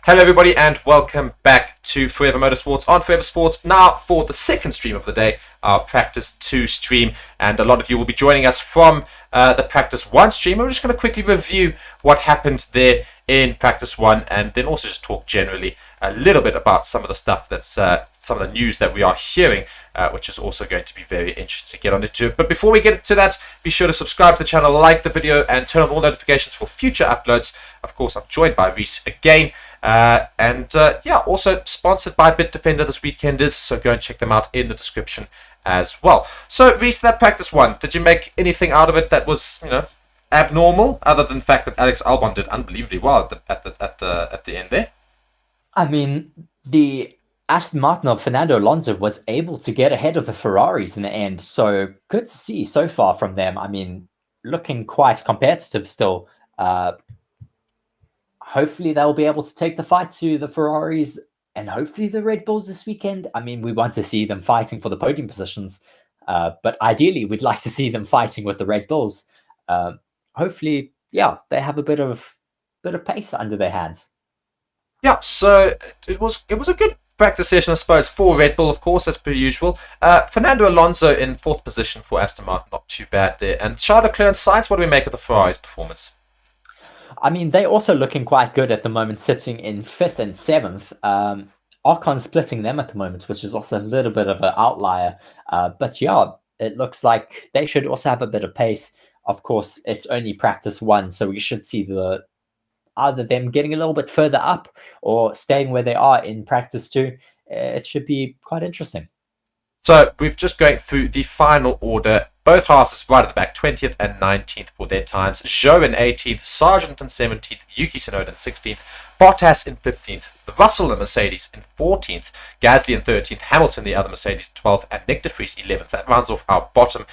Hello everybody and welcome back to Forever Motorsports on Forever Sports, now for the second stream of the day, our Practice 2 stream, and a lot of you will be joining us from the Practice 1 stream. We're just going to quickly review what happened there in Practice 1 and then also just talk generally a little bit about some of the stuff that's some of the news that we are hearing, which is also going to be very interesting to get on into. But before we get into that, be sure to subscribe to the channel, like the video, and turn on all notifications for future uploads. Of course, I'm joined by Reese again. Also sponsored by Bitdefender this weekend so go and check them out in the description as well. So, Reese, that Practice 1, did you make anything out of it that was, abnormal, other than the fact that Alex Albon did unbelievably well at the end there? I mean, the Aston Martin of Fernando Alonso was able to get ahead of the Ferraris in the end, so good to see so far from them. I mean, looking quite competitive still. Hopefully they'll be able to take the fight to the Ferraris and hopefully the Red Bulls this weekend. I mean, we want to see them fighting for the podium positions, but ideally we'd like to see them fighting with the Red Bulls. Hopefully, they have a bit of pace under their hands. Yeah, so it was a good practice session, I suppose, for Red Bull, of course, as per usual. Fernando Alonso in fourth position for Aston Martin, not too bad there. And Charles Leclerc and Sainz, what do we make of the Ferrari's performance? I mean, they're also looking quite good at the moment, sitting in fifth and seventh. Ocon splitting them at the moment, which is also a little bit of an outlier. But it looks like they should also have a bit of pace. Of course, it's only Practice 1, so we should see either them getting a little bit further up or staying where they are in Practice 2. It should be quite interesting. So we're just going through the final order. Both Haas right at the back, 20th and 19th for their times. Zhou in 18th, Sargent in 17th, Yuki Tsunoda in 16th, Bottas in 15th, Russell and Mercedes in 14th, Gasly in 13th, Hamilton the other Mercedes 12th, and Nick de Vries 11th. That rounds off our bottom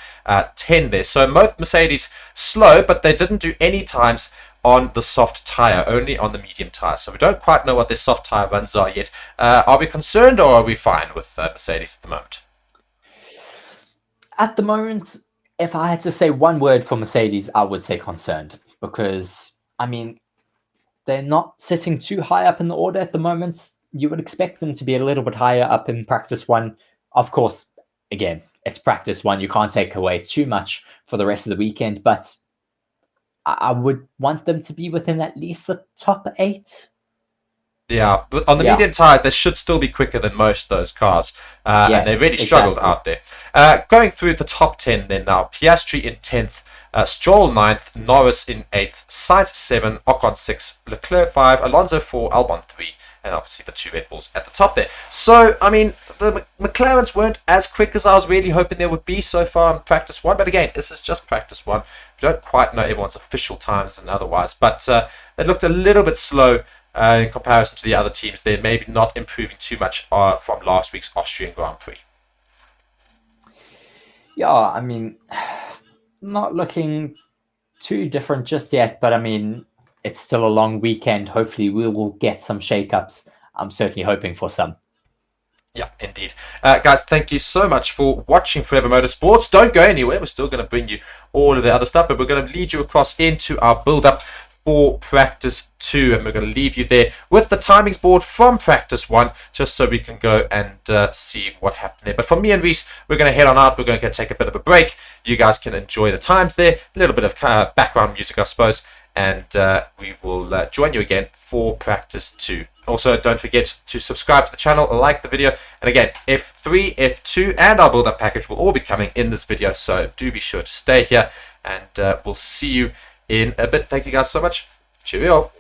10 there. So both Mercedes slow, but they didn't do any times on the soft tyre, only on the medium tyre. So we don't quite know what their soft tyre runs are yet. Are we concerned or are we fine with Mercedes at the moment? At the moment, if I had to say one word for Mercedes, I would say concerned, because, I mean, they're not sitting too high up in the order at the moment. You would expect them to be a little bit higher up in Practice 1. Of course, again, it's Practice 1. You can't take away too much for the rest of the weekend, but I would want them to be within at least the top 8. Yeah, but on the medium tyres, they should still be quicker than most of those cars. And they really struggled out there. Going through the top 10 then now. Piastri in 10th, Stroll 9th, Norris in 8th, Sainz 7, Ocon 6, Leclerc 5, Alonso 4, Albon 3, and obviously the two Red Bulls at the top there. So, I mean, the McLarens weren't as quick as I was really hoping they would be so far in Practice 1. But again, this is just Practice 1. We don't quite know everyone's official times and otherwise. But they looked a little bit slow in comparison to the other teams. They're maybe not improving too much from last week's Austrian Grand Prix. Yeah, I mean, not looking too different just yet, but I mean, it's still a long weekend. Hopefully we will get some shakeups. I'm certainly hoping for some. Yeah, indeed. Guys, thank you so much for watching Forever Motorsports. Don't go anywhere. We're still going to bring you all of the other stuff, but we're going to lead you across into our build-up for Practice 2, and we're going to leave you there with the timings board from Practice 1, just so we can go and see what happened there. But for me and Reese, we're going to head on out. We're going to take a bit of a break. You guys can enjoy the times there, a little bit of background music, I suppose, and we will join you again for Practice 2. Also, don't forget to subscribe to the channel, like the video, and again, F3, F2, and our build-up package will all be coming in this video, so do be sure to stay here, and we'll see you in a bit. Thank you guys so much. Cheerio.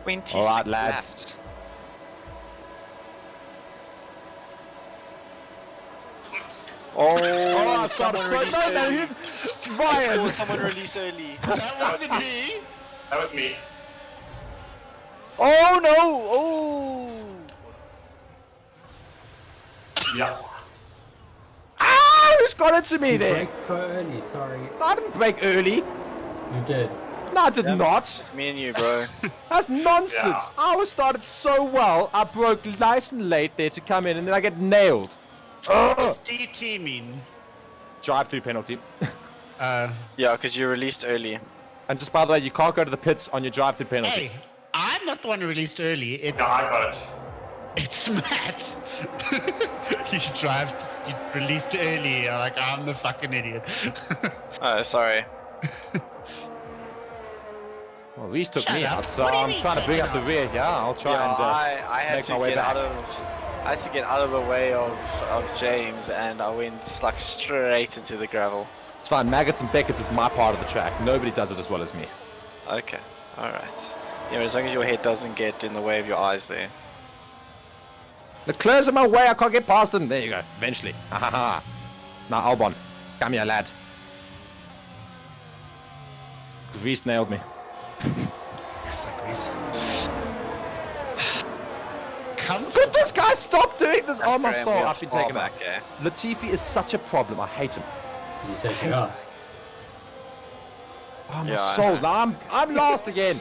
26 All right, lads. laps. Oh, someone released early. I saw someone release early. That wasn't me. That was me. Oh no! Oh! Yeah. Ah, who's got it to me there? Braked so early, sorry. I didn't brake early. You did. No, I did not. It's me and you, bro. That's nonsense. Yeah. I was started so well. I broke nice and late there to come in, and then I get nailed. What does DT mean? Drive-through penalty. Yeah, because you released early. And just by the way, you can't go to the pits on your drive-through penalty. Hey, I'm not the one who released early. It's No, I got it. it's Matt. You released early. You're like, I'm the fucking idiot. Oh, sorry. Well, Reese took Shut me up. out, so What do you I'm mean trying to bring taking up the off? rear here. I'll try Yeah, and I had make to my way get back. I had to get out of the way of James, and I went like straight into the gravel. It's fine. Maggots and Beckett's is my part of the track. Nobody does it as well as me. Okay, all right. Yeah, as long as your head doesn't get in the way of your eyes there. Leclerc's in my way. I can't get past him. There you go. Eventually. Ha ha ha. Now Albon, come here, lad. Reese nailed me. Could this guy stop doing this? Oh my Graham, soul, we are I've been far taken back, back. eh? Latifi is such a problem. I hate him. You take it out. Oh my Yeah, I soul. know. Now I'm last again.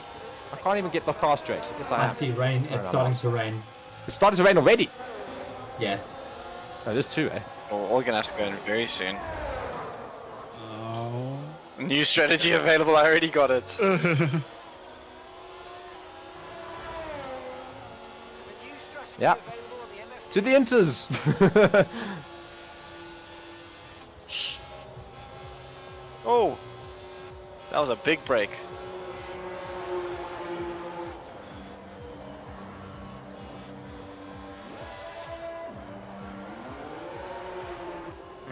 I can't even get the car straight. Yes, I I am. see rain. It's starting to rain. It's starting to rain already. Yes. Oh, there's two, eh? Well, we're gonna have to go in very soon. New strategy available. I already got it. Yeah. To the Inters. Oh, that was a big break.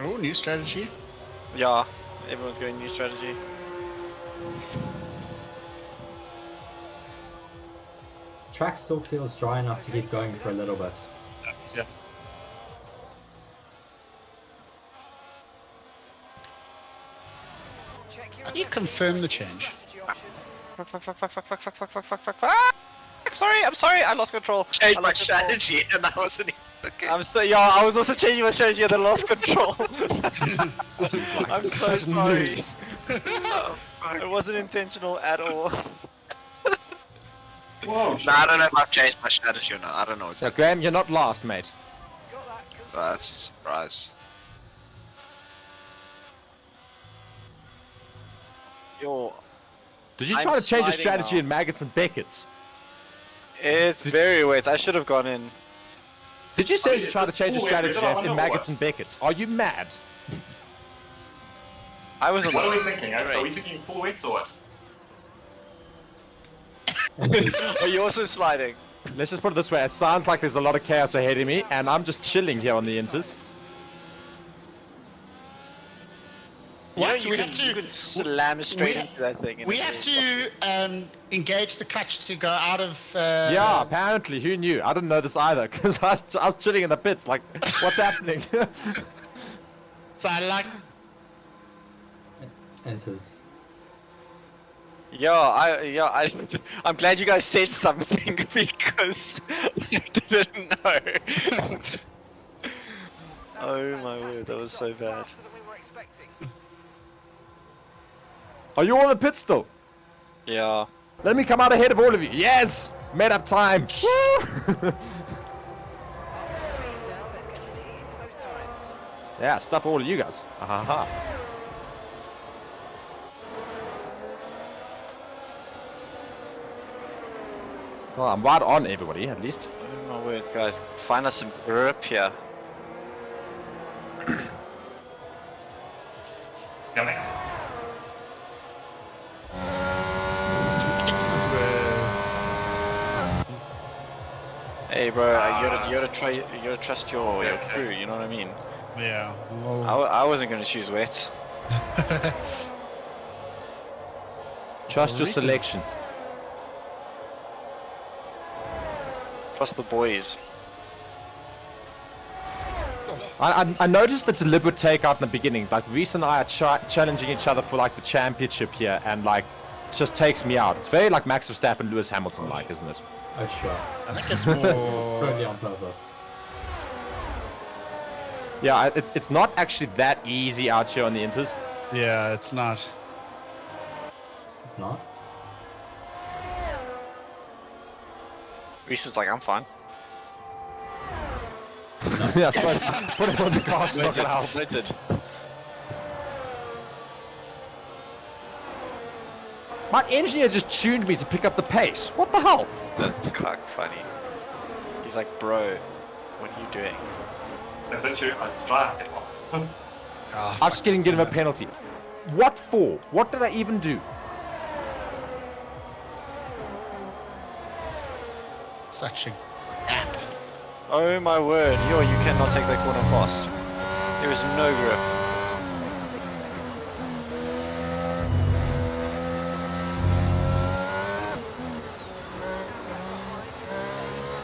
Oh, new strategy. Yeah, everyone's going new strategy. Track still feels dry enough to keep going for a little bit. Yeah. How do you confirm the change? Fuck, fuck, fuck, fuck, fuck, fuck, fuck, fuck, fuck, fuck, fuck, fuck. Sorry, I'm sorry, I lost control. Changed I my lost control. strategy and I wasn't even okay. Yeah, I was also changing my strategy and I lost control. I'm so sorry. It wasn't intentional at all. Whoa. No, I don't know if I've changed my strategy or not. I don't know what's So, Graham, you're not last, mate. That's a surprise. Yo, Did you I'm try to change the sliding strategy now. in Maggots and Beckett's? it's very wet. I should have gone in. Did you I mean, seriously it's try a to change the school strategy win, we don't in know Maggots what. and Beckett's? Are you mad? I was on What are we the... thinking? Are we thinking full weights or what? Are you also sliding? Let's just put it this way. It sounds like there's a lot of chaos ahead of me, and I'm just chilling here on the Inters. What? You We can, have to- you can slam straight we- into that thing. and We it have is- to engage the clutch to go out of. Yeah, apparently. Who knew? I didn't know this either, because I was chilling in the pits, like, what's happening? So I like. Enters. I'm glad you guys said something because I didn't know. Oh my word, that was so bad. Are you all in the pit still? Yeah. Let me come out ahead of all of you. Yes! Made up time. Woo! Yeah, stuff all of you guys. Ahaha. Well, I'm right on everybody, at least. Oh my word, guys, find us some grip here. Coming. X's were. Hey, bro, you gotta trust your Okay. crew. You know what I mean? Yeah. Well, I wasn't gonna choose wet. Trust your Reese's- selection. Trust the boys. I noticed the deliberate takeout in the beginning. Like Reese and I are challenging each other for like the championship here, and like just takes me out. It's very like Max Verstappen, Lewis Hamilton like, isn't it? Oh, sure. I think it's It was more. totally on purpose. Yeah, it's not actually that easy out here on the Inters. Yeah, it's not. It's not? Reese is like, I'm fine. Yeah, I suppose put it on the car, it's not gonna help. Admitted. My engineer just tuned me to pick up the pace. What the hell? That's cock funny. He's like, bro, what are you doing? Eventually, I was trying to Oh, I was just getting given a penalty. What for? What did I even do? such a app. Oh my word, yo, you cannot take that corner fast. There is no grip.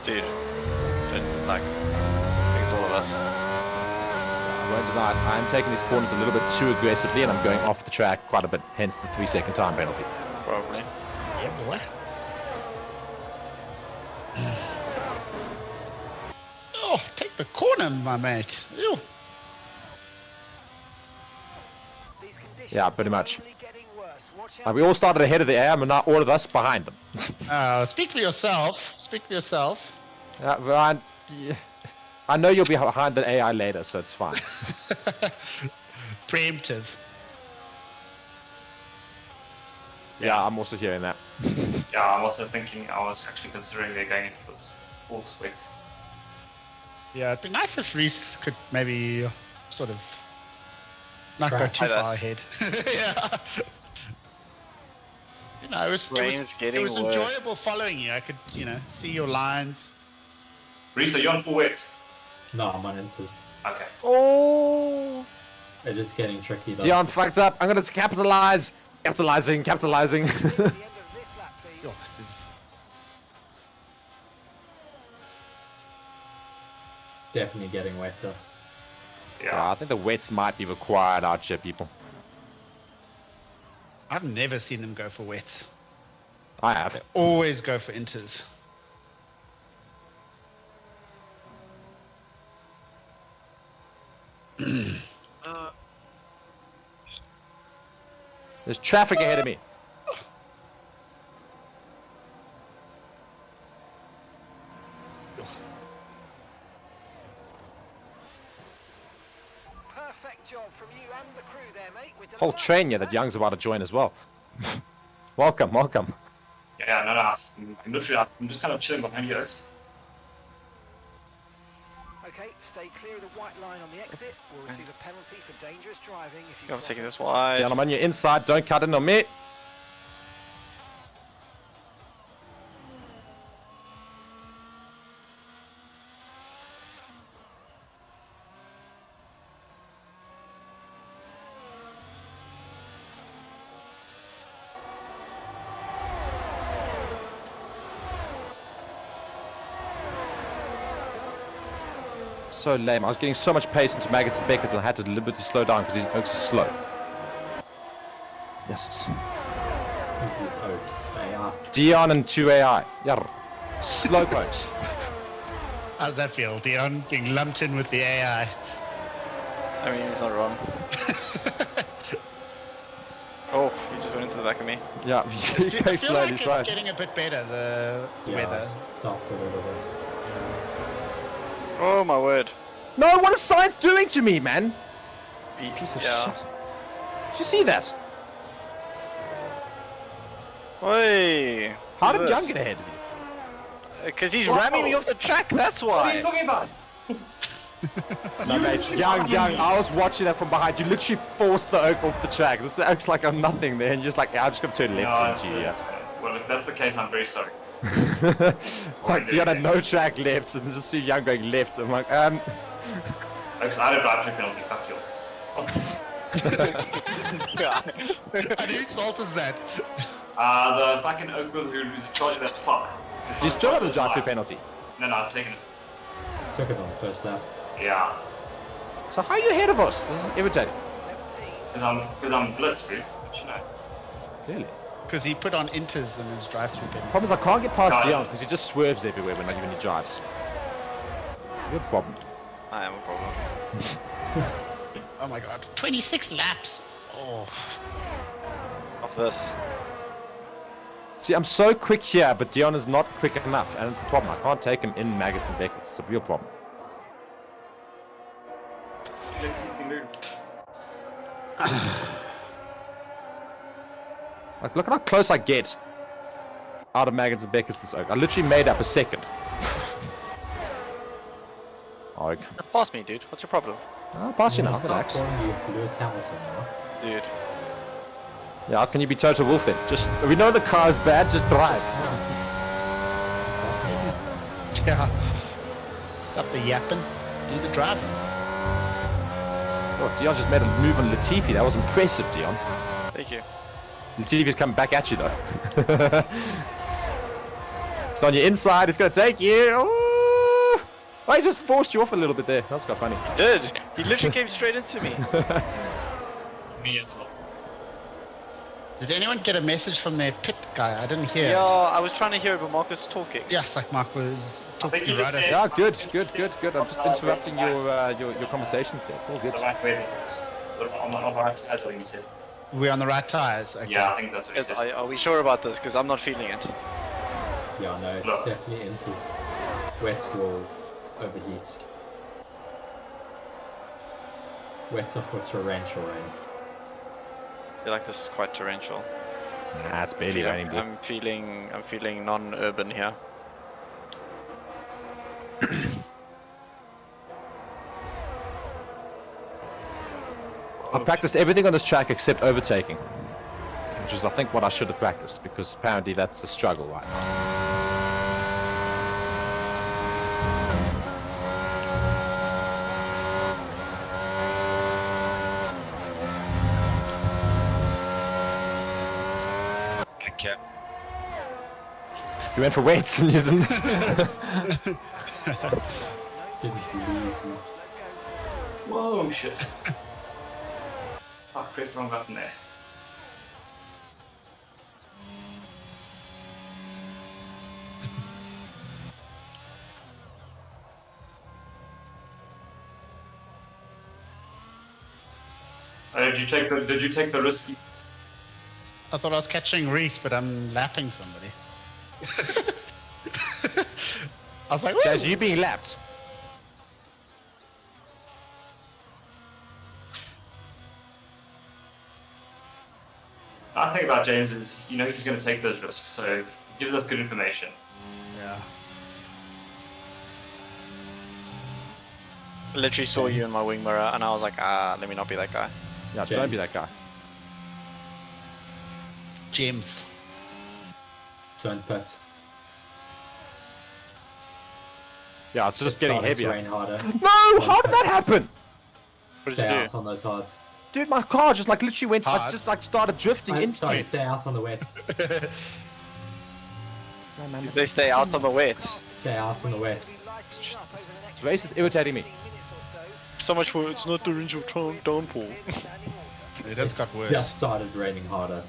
Dude, don't, like, thanks all of us. Well, tonight, I'm taking these corners a little bit too aggressively and I'm going off the track quite a bit, hence the 3-second time penalty. Probably. Yeah, boy. Oh, take the corner, my mate. Ew. Yeah, pretty much. We all started ahead of the air, and now all of us behind them. Speak for yourself. Speak for yourself. Ryan, I know you'll be behind the AI later, so it's fine. Preemptive. Yeah, I'm also hearing that. Yeah, I'm also thinking, I was actually considering they're going in for full sweats. Yeah, it'd be nice if Reese could maybe sort of not go Right. too Hi, far that's- ahead. Yeah. You know, it Brain's was getting worse. enjoyable following you. I could, see your lines. Reese, are you on full wets? No, I'm on inches. Okay. Oh! It is getting tricky though. Dion fucked up. I'm gonna capitalize. Capitalizing. Oh, it is. Definitely getting wetter. Yeah, I think the wets might be required out here, people. I've never seen them go for wets. I have. Always go for inters. There's traffic ahead of me. Perfect job from you and the crew there, mate. We're Whole delighted train here with that Young's about to join as well. Welcome, welcome. Yeah, no, I'm literally, I'm just kind of chilling behind you guys. Okay, stay clear of the white line on the exit. We'll receive a penalty for dangerous driving if you. I'm taking this wide. Dion, I'm on your inside. Don't cut in on me. So lame. I was getting so much pace into Maggots and Beckers and I had to deliberately slow down because these oaks are slow. Yes. Who's these oaks? They are. Dion and 2AI. Yeah. Slow pokes. How does that feel, Dion? Being lumped in with the AI. I mean, he's not wrong. Oh, he just went into the back of me. Yeah. I He feel goes slowly, like it's right. getting a bit better, the Yeah, weather. it's stopped a little bit. Oh my word. No, what is science doing to me, man? Piece of Yeah. shit. Did you see that? Oi! How did Young get ahead of you? Because he's ramming me off the track, that's What are you why! talking about? No, mate, Young, I was watching that from behind. You literally forced the oak off the track. This looks like I'm nothing there, and you're just like, yeah, I'm just gonna turn No, left it's, into you. it's, well, if that's the case, I'm very sorry. Like, Dion had no track left, and just see Young going left. I'm like, Because I had a drive-through penalty, fuck you. And whose fault is that? The fucking oak who's in charge of that clock. you still have a drive-through penalty. No, I've taken it. Took it on the first lap. Yeah. So how are you ahead of us? This is irritating. Because I'm blitzproof, but you know. Clearly. Because he put on inters in his drive-through bin. Problem is I can't get past No. Dion because he just swerves everywhere when he drives. Good problem. I have a problem. Oh my god. 26 laps! Oh. Of this. See, I'm so quick here, but Dion is not quick enough, and it's the problem. I can't take him in maggots and beckets. It's a real problem. Like, look at how close I get out of maggots and beckets this oak. I literally made up a second. Oak. Just pass me, dude. What's your problem? I'll pass you now, Stop relax. calling you Lewis Hamilton now. Dude. Yeah, how can you be Total Wolf then? Just, we know the car is bad, just drive. Yeah. Stop the yapping. Do the driving. Oh, Dion just made a move on Latifi. That was impressive, Dion. Thank you. Latifi's coming back at you though. It's on your inside, it's gonna take you. Ooh. Oh, he just forced you off a little bit there. That's quite funny. Did. He literally came straight into me. It's me as well. Did anyone get a message from their pit guy? I didn't hear Yeah, it. I was trying to hear it, but Marcus was talking. Yes, like Mark was talking you right just at said- Yeah, good. I'm just interrupting your conversations there. It's all good. The right way. On the right, that's what you said. We're on the right tires. Okay. Yeah, I think that's what you Is, said. are we sure about this? Because I'm not feeling it. Yeah, no, it's Look. definitely Ince's wet will overheat. Wets are for torrential rain. I feel like this is quite torrential. Nah, it's barely raining. Blue. I'm feeling non-urban here. I practiced everything on this track except overtaking, which is I think what I should have practiced because apparently that's the struggle right now. Okay. You went for weights and you didn't. Didn't believe you. Whoa, shit. I pressed the wrong button there. Did you take the risky? I thought I was catching Reese, but I'm lapping somebody. I was like, woo! Jazz, you being lapped. I think about James is, you know, he's going to take those risks, so he gives us good information. Yeah. I literally saw you in my wing mirror, and I was like, let me not be that guy. Yeah, don't be that guy. James. Don't pit. Yeah, it's just It's getting starting to heavier. rain harder. No, how did that happen? What Stay did you out on those hards. Dude, my car just like literally went, Hard. like, just like started drifting into Sorry, it. stay out on the wets. do? Did they stay out on the wets? Stay out on the wets. This race is irritating me. So much for it's not the range of downpour. It has got worse. Just started raining harder.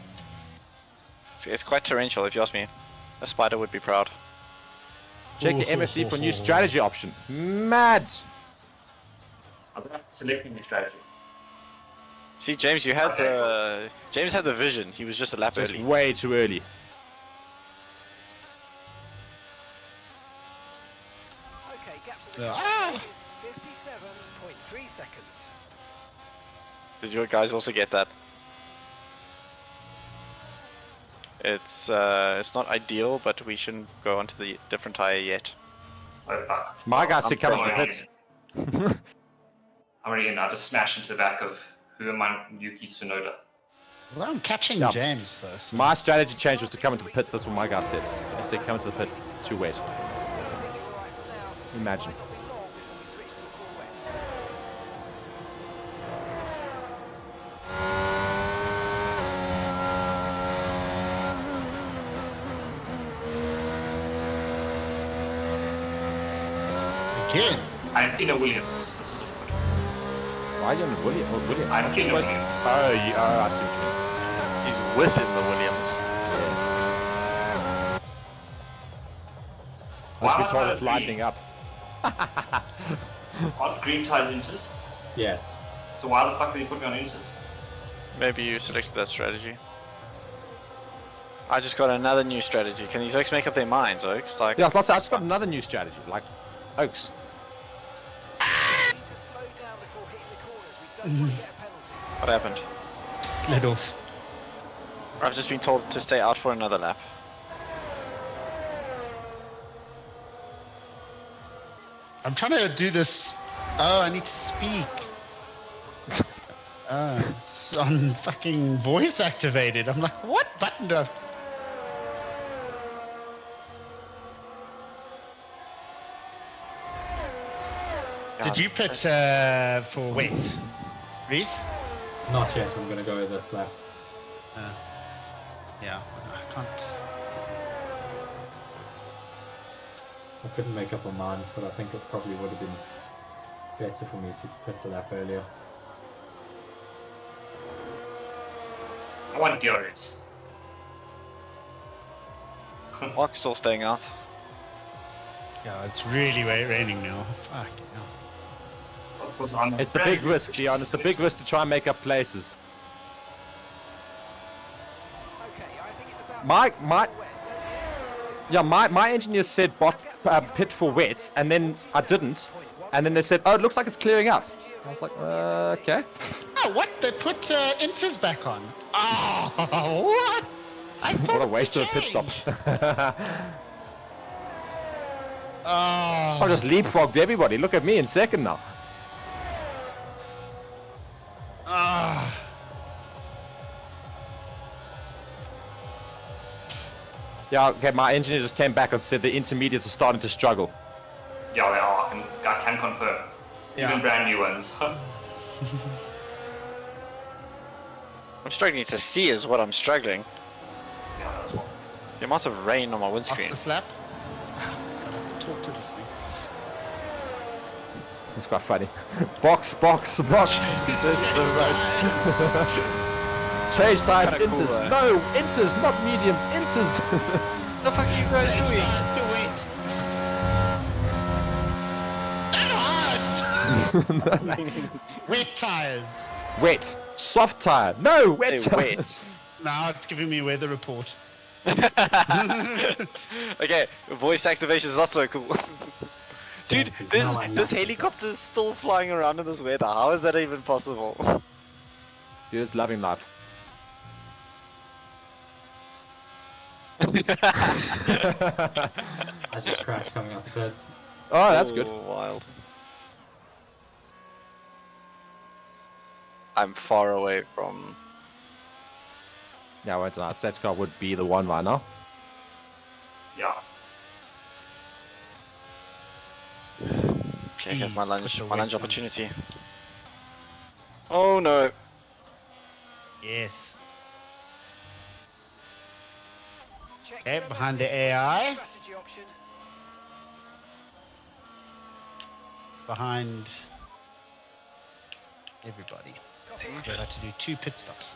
It's quite torrential, if you ask me. A spider would be proud. Check the MFD for new strategy option. Mad! I'm selecting the strategy. See, James, you had the James had the vision. He was just a lap Just early. way too early. Okay, gaps at the Ah! is 57.3 seconds. Did you guys also get that? It's not ideal, but we shouldn't go onto the different tire yet. Oh, fuck. My guy said come I'm to the already pits. in. I'm already in. I just smashed into the back of who am I? Yuki Tsunoda. Well, I'm catching Yeah. James though. So. My strategy change was to come into the pits. That's what my guy said. He said come into the pits. It's too wet. Imagine. Again. I'm in a Williams. This is awkward. Why are you on the Williams? Oh, Williams. I'm in a Williams. Oh, I see what you mean. He's within the Williams. Yes. Why Must be am I told not it's lightening up. Aren't green tires inters? Yes. So why the fuck did you put me on inters? Maybe you selected that strategy. I just got another new strategy. Can these Oaks make up their minds, Oaks? Like, Yeah, I just got another new strategy. Like, Oaks. what happened? Slid off. I've just been told to stay out for another lap. I'm trying to do this. Oh, I need to speak. It's on fucking voice activated. I'm like, what button do I... Did you put for wet, Reese? Not yet. I'm gonna go this lap. Yeah, I can't. I couldn't make up my mind, but I think it probably would have been better for me to put the lap earlier. I want Dioris. Mark's still staying out. Yeah, it's really raining now. Fuck hell. Of course, I'm It's the big risk, Dion. It's the big risk to try and make up places. My engineer said pit for wet, and then I didn't, and then they said, oh, it looks like it's clearing up. I was like, okay. Oh, what? They put inters back on. Oh, what? I What a waste of a pit stop. I just leapfrogged everybody. Look at me in second now. Yeah, okay, my engineer just came back and said the intermediates are starting to struggle. Yeah, they are. I can confirm. Yeah. Even brand new ones. I'm struggling to see is what I'm struggling. Yeah, that's well. The amount of rain on my What's windscreen. the slap? I have to talk to this thing. It's quite funny. Box. This is the race. Change tires, Kinda inters. cool, No, inters, not mediums, inters. The fuck are you guys Change doing? tires to wet. That hurts! Wet tires. Wet. Soft tire. No, wet Hey, tire. wait. Now it's giving me a weather report. Okay, voice activation is not so cool. Dude, This is now like this nothing, helicopter is still flying around in this weather. How is that even possible? Dude, it's loving life. I just crashed coming out the pits. Oh, that's good. Wild. I'm far away from. Yeah, wait till that car would be the one right now. Yeah. Okay, here's my Jeez, lunch. put the My lunch weights on. opportunity. Oh no! Yes. Okay, behind the AI. Strategy option. Behind everybody. They'll have to do 2 pit stops.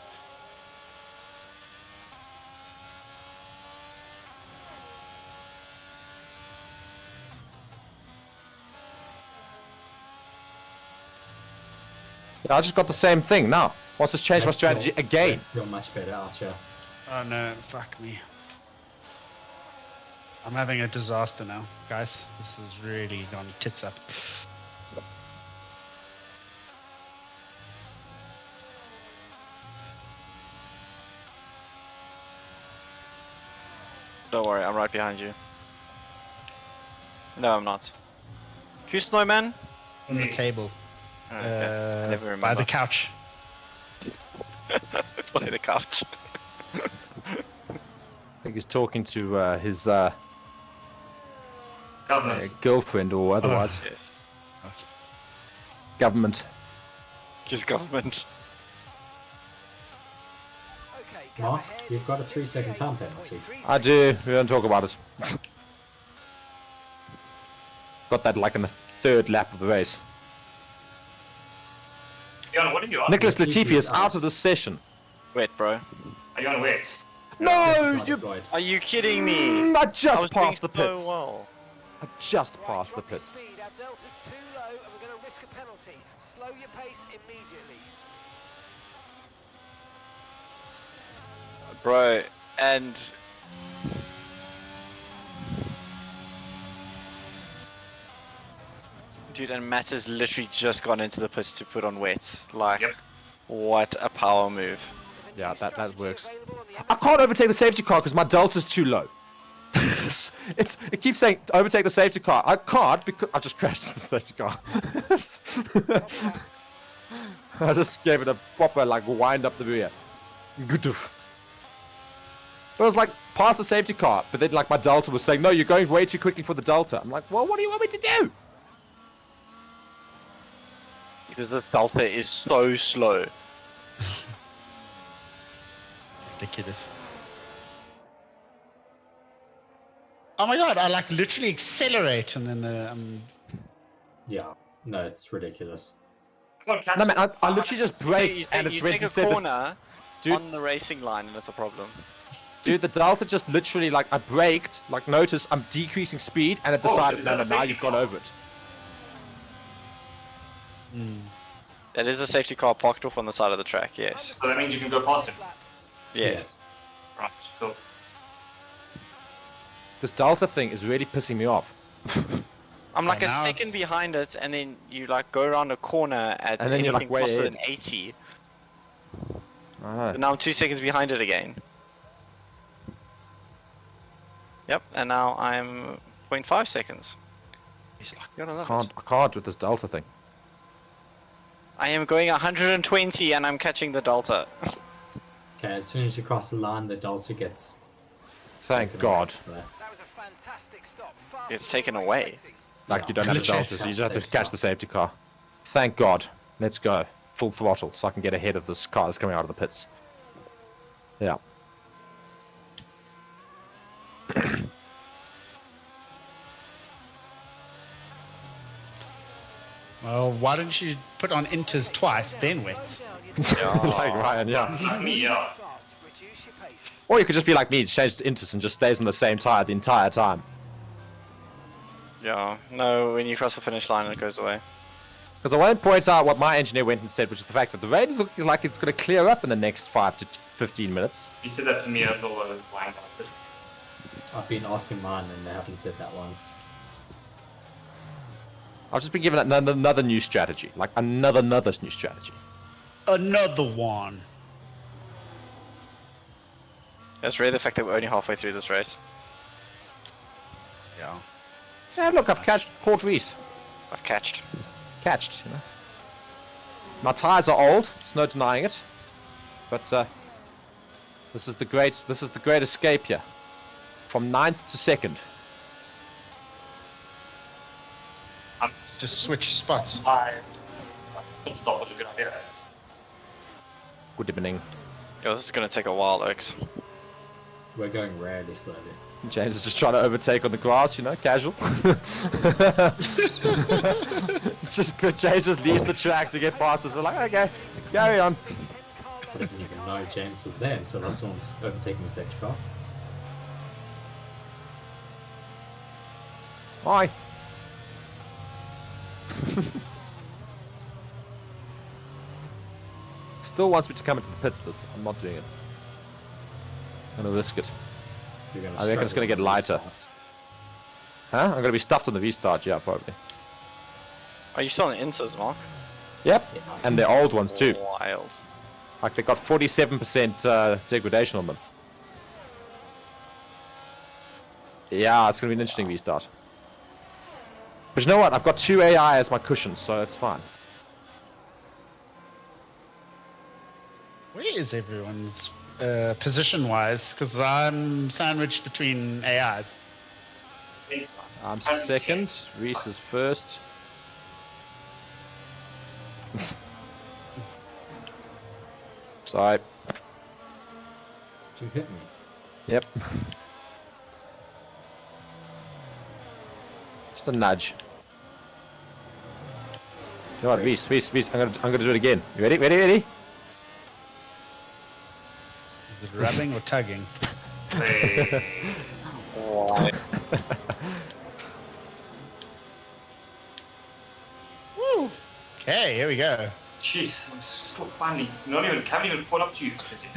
Yeah, I just got the same thing now. Wants to change my Let's strategy feel- again. Let's feel much better, Archer. Oh no, fuck me. I'm having a disaster now, guys. This is really gone tits up. Don't worry, I'm right behind you. No, I'm not. Who's Neumann? On the table. Oh, okay. I never remember. By the couch. By the couch. I think he's talking to his Government. girlfriend or otherwise. Yes. Government. His government. Okay, go Mark, ahead. you've got a 3-second time penalty. I do. We don't talk about it. Got that like in the third lap of the race. Jan, what are you on? Nicholas Latifi Latifi is out of the session. Wait, bro. Are you on wet? No, you. Are you kidding me? I just was passed the doing pits. so well. I just Right, passed the drop your pits. speed. Our delta's too low, and we're going to risk a penalty. Slow your pace immediately. Bro, and... Dude, and Matt has literally just gone into the pits to put on wet. Like, Yep. what a power move. There's a Yeah, new that strategy works. available on the I can't overtake the safety car because my delta's too low. It keeps saying overtake the safety car. I can't because I just crashed into the safety car. I just gave it a proper like wind up the rear. Good. It was like past the safety car, but then like my delta was saying, no, you're going way too quickly for the delta. I'm like, well, what do you want me to do? Because the delta is so slow. Ridiculous. Oh my god, I like literally accelerate and then the Yeah. No, it's ridiculous. No man, I literally just braked and it's you went take a instead of- corner Dude. on the racing line and it's a problem. Dude, the delta just literally like I braked, like notice I'm decreasing speed and it decided is no, that no, a now safety you've gone car? over it. That is a safety car parked off on the side of the track, yes. So that means you can go past him. Yes. Right, cool. This delta thing is really pissing me off. I'm like Yeah, a now second it's- behind it, and then you like go around a corner at And then you're, like, anything way faster ahead. than 80. I And now I'm 2 seconds behind it again. Yep, and now I'm 0.5 seconds. He's like, You gotta love I can't with this delta thing. I am going 120 and I'm catching the delta. Okay, as soon as you cross the line, the delta gets. Thank taken God. away. That was a fantastic stop. Fast It's as taken we were away. expecting. Like Yeah. you don't have the Literally. delta, so you just have to catch the safety car. Thank God. Let's go. Full throttle so I can get ahead of this car that's coming out of the pits. Yeah. well, why don't you put on inters twice, then wet? Like Ryan, yeah. Like me, yeah. Fast. Reduce your pace. Or you could just be like me, change to Intus and just stays on the same tire the entire time. Yeah, no, when you cross the finish line it goes away. Because I want to point out what my engineer went and said, which is the fact that the rain is looking like it's going to clear up in the next 5 to 15 minutes. You said that to me as well, lying bastard. I've been asking mine and they haven't said that once. I've just been given another new strategy. Like another new strategy. Another one. That's really the fact that we're only halfway through this race. Yeah. Yeah, look, I've caught Reese. I've catched. Catched, you know. My tires are old, there's no denying it. But this is the great escape here. From 9th to 2nd. Just switch spots. Pit stop was a good idea. Good evening. Yeah, this is gonna take a while, Oaks. We're going rarely slowly. James is just trying to overtake on the grass, you know, casual. James just leaves the track to get past us. We're like, okay, carry on. I didn't even know James was there until I saw him overtaking the safety car. Hi. Still wants me to come into the pits this. I'm not doing it. I'm gonna risk it. You're gonna I reckon it's struggle gonna get with lighter. restart. Huh? I'm gonna be stuffed on the restart, yeah, probably. Are you still on Inters, Mark? Yep. Yeah. And they're old ones too. Wild. Like they got 47% degradation on them. Yeah, it's gonna be an interesting restart. But you know what? I've got 2 AI as my cushion, so it's fine. Where is everyone's position-wise? Because I'm sandwiched between AIs. I'm second. Reese is first. Sorry. You hit me. Yep. Just a nudge. You know what, Reese, I'm gonna do it again. You ready? Ready? Is it rubbing or tugging? Hey. Why? Woo! Okay, here we go. Jeez, I'm still finally haven't even caught up to you for busy.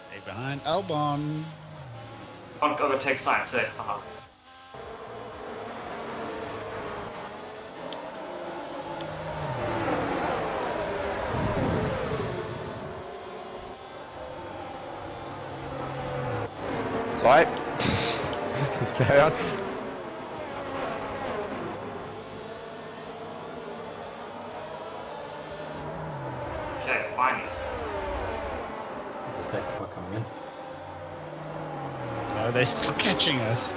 Stay behind Albon. Can't overtake science, eh? Sorry. Carry on. Okay, finally. There's a safety car coming in. No, they're still catching us.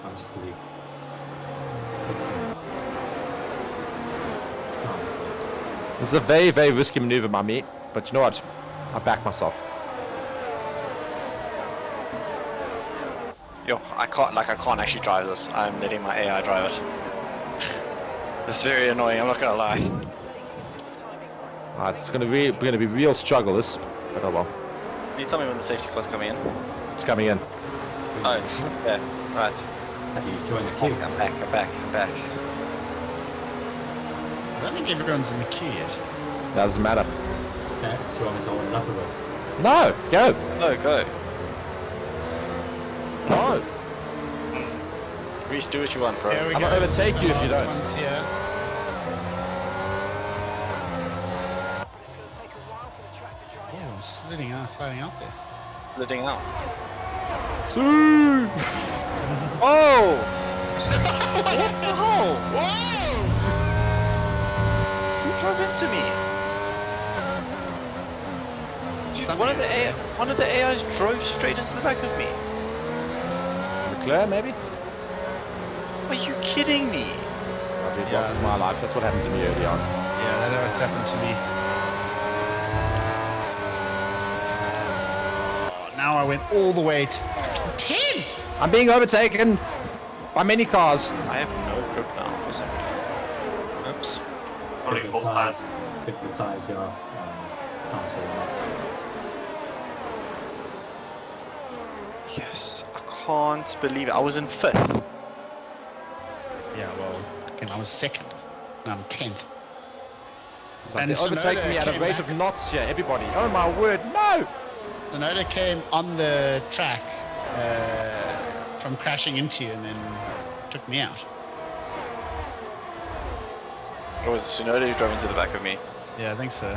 I'm just busy fixing sounds. This is a very, very risky maneuver, my mate. But you know what? I back myself. Yo, I can't actually drive this. I'm letting my AI drive it. It's very annoying, I'm not gonna lie. It's gonna be real struggle. This, but oh well. Can you tell me when the safety car's coming in? It's coming in. Oh, it's yeah, right. Have you joined the queue? I'm back. I don't think everyone's in the queue yet. Doesn't matter. Okay, do you want me to hold it up a bit? No, go. No, go. No. Reese, do what you want, bro. Here we I'm go. gonna overtake you if you The last don't. one's here. It's going to take a while for the track to dry Oh, out. sliding out there. Letting out. Oh! What the hell? Whoa! Who drove into me? Dude, one of the AIs drove straight into the back of me. McLaren, maybe? Are you kidding me? I've been blocking my life. That's what happened to me early on. Yeah, that always happened to me. Oh, now I went all the way to fucking 10th! I'm being overtaken by many cars. I have no grip now for some reason. Oops. Probably Pick full the tires. tires. Pick the tires, yeah. Time's all up. Yes, I can't believe it. I was in 5th. Yeah, well, again, I was 2nd. Now I'm 10th. It's like And they're overtaking Tsunoda me at a came rate back. of knots here, everybody. Oh my word, no! Tsunoda came on the track from crashing into you and then took me out. It was Tsunoda who drove into the back of me. Yeah, I think so.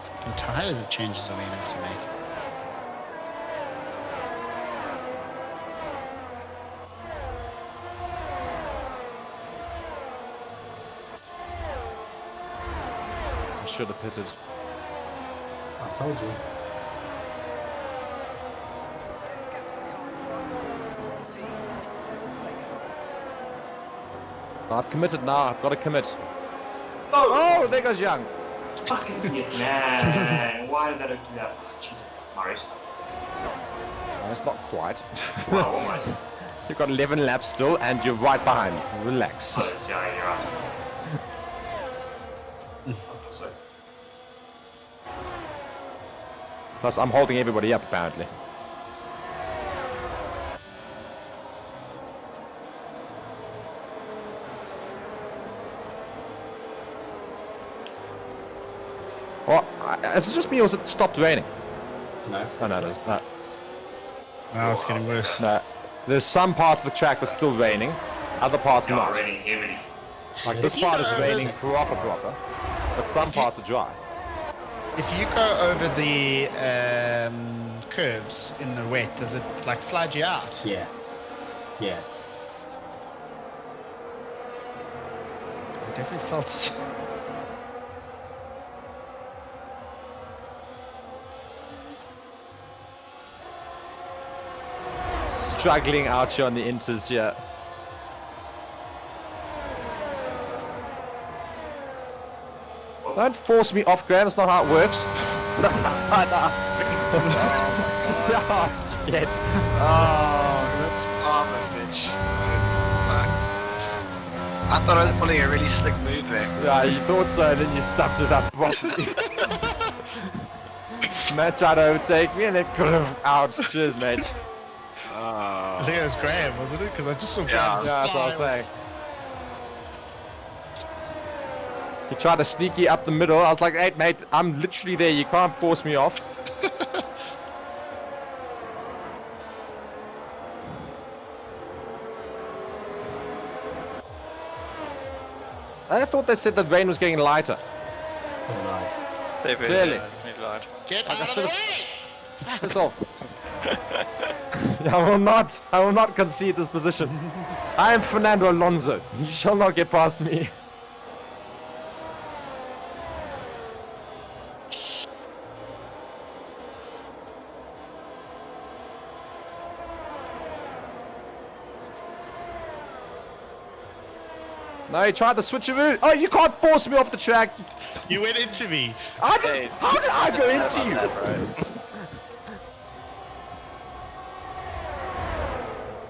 Fucking tires the changes I'm gonna have to make. I should have pitted. I told you. Gap to the car in front is 40.7 seconds. I've committed now. I've got to commit. Oh, there goes Young. Fucking idiot, man. Why did that do that? Oh, Jesus, that's my race. No, it's not quite. Well, almost. You've got 11 laps still, and you're right behind. Relax. Close, yeah, you're right. So, Plus, I'm holding everybody up, apparently. Is it just me or has it stopped raining? No. Oh no, there's no. Now it's getting worse. No. There's some parts of the track that's still raining, other parts yeah, not. raining heavily. Like this If you part go is over raining the- proper, but some parts are dry. If you go over the curbs in the wet, does it like slide you out? Yes. Yes. I definitely felt. Struggling out here on the inters here. Don't force me off, Graham. That's not how it works. yet. Oh, that's karma, bitch. Fuck. I thought I was pulling a really slick move there. Yeah, you thought so, and then you stuffed it up properly. Matt tried to overtake me, and then could have out. Cheers, mate. I think it was Graham, wasn't it? Because I just saw Graham. Yeah, that's what I was saying. He tried to sneak you up the middle. I was like, hey, mate, I'm literally there. You can't force me off. I thought they said that rain was getting lighter. They Clearly. lied. Get out of the way! Piss off. I will not concede this position. I am Fernando Alonso. You shall not get past me. No, he tried the switcheroo. Oh, you can't force me off the track. You went into me. How did I go into you?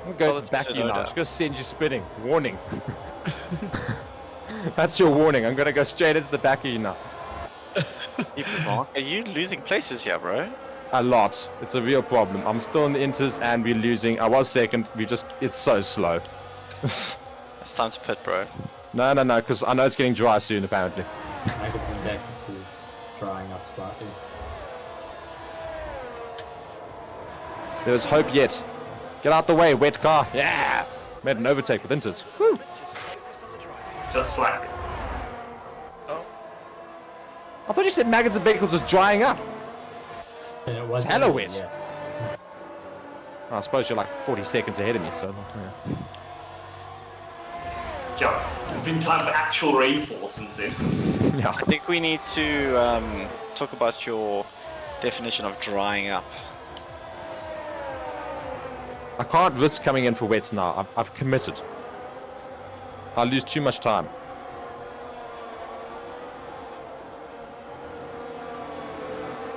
I'm going back you now. I'm just going to send you spinning. Warning. That's your warning. I'm going to go straight into the back of you now. Are you losing places here, bro? A lot. It's a real problem. I'm still in the inters and we're losing. I was second. It's so slow. It's time to pit, bro. No, because I know it's getting dry soon, apparently. Maggots and Beckets is drying up slightly. There's hope yet. Get out the way, wet car. Yeah! Made an overtake with inters. Woo! Just slightly. I thought you said Maggots and Beckets was drying up. And it was hella wet. Yes. I suppose you're like 40 seconds ahead of me, so... Yeah. Yeah, it's been time for actual rainfall since then. Yeah. I think we need to talk about your definition of drying up. I can't risk coming in for wets now. I've committed. I'll lose too much time.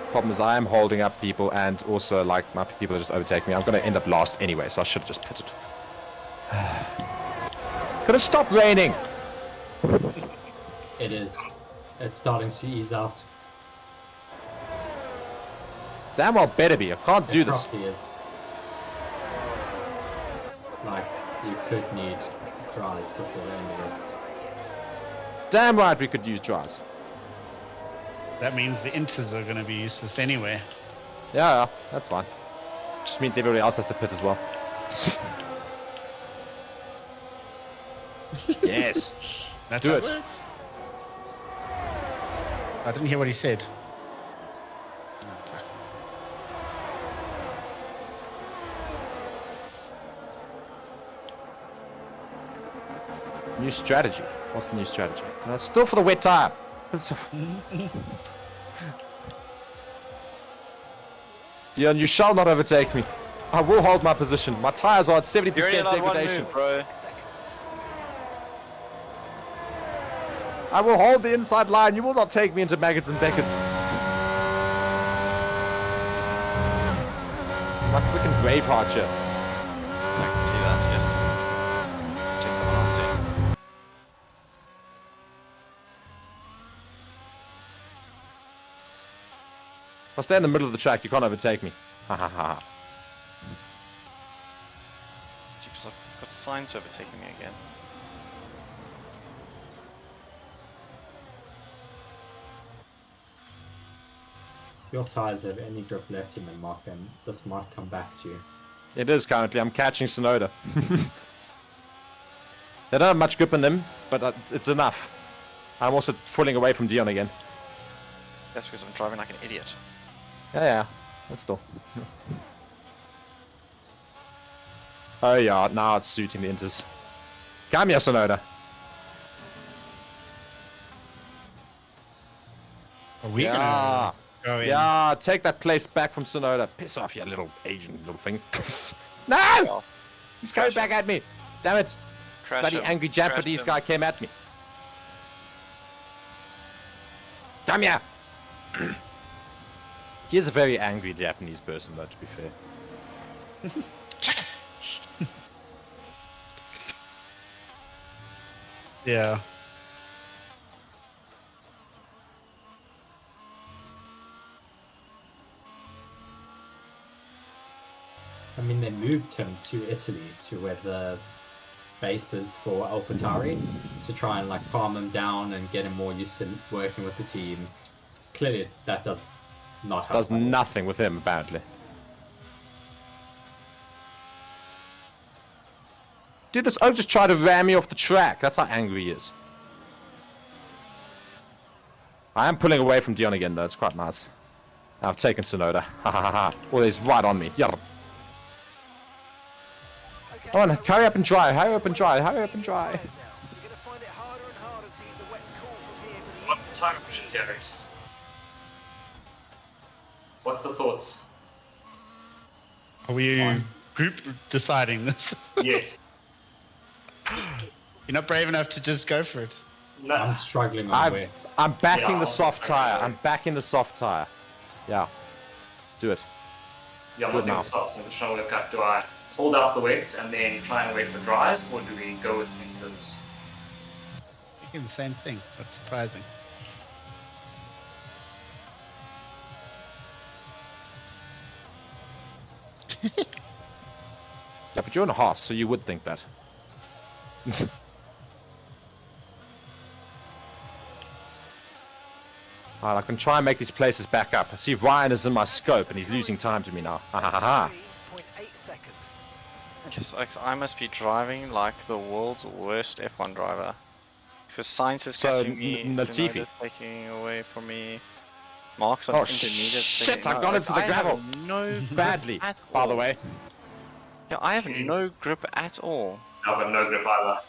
Problem is I am holding up people and also like my people are just overtaking me. I'm going to end up last anyway, so I should have just pitted. Could it stop raining? It is. It's starting to ease out. Damn well better be. I can't do this. It probably is. Like, you could need dries before the end of this. Damn right we could use dries. That means the inters are going to be useless anyway. Yeah, that's fine. Just means everybody else has to pit as well. Yes. That's Do how it. works. I didn't hear what he said. New strategy. What's the new strategy? Still for the wet tire. Dion, you shall not overtake me. I will hold my position. My tires are at 70% degradation. Move, bro. I will hold the inside line. You will not take me into Maggots and Beckets. Like freaking Braveheart shit. I can see that, yes. Check someone else in. If I stay in the middle of the track, you can't overtake me. Ha ha ha. Jeez, I've got signs overtaking me again. Your tyres have any grip left in them, Mark, and this might come back to you. It is currently. I'm catching Sonoda. They don't have much grip in them, but it's enough. I'm also pulling away from Dion again. That's because I'm driving like an idiot. Yeah, that's still. Oh yeah, now it's suiting the inters. Come here, Sonoda. Are we gonna go in? Yeah, take that place back from Sonoda. Piss off, you little Asian little thing. No! He's coming back at me. Damn it. Bloody angry Japanese guy came at me. Come here. He is a very angry Japanese person, though, to be fair. Yeah. I mean, they moved him to Italy, to where the base is for AlphaTauri, to try and like calm him down and get him more used to working with the team. Clearly, that does not help. Does nothing with him, apparently. Dude, this oak just tried to ram me off the track. That's how angry he is. I am pulling away from Dion again, though. It's quite nice. I've taken Sonoda. Ha ha ha ha. Oh, he's right on me. Yeah. Come on, hurry up and dry. Hurry up and dry. Hurry up and dry. What's the time pushes here, Rex? What's the thoughts? Are we group deciding this? Yes. You're not brave enough to just go for it. No. I'm struggling on wets. I'm backing Yeah, the soft tire. I'm backing the soft tire. Yeah. Do it. Yeah, I'm Do it not now. doing softs in the shoulder cut. Do I hold out the wets and then try and wait for dries, or do we go with mixers? Thinking the same thing. That's surprising. Yeah, but you're in a horse, so you would think that. Alright, I can try and make these places back up. I see Ryan is in my scope and he's losing time to me now. Ha ha ha ha. 3.8 seconds. Yes, I must be driving like the world's worst F1 driver. Because Science is So, catching me, Latifi. Tsunoda's taking away from me. Mark's on Oh intermediate. shit, taking- I no, got into the I have gravel. No Badly, at by the all. way. Yeah, I have no grip at all. I've got no grip either.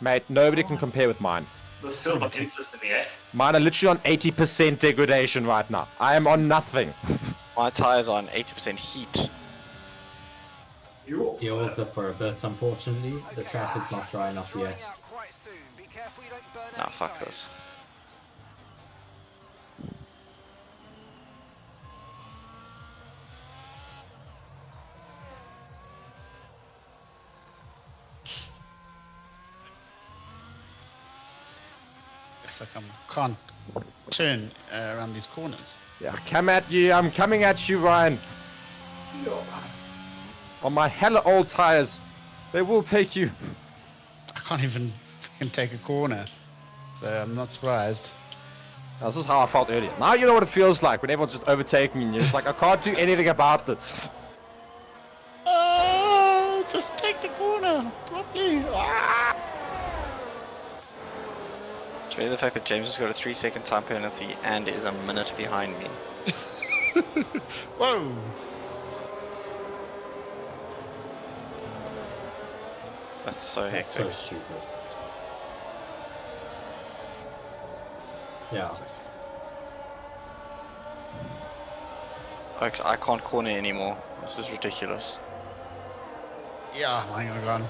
Mate, nobody can compare with mine. This feels like interest to me, eh? Mine are literally on 80% degradation right now. I am on nothing. My tires are on 80% heat. You Deal with it for a bit, unfortunately. The track is not dry enough Drying yet. out quite soon. Be careful you don't burn Nah, out fuck your this. Yes, I can't turn around these corners. Yeah, come at you. I'm coming at you, Ryan. On my hella old tires. They will take you. I can't even fucking take a corner. So I'm not surprised. Now, this is how I felt earlier. Now you know what it feels like when everyone's just overtaking you and you're just like, I can't do anything about this. Oh, just take the corner properly. Ah! It's really the fact that James has got a 3-second time penalty and is a minute behind me. Whoa! That's so That's hectic. so stupid. Yeah. Folks, I can't corner anymore. This is ridiculous. Yeah, hang on, gone.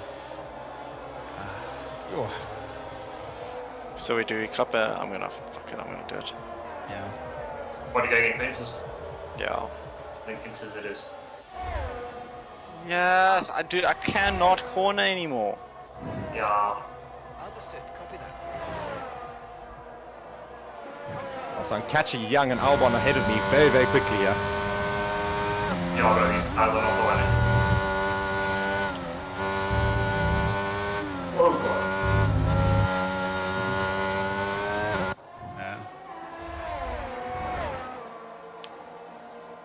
So we do club it. I'm gonna fuck it. I'm gonna do it. Yeah. What are you going in fences? Yeah. I think fences it is. Yes, I do. I cannot corner anymore. Yeah. Understood. Copy that. So I'm catching Young and Albon ahead of me very, very quickly here. Yeah, bro, he's out of the way. Oh god. Yeah.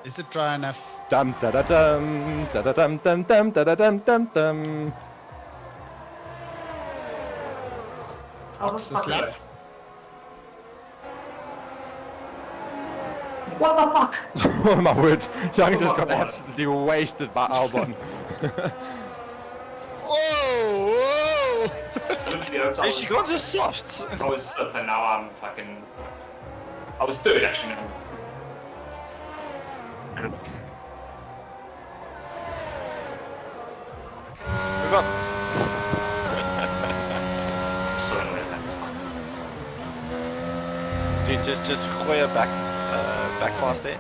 Is it dry enough? Dum da da dum da da dum dum dum da da dum dum dum. What's this lap? What the fuck? Oh my word, Young just Oh my got God. absolutely wasted by Albon. Whoa! Literally, I was, Hey, she got just soft. I was fifth and now I'm fucking... I was third actually now. Move up. So annoyed. Dude, just Hoya back past there.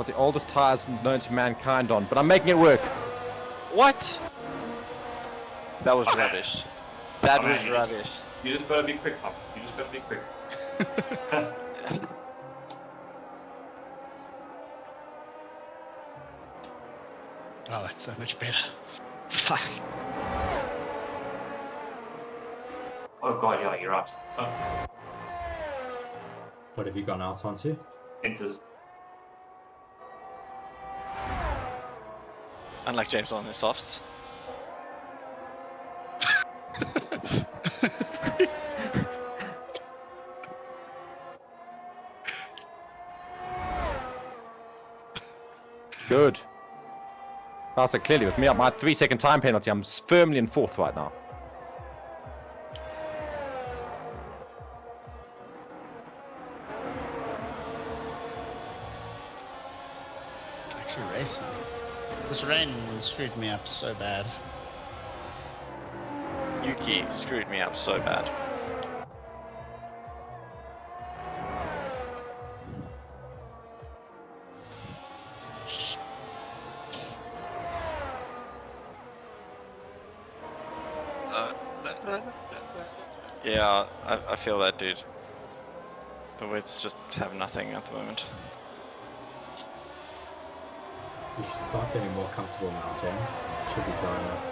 Got the oldest tires known to mankind on, but I'm making it work. What? That was Okay. rubbish. That Okay. was rubbish. You just gotta be quick, Pop. You just gotta be quick. Oh, that's so much better. Fuck. Oh god, yeah, you're right. What have you gone out onto? Enters. Unlike James on his softs. Good. So clearly with me at my 3-second time penalty, I'm firmly in 4th right now. Actually racing. This rain screwed me up so bad. Yuki screwed me up so bad. Yeah, I feel that, dude. The words just have nothing at the moment. You should start getting more comfortable now, James. Should be dry enough.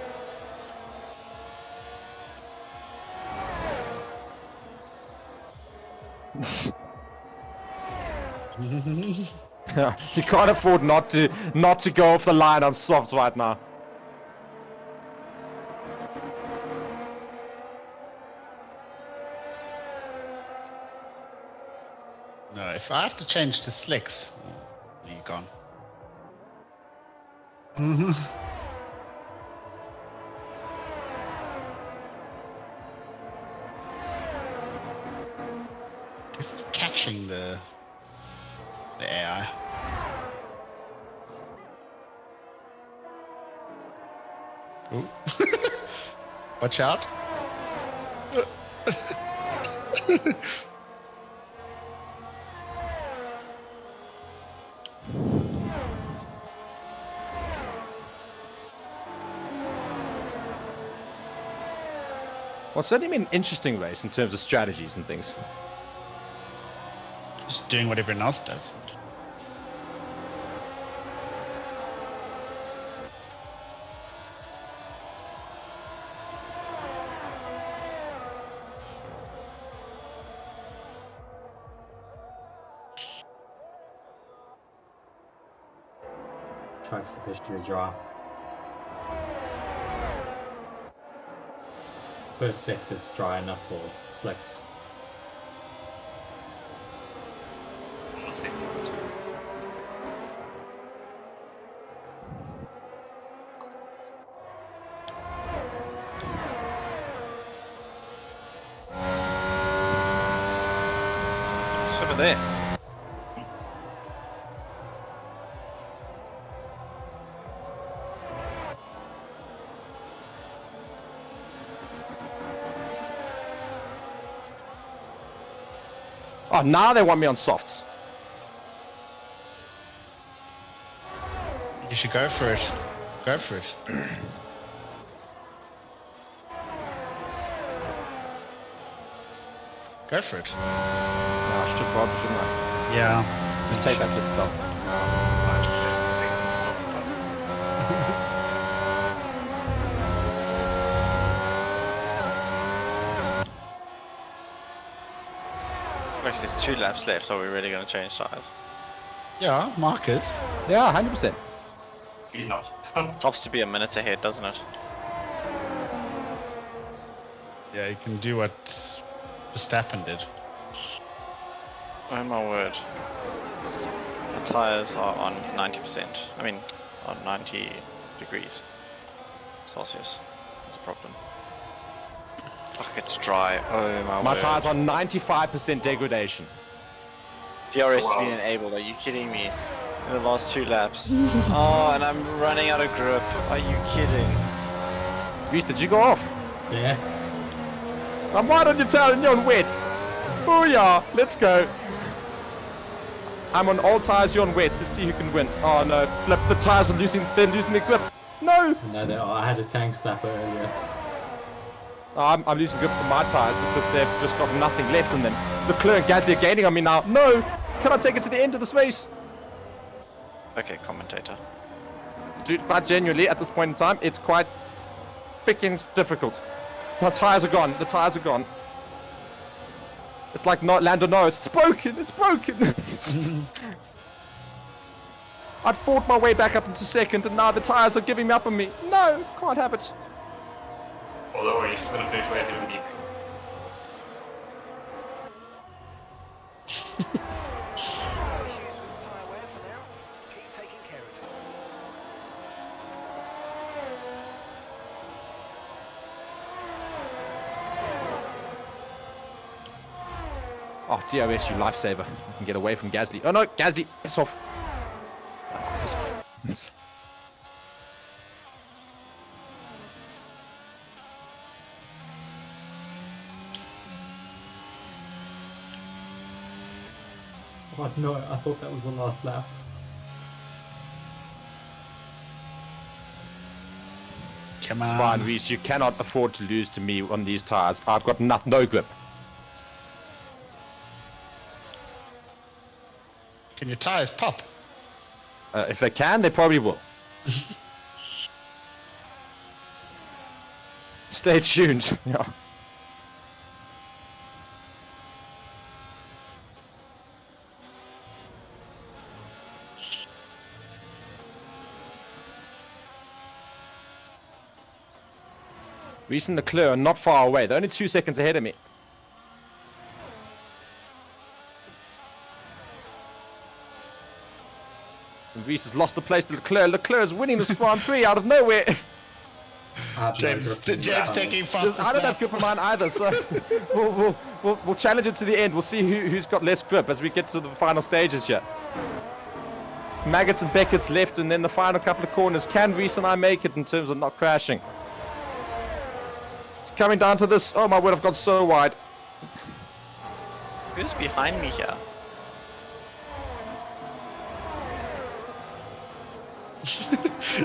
You can't afford not to go off the line on softs right now. No, if I have to change to slicks, you're gone. Catching the AI. Ooh. Watch out. Well, it's certainly been an interesting race in terms of strategies and things. Just doing what everyone else does. Track's officially dry. First sector's dry enough for slicks. It's over there. Oh, now they want me on softs. You should go for it. Go for it. Go for it. No, I should probably, shouldn't I? Yeah. Just take that pit stop. Actually, there's 2 laps left. Are we really going to change tires? Yeah, markers. Yeah, 100%. He's not. Drops to be a minute ahead, doesn't it? Yeah, you can do what Verstappen did. Oh my word. The tires are on 90%. I mean, on 90 degrees Celsius. That's a problem. Fuck, it's dry. Oh my My word. tires on 95% degradation. DRS Wow. has been enabled. Are you kidding me? In the last 2 laps. Oh, and I'm running out of grip. Are you kidding? Reese, did you go off? Yes. I'm right on your tail and you're on wets. Oh yeah, let's go. I'm on old tires, you're on wets. Let's see who can win. Oh no, flip, the tires are losing, they're losing their grip. No! No, they are. I had a tank slapper earlier. Oh, I'm losing grip to my tires because they've just got nothing left in them. Leclerc and Gasly are gaining on me now. No! Can I take it to the end of this race? Okay, commentator. Dude, quite genuinely, at this point in time, it's quite freaking difficult. The tires are gone, the tires are gone. It's like not Lando Norris. It's broken, it's broken! I'd fought my way back up into second and now the tires are giving me up on me. No, can't have it. Although he's going to finish way ahead of me. Issues with the tyre wear for now. Keep taking care of it. Oh, DRS, you lifesaver. You can get away from Gasly. Oh no, Gasly, it's off. Oh, it's off. Yes. Oh no, I thought that was the last lap. Come It's on. fine, Reese. You cannot afford to lose to me on these tires. I've got no grip. Can your tires pop? If they can, they probably will. Stay tuned. Yeah. Reese and Leclerc are not far away. They're only 2 seconds ahead of me. And Reese has lost the place to Leclerc. Leclerc is winning this Grand Prix out of nowhere. I have no James, grip in James the taking tunnels. fastest I don't have lap. grip of mine either, so we'll challenge it to the end. We'll see who's got less grip as we get to the final stages here. Maggots and Beckett's left, and then the final couple of corners. Can Reese and I make it in terms of not crashing? It's coming down to this. Oh my word, I've got so wide. Who's behind me here?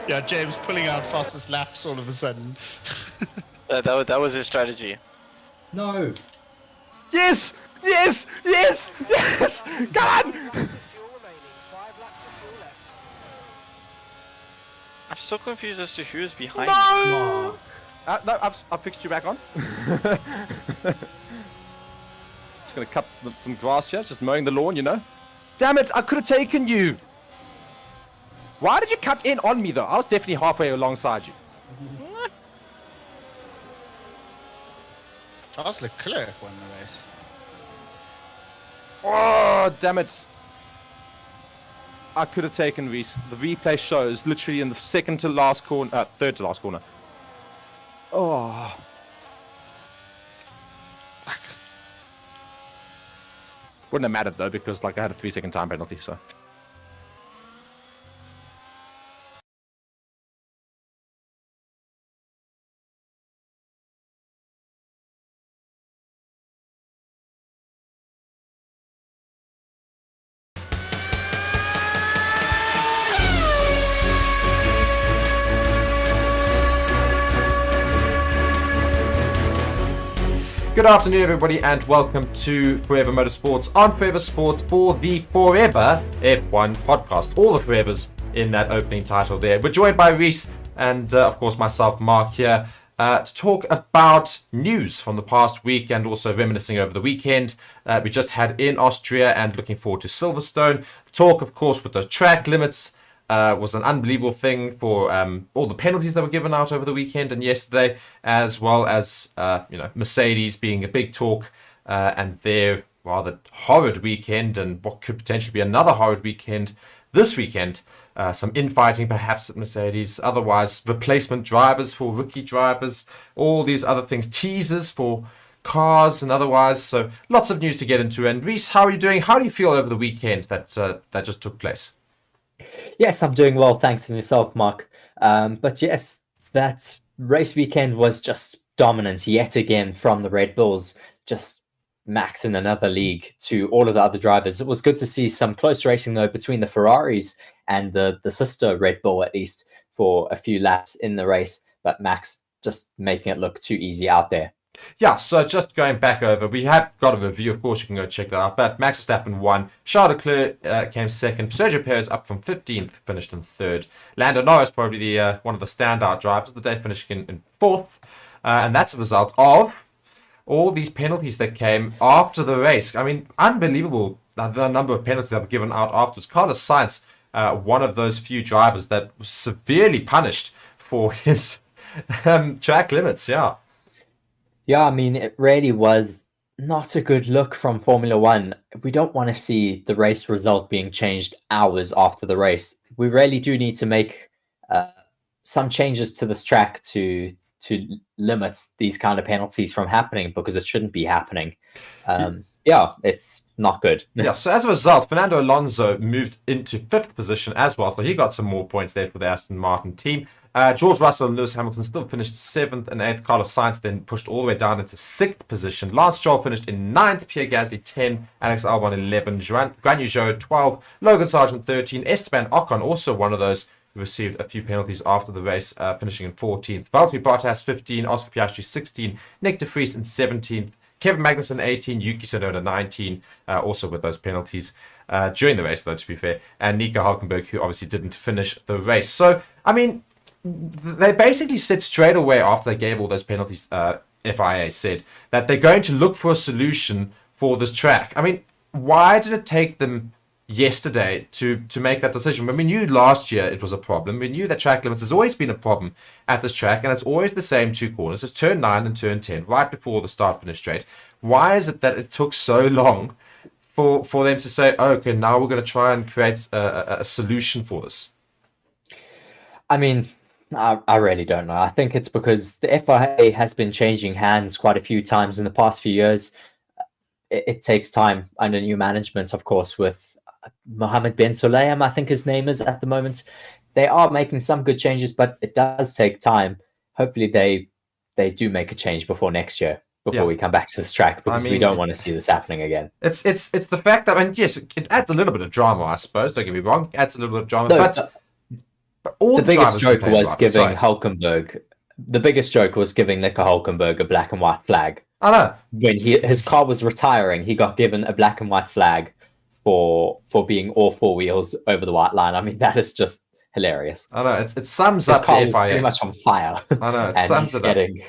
Yeah, James pulling out fastest laps all of a sudden. That was his strategy. No! Yes! Yes! Yes! Yes! Come on! Fuel remaining. 5 laps of fuel left. I'm so confused as to who's behind No! Mark. No, I've fixed you back on. Just gonna cut some grass here, just mowing the lawn, you know. Damn it! I could have taken you. Why did you cut in on me though? I was definitely halfway alongside you. Charles Leclerc won the race. Oh, damn it. I could have taken Reese. The replay shows literally in the second to last corner, third to last corner. Oh. Fuck. Wouldn't have mattered though because like I had a 3-second time penalty, so. Good afternoon, everybody, and welcome to Forever Motorsports on Forever Sports for the Forever F1 podcast. All the Forevers in that opening title there. We're joined by Reese and, of course, myself, Mark, here to talk about news from the past week and also reminiscing over the weekend we just had in Austria and looking forward to Silverstone. Talk, of course, with the track limits. Was an unbelievable thing for all the penalties that were given out over the weekend and yesterday, as well as Mercedes being a big talk and their rather horrid weekend and what could potentially be another horrid weekend this weekend. Some infighting perhaps at Mercedes, otherwise replacement drivers for rookie drivers, all these other things, teasers for cars and otherwise. So lots of news to get into. And Reese, how are you doing? How do you feel over the weekend that just took place? Yes, I'm doing well, thanks to yourself, Mark. But yes, that race weekend was just dominant yet again from the Red Bulls. Just Max in another league to all of the other drivers. It was good to see some close racing though between the Ferraris and the sister Red Bull, at least for a few laps in the race, but Max just making it look too easy out there. Yeah, so just going back over, we have got a review, of course you can go check that out, but Max Verstappen won, Charles Leclerc came second, Sergio Perez up from 15th, finished in third, Lando Norris probably the one of the standout drivers of the day, finishing in fourth, and that's a result of all these penalties that came after the race. I mean, unbelievable the number of penalties that were given out afterwards. Carlos Sainz, one of those few drivers that was severely punished for his track limits, yeah. Yeah, I mean, it really was not a good look from Formula One. We don't want to see the race result being changed hours after the race. We really do need to make some changes to this track to limit these kind of penalties from happening, because it shouldn't be happening. Yeah, it's not good. Yeah, so as a result, Fernando Alonso moved into 5th position as well, so he got some more points there for the Aston Martin team. George Russell and Lewis Hamilton still finished 7th and 8th. Carlos Sainz then pushed all the way down into 6th position. Lance Stroll finished in 9th. Pierre Gasly 10. Alex Albon 11. Guan Yu Zhou 12. Logan Sargent 13. Esteban Ocon, also one of those who received a few penalties after the race, finishing in 14th. Valtteri Bottas 15. Oscar Piastri 16. Nick de Vries in 17th. Kevin Magnussen 18. Yuki Tsunoda 19. Also with those penalties during the race, though, to be fair. And Nico Hülkenberg, who obviously didn't finish the race. So, I mean, they basically said straight away after they gave all those penalties, FIA said that they're going to look for a solution for this track. I mean, why did it take them yesterday to make that decision? When we knew last year it was a problem. We knew that track limits has always been a problem at this track, and it's always the same two corners. It's turn 9 and turn 10, right before the start-finish straight. Why is it that it took so long for them to say, oh, okay, now we're going to try and create a solution for this? I mean, I really don't know. I think it's because the FIA has been changing hands quite a few times in the past few years. It takes time under new management, of course, with Mohammed bin Sulayem, I think his name is at the moment. They are making some good changes, but it does take time. Hopefully they do make a change before next year, before we come back to this track, because we don't want to see this happening again. It's the fact that, I mean, yes, it adds a little bit of drama, I suppose. Don't get me wrong. It adds a little bit of drama, but all the biggest joke was giving Hülkenberg. The biggest joke was giving Nico Hülkenberg a black and white flag. I know. When his car was retiring, he got given a black and white flag for being all four wheels over the white line. I mean, that is just hilarious. I know. It sums his up car the was FIA. pretty much on fire. I know. It sums it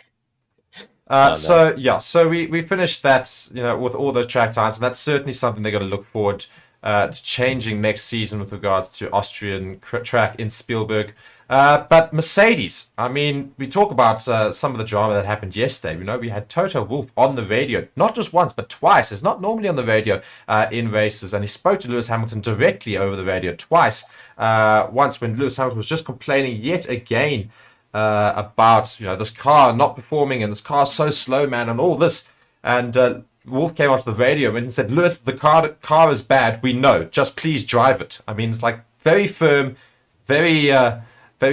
up. So we finished that, with all those track times, and that's certainly something they're going to look forward to changing next season with regards to Austrian track in Spielberg. But Mercedes, I mean, we talk about some of the drama that happened yesterday. We had Toto Wolff on the radio, not just once, but twice. He's not normally on the radio in races, and he spoke to Lewis Hamilton directly over the radio twice. Once when Lewis Hamilton was just complaining yet again about this car not performing, and this car so slow, man, and all this. And Wolff came onto the radio and said, Lewis, the car is bad, we know, just please drive it. I mean, it's like very firm, very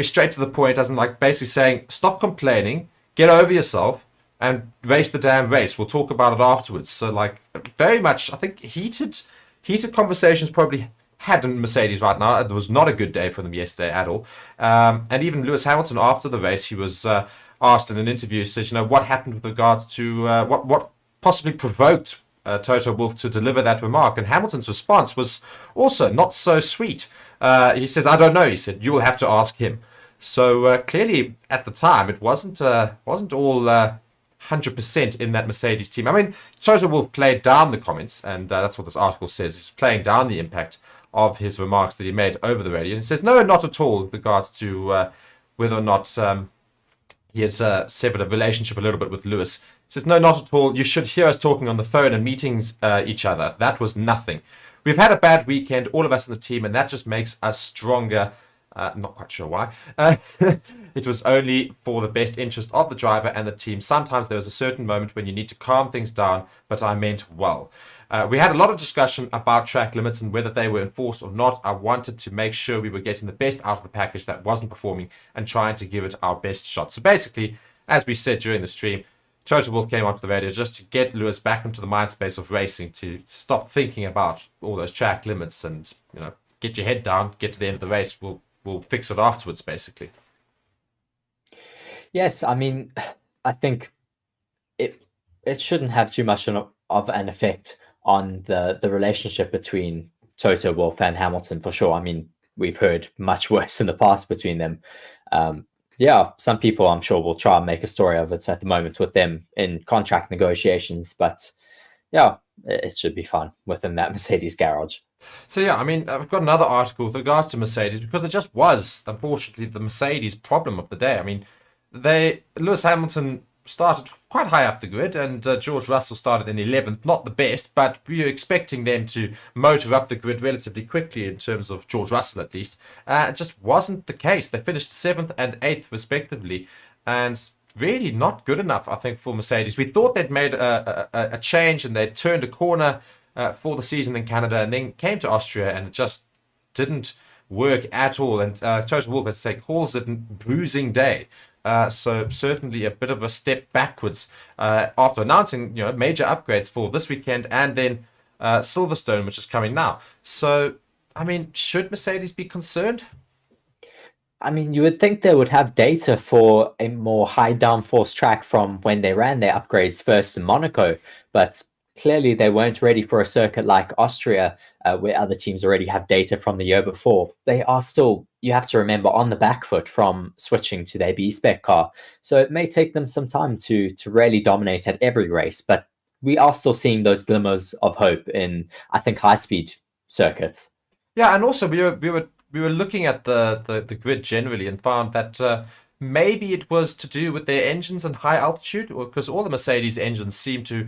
straight to the point, as in like basically saying, stop complaining, get over yourself, and race the damn race. We'll talk about it afterwards. So like very much, I think heated conversations probably had in Mercedes right now. It was not a good day for them yesterday at all. And even Lewis Hamilton, after the race, he was asked in an interview, said, what happened with regards to what possibly provoked Toto Wolff to deliver that remark. And Hamilton's response was also not so sweet. He says, I don't know. He said, you will have to ask him. So clearly at the time, it wasn't all 100% in that Mercedes team. I mean, Toto Wolff played down the comments, and that's what this article says. He's playing down the impact of his remarks that he made over the radio. And he says, no, not at all, with regards to whether or not he has severed a relationship a little bit with Lewis. He says, no, not at all. You should hear us talking on the phone and meetings each other. That was nothing. We've had a bad weekend, all of us in the team, and that just makes us stronger. I'm not quite sure why. It was only for the best interest of the driver and the team. Sometimes there was a certain moment when you need to calm things down, but I meant well. We had a lot of discussion about track limits and whether they were enforced or not. I wanted to make sure we were getting the best out of the package that wasn't performing and trying to give it our best shot. So basically, as we said during the stream, Toto Wolff came onto the radio just to get Lewis back into the mind space of racing, to stop thinking about all those track limits and, get your head down, get to the end of the race. We'll fix it afterwards, basically. Yes, I mean, I think it shouldn't have too much of an effect on the relationship between Toto Wolff and Hamilton, for sure. I mean, we've heard much worse in the past between them. Some people, I'm sure, will try and make a story of it at the moment with them in contract negotiations, but yeah, it should be fine within that Mercedes garage. So yeah, I mean, I've got another article with regards to Mercedes, because it just was, unfortunately, the Mercedes problem of the day. I mean, Lewis Hamilton started quite high up the grid, and George Russell started in 11th. Not the best, but we were expecting them to motor up the grid relatively quickly in terms of George Russell, at least. It just wasn't the case. They finished 7th and 8th, respectively, and really not good enough, I think, for Mercedes. We thought they'd made a change and they'd turned a corner for the season in Canada, and then came to Austria, and it just didn't work at all. And Toto Wolff, as I say, calls it a bruising day. So certainly a bit of a step backwards after announcing major upgrades for this weekend, and then Silverstone, which is coming now. So, I mean, should Mercedes be concerned? I mean, you would think they would have data for a more high downforce track from when they ran their upgrades first in Monaco, but clearly they weren't ready for a circuit like Austria, where other teams already have data from the year before. They are still, you have to remember, on the back foot from switching to their B-Spec car. So it may take them some time to really dominate at every race, but we are still seeing those glimmers of hope in, I think, high-speed circuits. Yeah, and also we were looking at the grid generally and found that maybe it was to do with their engines and high altitude, because all the Mercedes engines seem to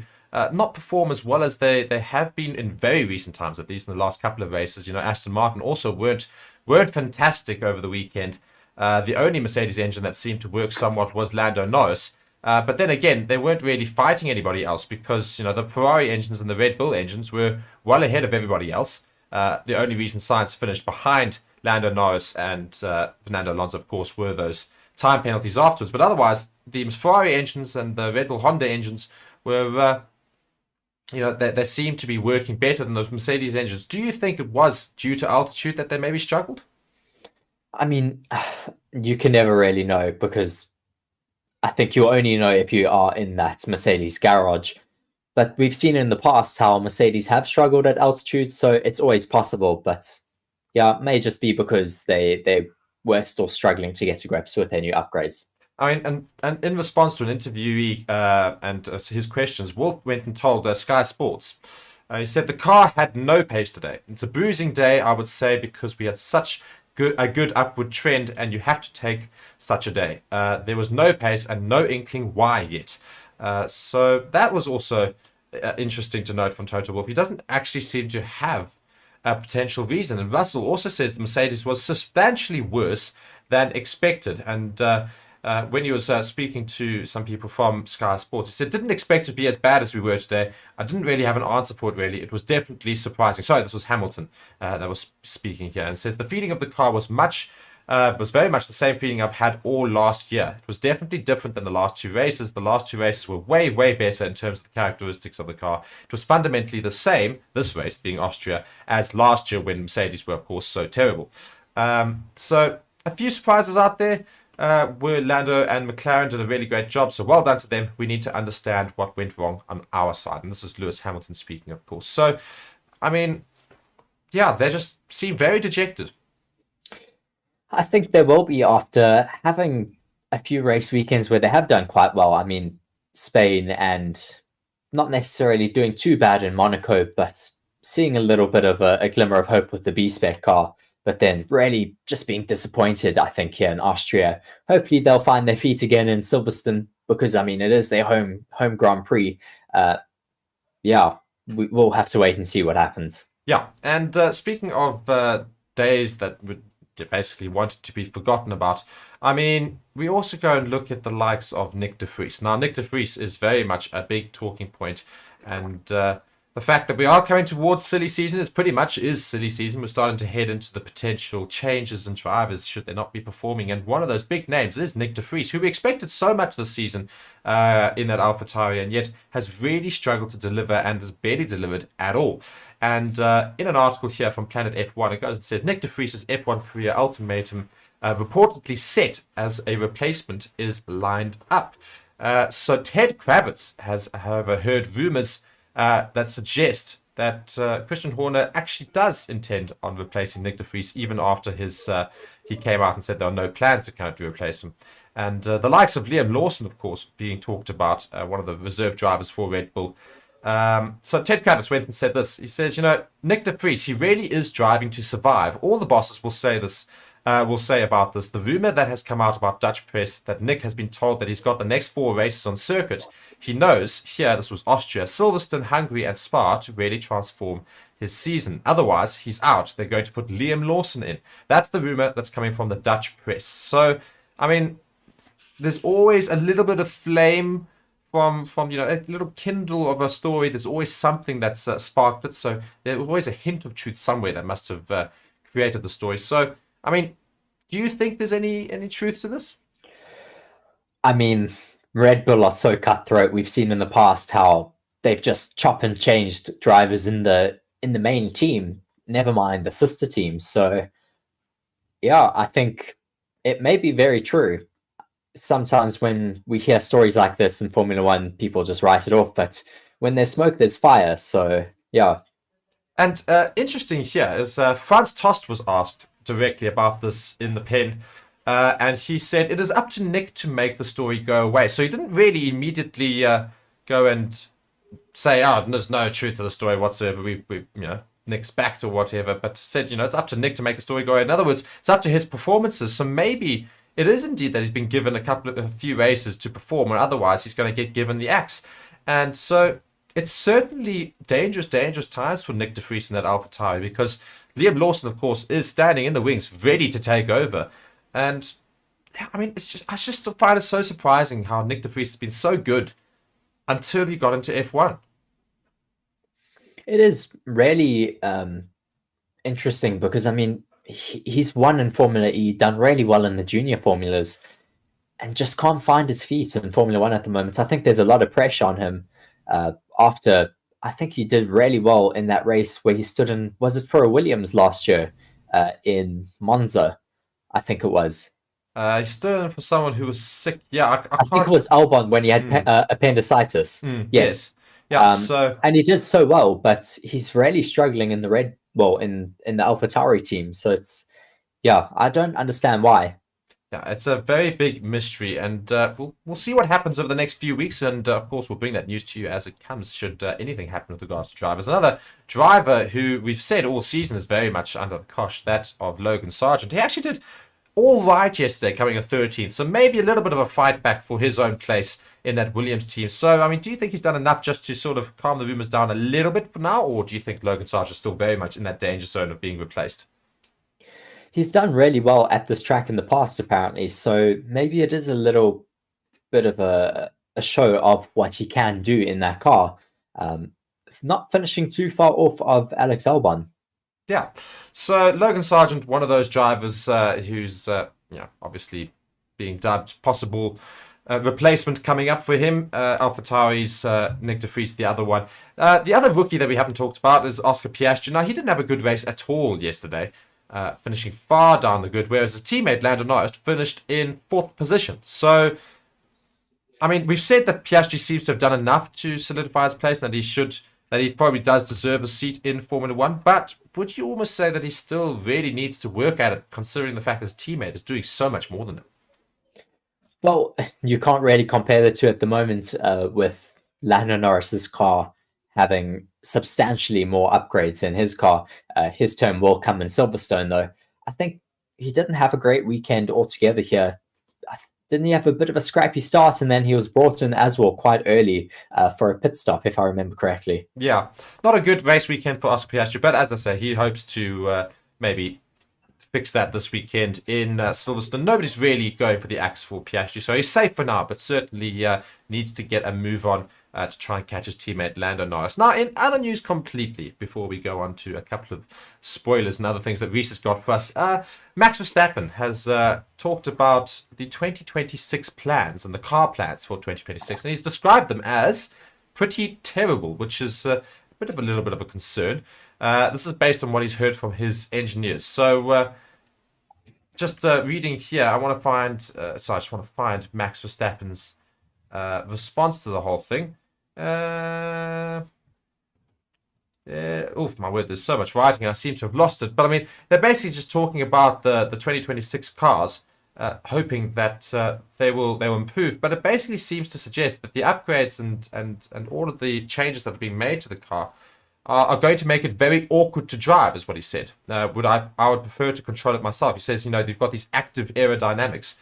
not perform as well as they have been in very recent times, at least in the last couple of races. Aston Martin also weren't fantastic over the weekend. The only Mercedes engine that seemed to work somewhat was Lando Norris. But then again, they weren't really fighting anybody else, because the Ferrari engines and the Red Bull engines were well ahead of everybody else. The only reason Sainz finished behind Lando Norris and Fernando Alonso, of course, were those time penalties afterwards. But otherwise, the Ferrari engines and the Red Bull Honda engines were they seem to be working better than those Mercedes engines. Do you think it was due to altitude that they maybe struggled? I mean, you can never really know, because I think you'll only know if you are in that Mercedes garage. But we've seen in the past how Mercedes have struggled at altitude, so it's always possible. But yeah, it may just be because they were still struggling to get to grips with their new upgrades. I mean, and in response to an interviewee and his questions, Wolff went and told Sky Sports. He said the car had no pace today. It's a bruising day, I would say, because we had such a good upward trend, and you have to take such a day. There was no pace and no inkling why yet. So that was also interesting to note from Toto Wolff. He doesn't actually seem to have a potential reason. And Russell also says the Mercedes was substantially worse than expected. And when he was speaking to some people from Sky Sports, he said, didn't expect it to be as bad as we were today. I didn't really have an answer for it, really. It was definitely surprising. Sorry, this was Hamilton that was speaking here, and says the feeling of the car was very much the same feeling I've had all last year. It was definitely different than the last two races. The last two races were way, way better in terms of the characteristics of the car. It was fundamentally the same, this race being Austria, as last year when Mercedes were, of course, so terrible. So a few surprises out there. Where Lando and McLaren did a really great job, so well done to them. We need to understand what went wrong on our side, and this is Lewis Hamilton speaking, of course. So, I mean, yeah, they just seem very dejected. I think they will be after having a few race weekends where they have done quite well. I mean, Spain, and not necessarily doing too bad in Monaco, but seeing a little bit of a glimmer of hope with the B-Spec car. But then really just being disappointed, I think, here in Austria. Hopefully they'll find their feet again in Silverstone, because, I mean, it is their home Grand Prix. We'll have to wait and see what happens. Yeah, and speaking of days that would basically wanted to be forgotten about, I mean, we also go and look at the likes of Nick de Vries. Now, Nick de Vries is very much a big talking point, and the fact that we are coming towards silly season. Is pretty much silly season. We're starting to head into the potential changes in drivers should they not be performing. And one of those big names is Nick de Vries, who we expected so much this season in that AlphaTauri, and yet has really struggled to deliver and has barely delivered at all. And in an article here from Planet F1, it goes and says Nick de Vries' F1 career ultimatum reportedly set as a replacement is lined up. So Ted Kravitz has, however, heard rumors that suggest that Christian Horner actually does intend on replacing Nick de Vries, even after he came out and said there are no plans to currently replace him. And the likes of Liam Lawson, of course, being talked about, one of the reserve drivers for Red Bull. So Ted Kravitz went and said this. He says, Nick de Vries, he really is driving to survive. All the bosses will say this. Will say about this. The rumor that has come out about Dutch press that Nick has been told that he's got the next 4 races on circuit. He knows here, this was Austria, Silverstone, Hungary, and Spa to really transform his season. Otherwise, he's out. They're going to put Liam Lawson in. That's the rumor that's coming from the Dutch press. So, I mean, there's always a little bit of flame from a little kindle of a story. There's always something that's sparked it. So there's always a hint of truth somewhere that must have created the story. So, I mean, do you think there's any truth to this? I mean, Red Bull are so cutthroat. We've seen in the past how they've just chopped and changed drivers in the main team, never mind the sister teams. So, yeah, I think it may be very true. Sometimes when we hear stories like this in Formula One, people just write it off. But when there's smoke, there's fire. So, yeah. And interesting here is Franz Tost was asked directly about this in the pen, and he said it is up to Nick to make the story go away. So he didn't really immediately go and say, "Oh, there's no truth to the story whatsoever. We Nick's backed or whatever." But said, it's up to Nick to make the story go away. In other words, it's up to his performances. So maybe it is indeed that he's been given a few races to perform, or otherwise he's going to get given the axe. And so it's certainly dangerous times for Nick de Vries in that AlphaTauri, because Liam Lawson, of course, is standing in the wings, ready to take over. And, I mean, I just find it so surprising how Nick de Vries has been so good until he got into F1. It is really interesting because, I mean, he's won in Formula E, done really well in the junior formulas, and just can't find his feet in Formula One at the moment. I think there's a lot of pressure on him after... I think he did really well in that race where he stood in, was it for a Williams last year in Monza? I think it was. He stood in for someone who was sick. Yeah, I think it was Albon when he had appendicitis. Yes. Yeah. And he did so well, but he's really struggling in the in the AlphaTauri team. So I don't understand why. Yeah, it's a very big mystery, and we'll see what happens over the next few weeks, and of course we'll bring that news to you as it comes, should anything happen with regards to drivers. Another driver who we've said all season is very much under the cosh, that of Logan Sargent. He actually did all right yesterday, coming in 13th, so maybe a little bit of a fight back for his own place in that Williams team. So, I mean, do you think he's done enough just to sort of calm the rumours down a little bit for now, or do you think Logan Sargent is still very much in that danger zone of being replaced? He's done really well at this track in the past, apparently. So maybe it is a little bit of a show of what he can do in that car. Not finishing too far off of Alex Albon. Yeah. So Logan Sargent, one of those drivers who's obviously being dubbed possible replacement coming up for him. AlphaTauri's Nick de Vries, the other one. The other rookie that we haven't talked about is Oscar Piastri. Now, he didn't have a good race at all yesterday. Finishing far down the grid, whereas his teammate Lando Norris finished in 4th position. So, I mean, we've said that Piastri seems to have done enough to solidify his place, and that he probably does deserve a seat in Formula One. But would you almost say that he still really needs to work at it, considering the fact that his teammate is doing so much more than him? Well, you can't really compare the two at the moment with Lando Norris's car having substantially more upgrades in his car. His turn will come in Silverstone, though. I think he didn't have a great weekend altogether here. Didn't he have a bit of a scrappy start, and then he was brought in as well quite early for a pit stop, if I remember correctly. Yeah, not a good race weekend for Oscar Piastri, but as I say, he hopes to maybe fix that this weekend in Silverstone. Nobody's really going for the axe for Piastri, so he's safe for now, but certainly needs to get a move on to try and catch his teammate Lando Norris. Now, in other news completely, before we go on to a couple of spoilers and other things that Reese has got for us, Max Verstappen has talked about the 2026 plans and the car plans for 2026, and he's described them as pretty terrible, which is a little bit of a concern. This is based on what he's heard from his engineers. So, just reading here, I want to find. I just want to find Max Verstappen's response to the whole thing. Oof, my word! There's so much writing, and I seem to have lost it. But I mean, they're basically just talking about the 2026 cars, hoping that they'll improve. But it basically seems to suggest that the upgrades and all of the changes that have been made to the car are going to make it very awkward to drive, is what he said. I would prefer to control it myself. He says, they've got these active aerodynamics,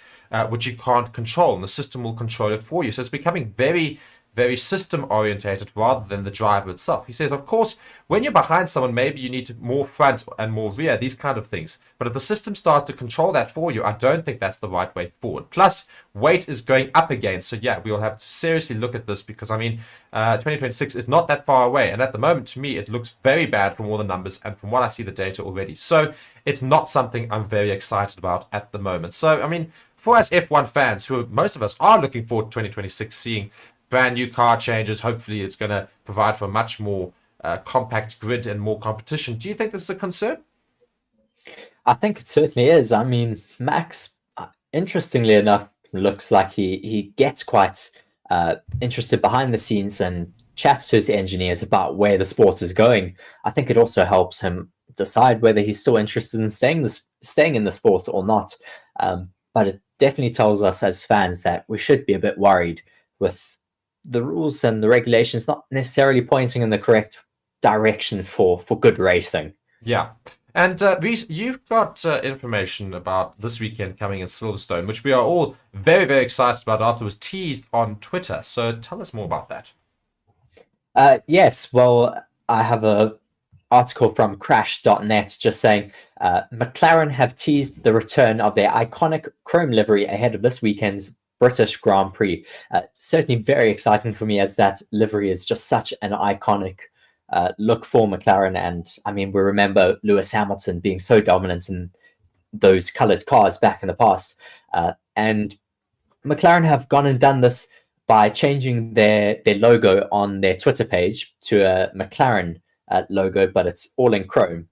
which you can't control, and the system will control it for you. So it's becoming very, very system orientated rather than the driver itself. He says, of course, when you're behind someone, maybe you need more front and more rear, these kind of things. But if the system starts to control that for you, I don't think that's the right way forward. Plus, weight is going up again. So yeah, we'll have to seriously look at this because, 2026 is not that far away. And at the moment, to me, it looks very bad from all the numbers and from what I see the data already. So it's not something I'm very excited about at the moment. So, for us F1 fans, who most of us are looking forward to 2026, seeing brand new car changes, hopefully it's going to provide for a much more compact grid and more competition. Do you think this is a concern? I think it certainly is. Max, interestingly enough, looks like he gets quite interested behind the scenes and chats to his engineers about where the sport is going. I think it also helps him decide whether he's still interested in staying in the sport or not. But it definitely tells us as fans that we should be a bit worried with the rules and the regulations not necessarily pointing in the correct direction for good racing. Yeah. And Reese, you've got information about this weekend coming in Silverstone, which we are all very, very excited about after it was teased on Twitter. So tell us more about that. Yes, well, I have a article from crash.net just saying McLaren have teased the return of their iconic chrome livery ahead of this weekend's British Grand Prix. Certainly very exciting for me, as that livery is just such an iconic look for McLaren. And we remember Lewis Hamilton being so dominant in those coloured cars back in the past. And McLaren have gone and done this by changing their logo on their Twitter page to a McLaren logo, but it's all in chrome.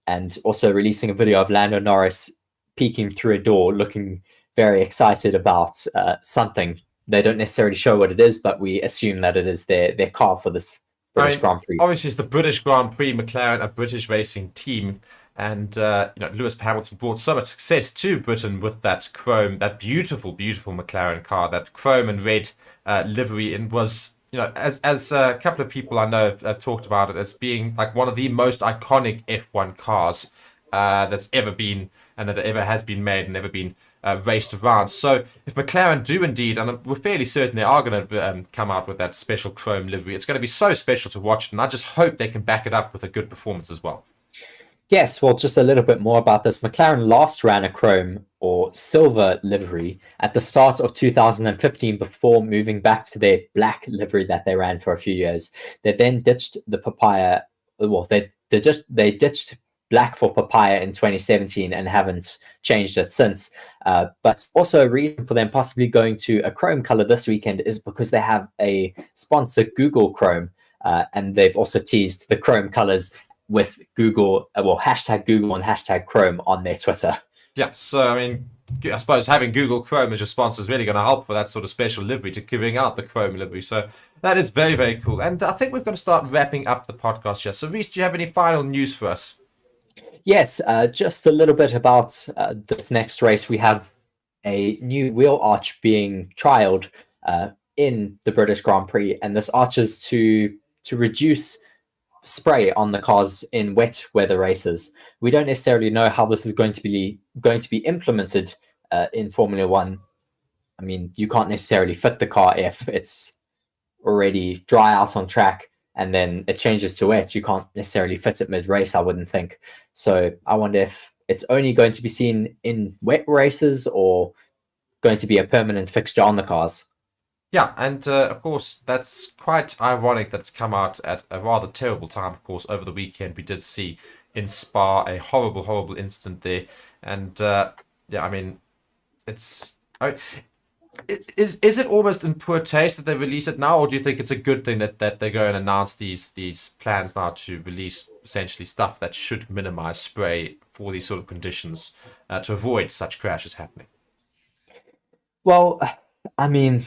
And also releasing a video of Lando Norris peeking through a door, looking very excited about something. They don't necessarily show what it is, but we assume that it is their car for this British Grand Prix. Obviously, it's the British Grand Prix, McLaren, a British racing team. And, Lewis Hamilton brought so much success to Britain with that chrome, that beautiful, beautiful McLaren car, that chrome and red livery. And was, as a couple of people I know have talked about it as being like one of the most iconic F1 cars that's ever been, and that ever has been made and ever been raced around. So if McLaren do indeed, and we're fairly certain they are going to come out with that special chrome livery, it's going to be so special to watch, and I just hope they can back it up with a good performance as well. Yes, well, just a little bit more about this. McLaren last ran a chrome or silver livery at the start of 2015 before moving back to their black livery that they ran for a few years. They then ditched the papaya. Well, they ditched black for papaya in 2017 and haven't changed it since. But also a reason for them possibly going to a chrome color this weekend is because they have a sponsor, Google Chrome, and they've also teased the chrome colors with Google, hashtag Google and hashtag Chrome on their Twitter. Yeah, so I suppose having Google Chrome as your sponsor is really going to help for that sort of special livery to giving out the Chrome livery. So that is very, very cool. And I think we're going to start wrapping up the podcast here. So Reese, do you have any final news for us? Yes, just a little bit about this next race. We have a new wheel arch being trialed in the British Grand Prix, and this arch is to reduce spray on the cars in wet weather races. We don't necessarily know how this is going to be implemented in Formula One. You can't necessarily fit the car if it's already dry out on track and then it changes to wet. You can't necessarily fit it mid-race, I wouldn't think. So I wonder if it's only going to be seen in wet races or going to be a permanent fixture on the cars. Yeah, and of course, that's quite ironic that it's come out at a rather terrible time. Of course, over the weekend, we did see in Spa a horrible, horrible incident there. And yeah, I mean, is it almost in poor taste that they release it now, or do you think it's a good thing that they go and announce these plans now to release essentially stuff that should minimize spray for these sort of conditions to avoid such crashes happening? Well, I mean,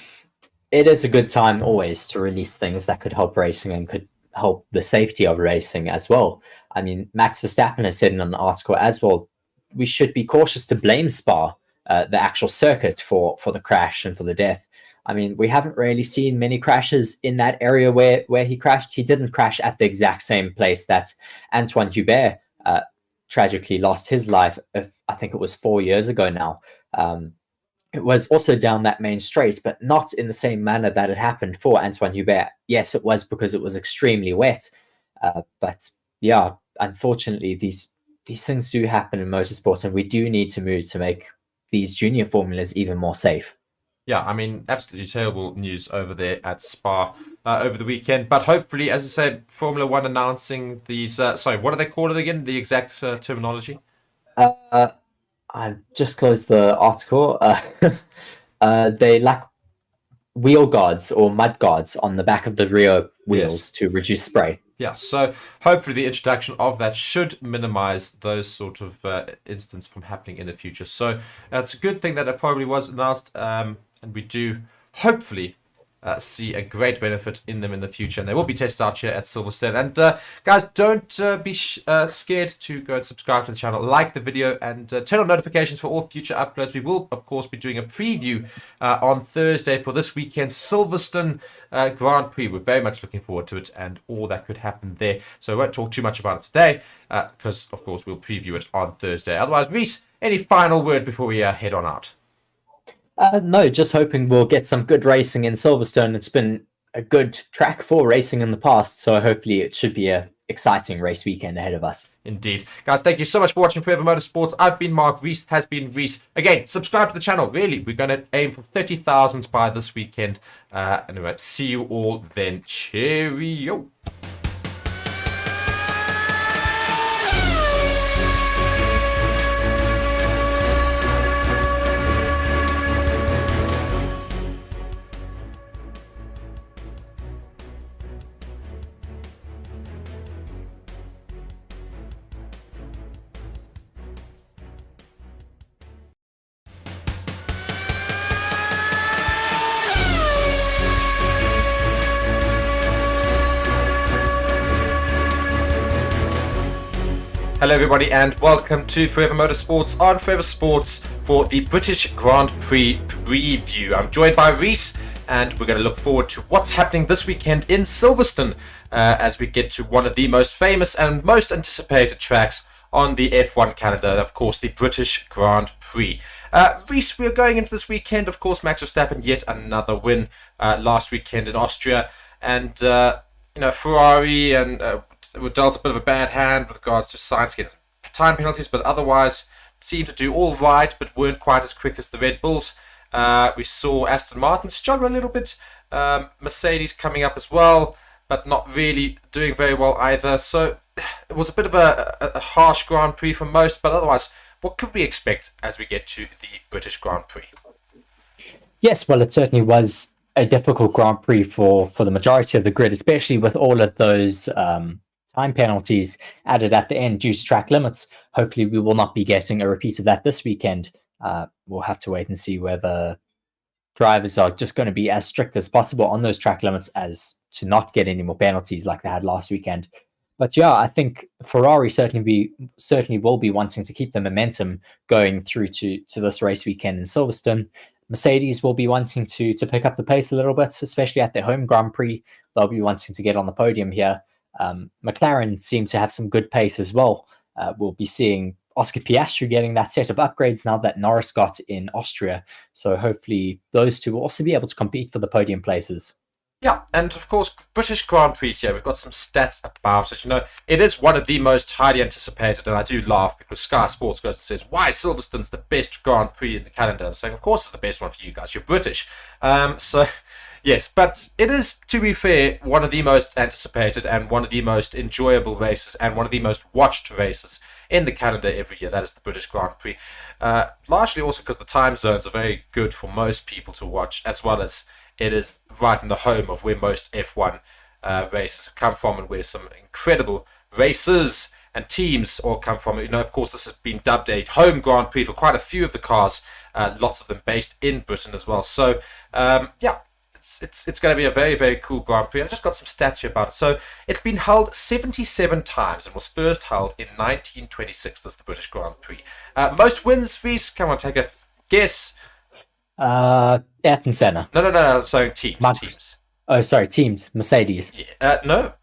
it is a good time always to release things that could help racing and could help the safety of racing as well. I mean, Max Verstappen has said in an article as well, we should be cautious to blame Spa, the actual circuit, for the crash and for the death. I mean, we haven't really seen many crashes in that area where he crashed. He didn't crash at the exact same place that Antoine Hubert tragically lost his life, I think it was 4 years ago now. It was also down that main straight, but not in the same manner that it happened for Antoine Hubert. Yes, it was because it was extremely wet. But yeah, unfortunately, these things do happen in motorsport, and we do need to move to make these junior formulas even more safe. Yeah, I mean, absolutely terrible news over there at Spa over the weekend. But hopefully, as I said, Formula One announcing these... sorry, what do they call it again? The exact terminology? I've just closed the article. They lack wheel guards or mud guards on the back of the rear wheels to reduce spray. Yeah, so hopefully the introduction of that should minimize those sort of incidents from happening in the future. So it's a good thing that it probably was announced, and we do hopefully see a great benefit in them in the future, and they will be tested out here at Silverstone. And guys, don't be scared to go and subscribe to the channel, like the video, and turn on notifications for all future uploads. We will, of course, be doing a preview on Thursday for this weekend's Silverstone Grand Prix. We're very much looking forward to it and all that could happen there. So I won't talk too much about it today, because, of course, we'll preview it on Thursday. Otherwise, Reese, any final word before we head on out? No, just hoping we'll get some good racing in Silverstone. It's been a good track for racing in the past, so hopefully it should be an exciting race weekend ahead of us. Indeed. Guys, thank you so much for watching Forever Motorsports. I've been Mark, Reese has been Reese. Again, subscribe to the channel. Really, we're going to aim for 30,000 by this weekend. Anyway, see you all then. Cheerio. Hello everybody and welcome to Forever Motorsports on Forever Sports for the British Grand Prix preview. I'm joined by Reese and we're going to look forward to what's happening this weekend in Silverstone as we get to one of the most famous and most anticipated tracks on the F1 calendar, of course the British Grand Prix. Reese, we're going into this weekend, of course Max Verstappen yet another win last weekend in Austria, and Ferrari and were dealt a bit of a bad hand with regards to Sainz getting time penalties, but otherwise seemed to do all right, but weren't quite as quick as the Red Bulls. We saw Aston Martin struggle a little bit, Mercedes coming up as well, but not really doing very well either. So it was a bit of a harsh Grand Prix for most, but otherwise, what could we expect as we get to the British Grand Prix? Yes, well, it certainly was a difficult Grand Prix for the majority of the grid, especially with all of those time penalties added at the end due to track limits. Hopefully we will not be getting a repeat of that this weekend. We'll have to wait and see whether drivers are just going to be as strict as possible on those track limits as to not get any more penalties like they had last weekend. But yeah, I think Ferrari certainly will be wanting to keep the momentum going through to this race weekend in Silverstone. Mercedes will be wanting to pick up the pace a little bit, especially at their home Grand Prix. They'll be wanting to get on the podium here. McLaren seem to have some good pace as well. We'll be seeing Oscar Piastri getting that set of upgrades now that Norris got in Austria. So hopefully those two will also be able to compete for the podium places. Yeah, and of course, British Grand Prix here. We've got some stats about it. It is one of the most highly anticipated, and I do laugh because Sky Sports goes and says, "Why Silverstone's the best Grand Prix in the calendar?" I'm saying, "Of course, it's the best one for you guys. You're British." So, yes, but it is, to be fair, one of the most anticipated and one of the most enjoyable races and one of the most watched races in the calendar every year. That is the British Grand Prix. Largely also because the time zones are very good for most people to watch, as well as it is right in the home of where most F1 races come from and where some incredible races and teams all come from. Of course, this has been dubbed a home Grand Prix for quite a few of the cars, lots of them based in Britain as well. So, yeah, it's going to be a very, very cool Grand Prix. I've just got some stats here about it. So, it's been held 77 times and was first held in 1926. That's the British Grand Prix. Most wins, Reese, come on, take a guess. Ayrton Senna. No. So teams. Oh, sorry, teams. Mercedes. Yeah. No.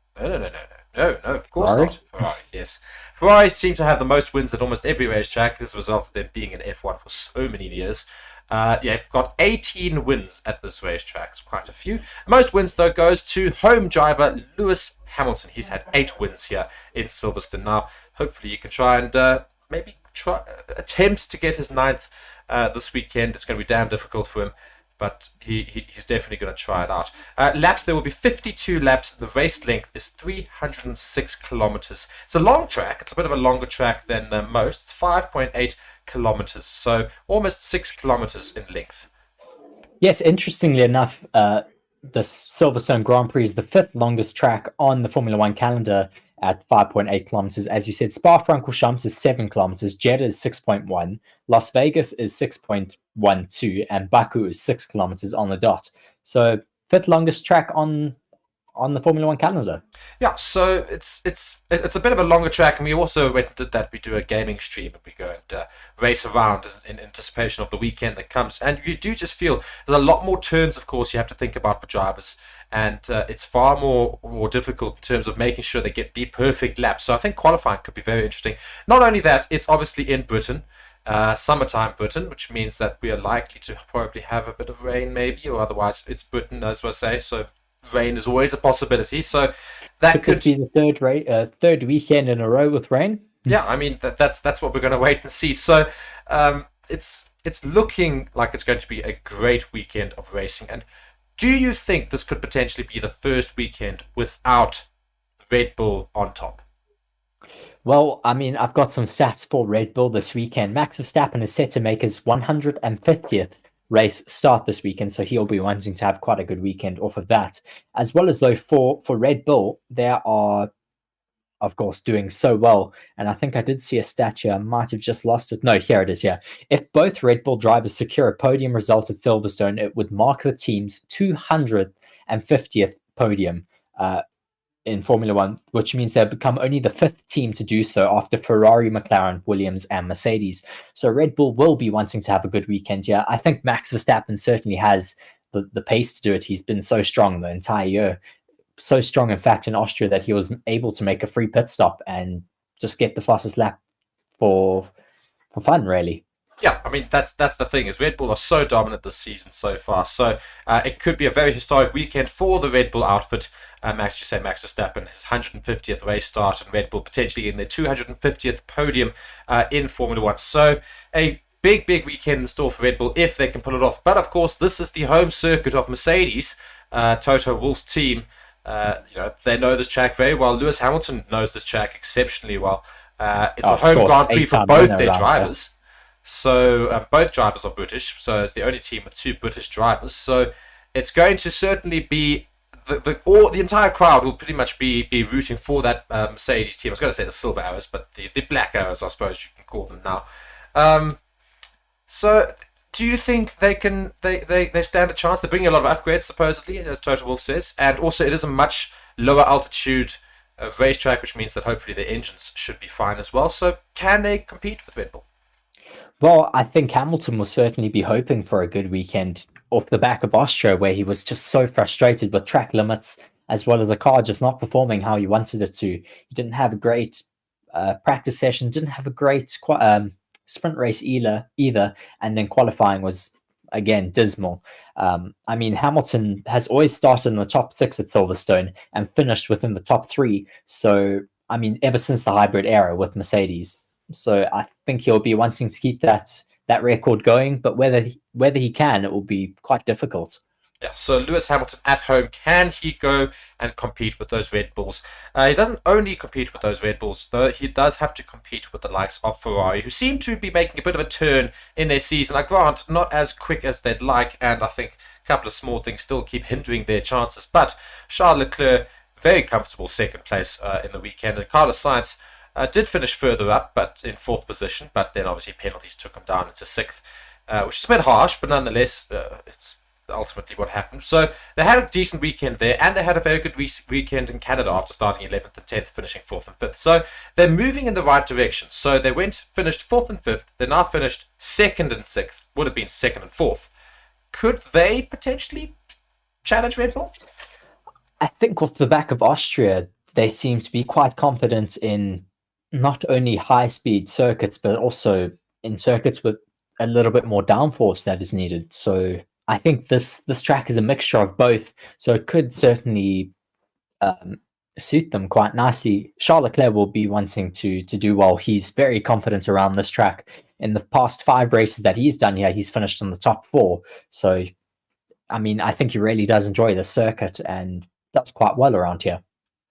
Of course Ferrari? not. Ferrari. Yes. Ferrari seem to have the most wins at almost every racetrack as a result of them being in F1 for so many years. They've got 18 wins at this racetrack. It's quite a few. Most wins, though, goes to home driver Lewis Hamilton. He's had 8 wins here in Silverstone. Now, hopefully you can try and maybe attempt to get his 9th this weekend. It's going to be damn difficult for him, but he's definitely going to try it out. Laps, there will be 52 laps. The race length is 306 kilometers. It's a long track. It's a bit of a longer track than most. It's 5.8 kilometers, so almost 6 kilometers in length. Yes, interestingly enough, the Silverstone Grand Prix is the 5th longest track on the Formula One calendar at 5.8 kilometers. As you said, Spa-Francorchamps is 7 kilometers, Jeddah is 6.1, Las Vegas is 6.12, and Baku is 6 kilometers on the dot. So 5th longest track on the Formula One calendar. Yeah, so it's a bit of a longer track, and we also went and did that. We do a gaming stream, and we go and race around in anticipation of the weekend that comes. And you do just feel there's a lot more turns, of course, you have to think about for drivers, and it's far more difficult in terms of making sure they get the perfect lap. So I think qualifying could be very interesting. Not only that, it's obviously in Britain. Summertime Britain, which means that we are likely to probably have a bit of rain, maybe, or otherwise it's Britain, as I say. So rain is always a possibility. So that could be the third weekend in a row with rain. Yeah, I mean that's what we're going to wait and see. So it's looking like it's going to be a great weekend of racing. And do you think this could potentially be the first weekend without Red Bull on top? Well, I mean, I've got some stats for Red Bull this weekend. Max Verstappen is set to make his 150th race start this weekend, so he'll be wanting to have quite a good weekend off of that. As well as, though, for Red Bull, they are, of course, doing so well. And I think I did see a stat here. I might have just lost it. No, here it is, yeah. If both Red Bull drivers secure a podium result at Silverstone, it would mark the team's 250th podium in Formula One, which means they've become only the 5th team to do so after Ferrari, McLaren, Williams, and Mercedes. So Red Bull will be wanting to have a good weekend here. I think Max Verstappen certainly has the pace to do it. He's been so strong the entire year. So strong, in fact, in Austria that he was able to make a free pit stop and just get the fastest lap for fun, really. Yeah, I mean, that's the thing, is Red Bull are so dominant this season so far. So it could be a very historic weekend for the Red Bull outfit. Max Verstappen, his 150th race start, and Red Bull potentially in their 250th podium in Formula One. So a big weekend in store for Red Bull if they can pull it off. But of course, this is the home circuit of Mercedes, Toto Wolff's team. They know this track very well. Lewis Hamilton knows this track exceptionally well. It's a home Grand Prix for both their drivers. So both drivers are British, so it's the only team with 2 British drivers. So it's going to certainly be the entire crowd will pretty much be rooting for that Mercedes team. I was going to say the Silver Arrows, but the Black Arrows, I suppose you can call them now. So do you think they stand a chance? They're bringing a lot of upgrades, supposedly, as Toto Wolff says, and also it is a much lower altitude racetrack, which means that hopefully their engines should be fine as well. So can they compete with Red Bull? Well, I think Hamilton will certainly be hoping for a good weekend off the back of Austria, where he was just so frustrated with track limits, as well as the car just not performing how he wanted it to. He didn't have a great practice session, didn't have a great sprint race either, and then qualifying was again, dismal. I mean, Hamilton has always started in the top 6 at Silverstone and finished within the top 3. So, I mean, ever since the hybrid era with Mercedes. So I think he'll be wanting to keep that record going, but whether he can, it will be quite difficult. Yeah, so Lewis Hamilton at home, can he go and compete with those Red Bulls? He doesn't only compete with those Red Bulls, though. He does have to compete with the likes of Ferrari, who seem to be making a bit of a turn in their season. I grant, not as quick as they'd like, and I think a couple of small things still keep hindering their chances. But Charles Leclerc, very comfortable second place in the weekend, and Carlos Sainz did finish further up, but in 4th position, but then obviously penalties took him down into 6th, which is a bit harsh, but nonetheless, it's ultimately what happened. So they had a decent weekend there, and they had a very good weekend in Canada after starting 11th and 10th, finishing 4th and 5th. So they're moving in the right direction. So they finished 4th and 5th. They're now finished 2nd and 6th. Would have been 2nd and 4th. Could they potentially challenge Red Bull? I think off the back of Austria, they seem to be quite confident in not only high-speed circuits, but also in circuits with a little bit more downforce that is needed. So I think this track is a mixture of both, so it could certainly suit them quite nicely. Charles Leclerc will be wanting to do well. He's very confident around this track. In the past 5 races that he's done here, he's finished in the top 4. So, I mean, I think he really does enjoy the circuit and does quite well around here.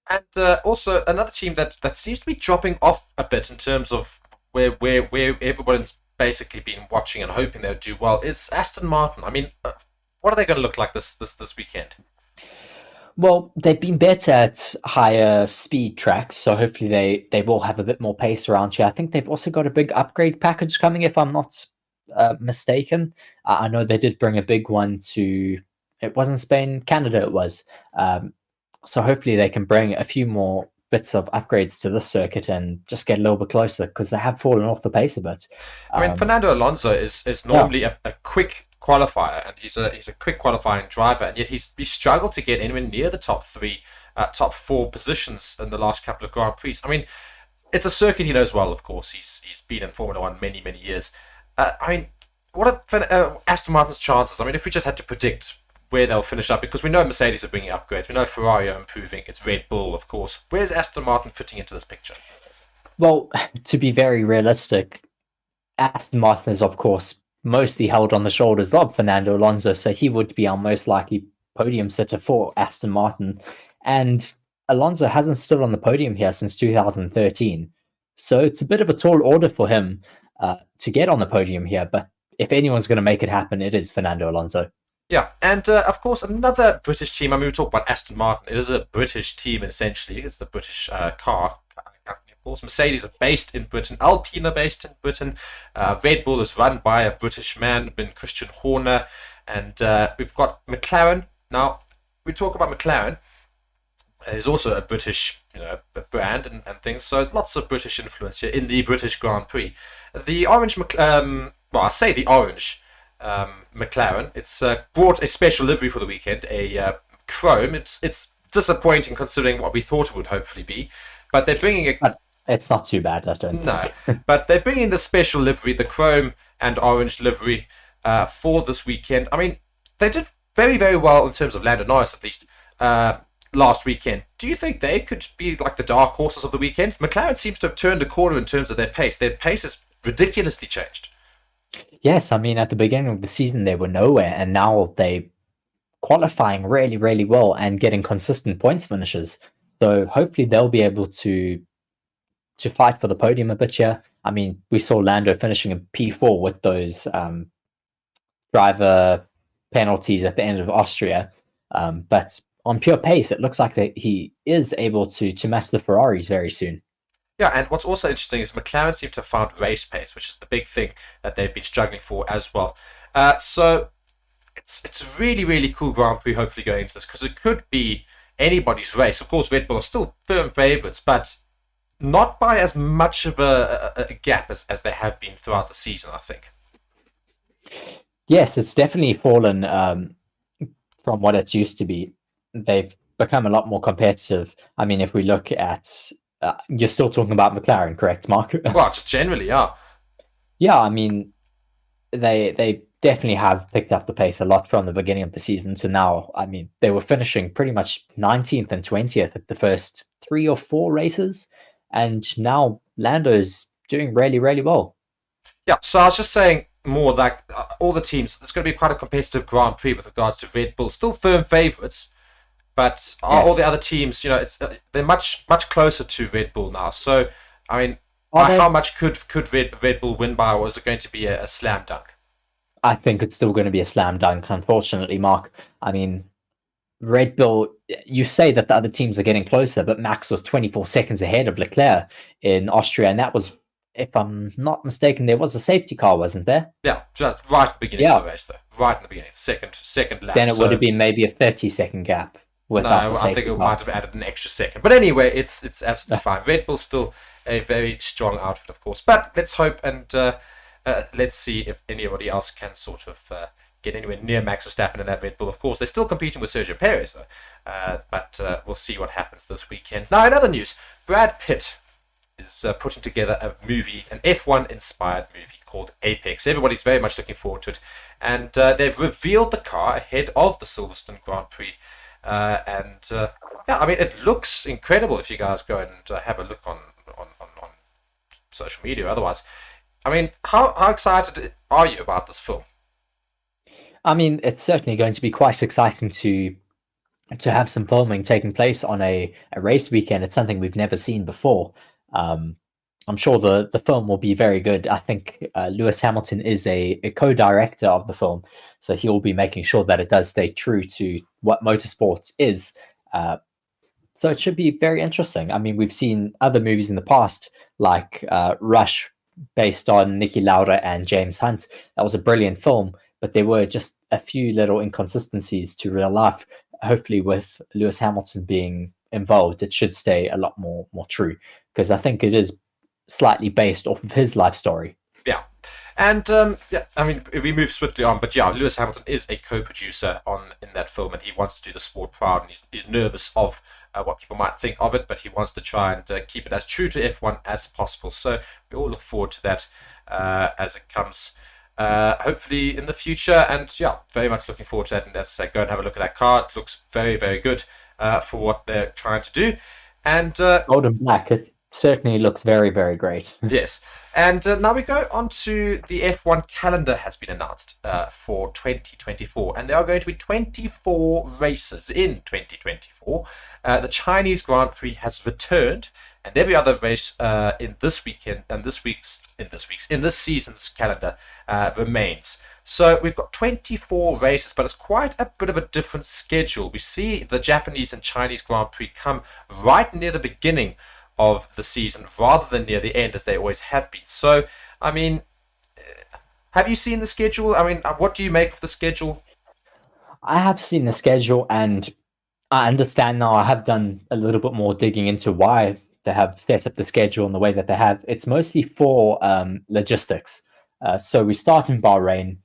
And also another team that seems to be dropping off a bit in terms of where everyone's basically been watching and hoping they'll do well is Aston Martin. I mean, what are they going to look like this weekend? Well, they've been better at higher speed tracks, so hopefully they will have a bit more pace around here. I think they've also got a big upgrade package coming, if I'm not mistaken. I know they did bring a big one to, it wasn't Spain, Canada it was. So hopefully they can bring a few more bits of upgrades to this circuit and just get a little bit closer, because they have fallen off the pace a bit. I mean, Fernando Alonso is normally a quick qualifier, and he's a quick qualifying driver, and yet he's struggled to get anywhere near the top 4 positions in the last couple of Grand Prix. I mean, it's a circuit he knows well, of course. He's been in Formula 1 many years. I mean, what are Aston Martin's chances? I mean, if we just had to predict where they'll finish up, because we know Mercedes are bringing upgrades, we know Ferrari are improving, it's Red Bull, of course. Where's Aston Martin fitting into this picture? Well, to be very realistic, Aston Martin is, of course, mostly held on the shoulders of Fernando Alonso, so he would be our most likely podium sitter for Aston Martin. And Alonso hasn't stood on the podium here since 2013, so it's a bit of a tall order for him to get on the podium here, but if anyone's going to make it happen, it is Fernando Alonso. Yeah, and of course, another British team. I mean, we talk about Aston Martin. It is a British team, essentially. It's the British car company, of course. Mercedes are based in Britain. Alpine are based in Britain. Red Bull is run by a British man, Christian Horner. And we've got McLaren. Now, we talk about McLaren. It's also a British brand and things. So lots of British influence here in the British Grand Prix. The orange, I say the orange McLaren. It's brought a special livery for the weekend, a chrome. It's disappointing considering what we thought it would hopefully be, but they're bringing it's not too bad, I don't think. But they're bringing the special livery, the chrome and orange livery, for this weekend. I mean, they did very well in terms of Lando Norris, at least last weekend. Do you think they could be like the dark horses of the weekend? McLaren seems to have turned a corner in terms of their pace. Their pace has ridiculously changed. Yes, I mean, at the beginning of the season, they were nowhere, and now they're qualifying really well and getting consistent points finishes. So hopefully they'll be able to fight for the podium a bit here. I mean, we saw Lando finishing in P4 with those driver penalties at the end of Austria. But on pure pace, it looks like that he is able to match the Ferraris very soon. Yeah, and what's also interesting is McLaren seem to have found race pace, which is the big thing that they've been struggling for as well. So it's a really cool Grand Prix hopefully going into this, because it could be anybody's race. Of course, Red Bull are still firm favourites, but not by as much of a gap as they have been throughout the season, I think. Yes, it's definitely fallen from what it used to be. They've become a lot more competitive. I mean, if we look at... you're still talking about McLaren, correct, Mark? Well, just generally, yeah. Yeah, I mean, they definitely have picked up the pace a lot from the beginning of the season to now. I mean, they were finishing pretty much 19th and 20th at the first 3 or 4 races, and now Lando's doing really, really well. Yeah, so I was just saying more like all the teams, it's going to be quite a competitive Grand Prix with regards to Red Bull. Still firm favourites, but all the other teams, it's they're much closer to Red Bull now. So, I mean, how much could Red Bull win by, or is it going to be a slam dunk? I think it's still going to be a slam dunk, unfortunately, Mark. I mean, Red Bull, you say that the other teams are getting closer, but Max was 24 seconds ahead of Leclerc in Austria, and that was, if I'm not mistaken, there was a safety car, wasn't there? Yeah, just right at the beginning of the race, though. Right in the beginning, second lap. Then it would have been maybe a 30-second gap. No, I think it might have added an extra second. But anyway, it's absolutely fine. Red Bull's still a very strong outfit, of course. But let's hope and let's see if anybody else can sort of get anywhere near Max Verstappen in that Red Bull. Of course, they're still competing with Sergio Perez, though. But we'll see what happens this weekend. Now, in other news, Brad Pitt is putting together a movie, an F1-inspired movie called Apex. Everybody's very much looking forward to it. And they've revealed the car ahead of the Silverstone Grand Prix. Yeah, I mean, it looks incredible if you guys go and have a look on social media or otherwise. I mean, how excited are you about this film? I mean, it's certainly going to be quite exciting to have some filming taking place on a race weekend. It's something we've never seen before. I'm sure the film will be very good. I think Lewis Hamilton is a co-director of the film, so he will be making sure that it does stay true to what motorsports is. So it should be very interesting. I mean, we've seen other movies in the past, like Rush, based on Niki Lauda and James Hunt. That was a brilliant film, but there were just a few little inconsistencies to real life. Hopefully, with Lewis Hamilton being involved, it should stay a lot more true, because I think it is slightly based off of his life story. Yeah. And yeah, I mean, we move swiftly on, but yeah, Lewis Hamilton is a co-producer in that film, and he wants to do the sport proud, and he's nervous of what people might think of it, but he wants to try and keep it as true to F1 as possible. So we all look forward to that as it comes, hopefully in the future. And yeah, very much looking forward to that. And as I say, go and have a look at that car. It looks very, very good for what they're trying to do. And gold and black, it certainly looks very, very great. Yes. And now we go on to the F1 calendar has been announced for 2024. And there are going to be 24 races in 2024. The Chinese Grand Prix has returned, and every other race in this season's calendar remains. So we've got 24 races, but it's quite a bit of a different schedule. We see the Japanese and Chinese Grand Prix come right near the beginning of the season rather than near the end, as they always have been. So, I mean, have you seen the schedule? I mean, what do you make of the schedule? I have seen the schedule, and I understand now. I have done a little bit more digging into why they have set up the schedule in the way that they have. It's mostly for logistics. So we start in Bahrain,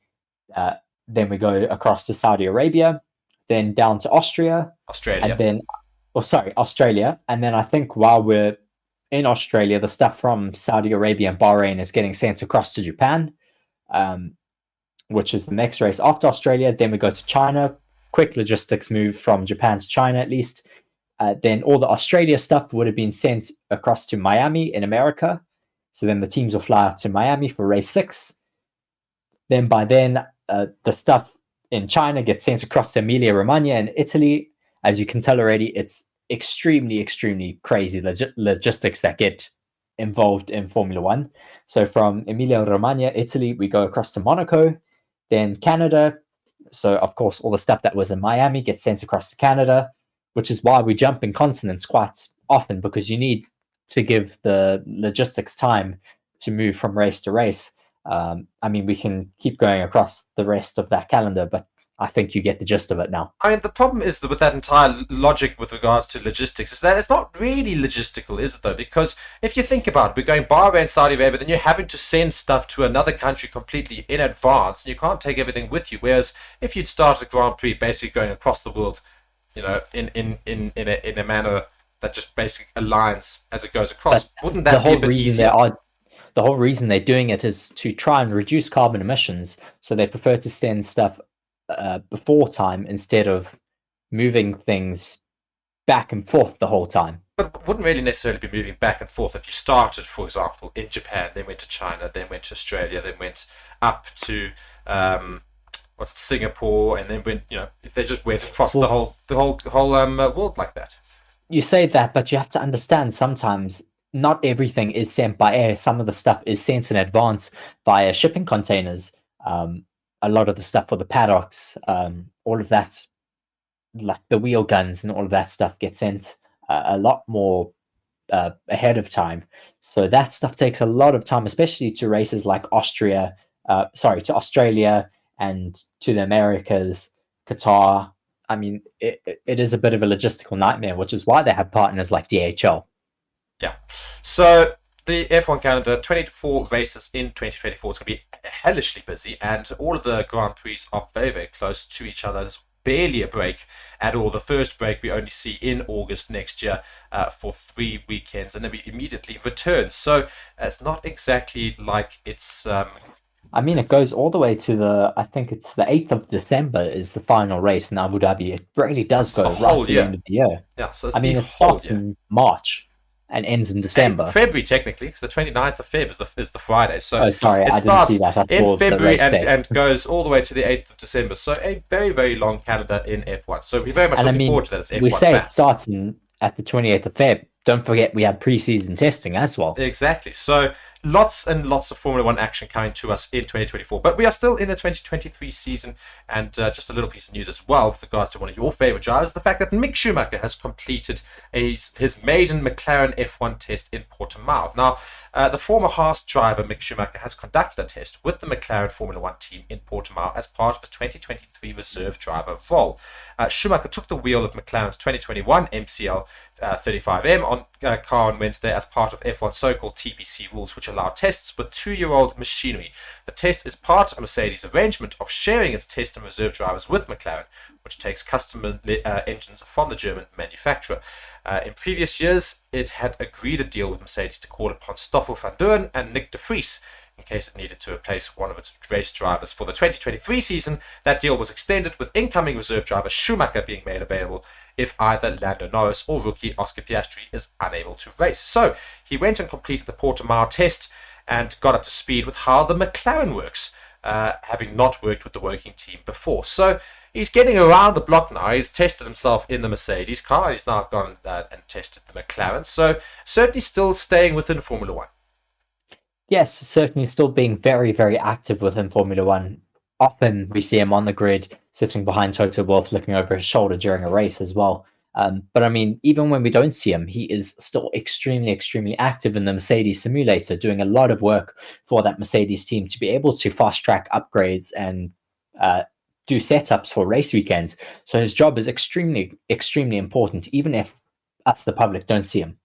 then we go across to Saudi Arabia, then down to Australia, and then Australia. And then I think while we're in Australia, the stuff from Saudi Arabia and Bahrain is getting sent across to Japan, which is the next race after Australia. Then we go to China, quick logistics move from Japan to China at least. Then all the Australia stuff would have been sent across to Miami in America. So then the teams will fly out to Miami for race 6. Then by then, the stuff in China gets sent across to Emilia-Romagna in Italy. As you can tell already, it's extremely crazy logistics that get involved in Formula One. So from Emilia-Romagna, Italy, we go across to Monaco, then Canada. So of course, all the stuff that was in Miami gets sent across to Canada, which is why we jump in continents quite often, because you need to give the logistics time to move from race to race. I mean, we can keep going across the rest of that calendar, but I think you get the gist of it now. I mean, the problem is that with that entire logic with regards to logistics is that it's not really logistical, is it, though? Because if you think about it, we're going Bahrain, Saudi Arabia, then you're having to send stuff to another country completely in advance, and you can't take everything with you. Whereas if you'd start a Grand Prix basically going across the world, you know, in a manner that just basically aligns as it goes across, wouldn't that be a bit easier? the whole reason they're doing it is to try and reduce carbon emissions. So they prefer to send stuff before time instead of moving things back and forth the whole time. But wouldn't really necessarily be moving back and forth if you started, for example, in Japan, then went to China, then went to Australia, then went up to Singapore, and then went, if they just went across the whole world like that. You say that, but you have to understand sometimes not everything is sent by air. Some of the stuff is sent in advance via shipping containers. A lot of the stuff for the paddocks, all of that, like the wheel guns and all of that stuff gets sent a lot more ahead of time. So that stuff takes a lot of time, especially to races like to Australia and to the Americas, Qatar. I mean, it is a bit of a logistical nightmare, which is why they have partners like DHL. Yeah. So the F1 calendar, 24 races in 2024 is going to be hellishly busy, and all of the Grand Prix are very, very close to each other. There's barely a break at all. The first break we only see in August next year for 3 weekends, and then we immediately return. So it's not exactly like it's... it goes all the way to I think it's the 8th of December is the final race in Abu Dhabi. It really does go right to the end of the year. Yeah, so it starts in March and ends in December. February, technically, because the 29th of Feb is the Friday. So I didn't see that. In February and goes all the way to the 8th of December. So a very, very long calendar in F1. So we're very much looking forward to that as F1 We say fans. It starts at the 28th of Feb. Don't forget we have pre-season testing as well. Exactly. So lots and lots of Formula 1 action coming to us in 2024. But we are still in the 2023 season. And just a little piece of news as well with regards to one of your favourite drivers, the fact that Mick Schumacher has completed his maiden McLaren F1 test in Portimao. Now, the former Haas driver Mick Schumacher has conducted a test with the McLaren Formula 1 team in Portimao as part of his 2023 reserve driver role. Schumacher took the wheel of McLaren's 2021 MCL 35M car on Wednesday as part of F1's so-called TPC rules, which allow tests with 2-year-old machinery. The test is part of Mercedes' arrangement of sharing its test and reserve drivers with McLaren, which takes customer engines from the German manufacturer. In previous years, it had agreed a deal with Mercedes to call upon Stoffel van Doorn and Nick de Vries in case it needed to replace one of its race drivers for the 2023 season. That deal was extended with incoming reserve driver Schumacher being made available if either Lando Norris or rookie Oscar Piastri is unable to race. So he went and completed the Portimao test and got up to speed with how the McLaren works, having not worked with the working team before. So he's getting around the block now. He's tested himself in the Mercedes car. He's now gone and tested the McLaren. So certainly still staying within Formula 1. Yes, certainly still being very, very active within Formula 1. Often we see him on the grid, sitting behind Toto Wolff, looking over his shoulder during a race as well. But I mean, even when we don't see him, he is still extremely, extremely active in the Mercedes simulator, doing a lot of work for that Mercedes team to be able to fast-track upgrades and do setups for race weekends. So his job is extremely, extremely important, even if us, the public, don't see him.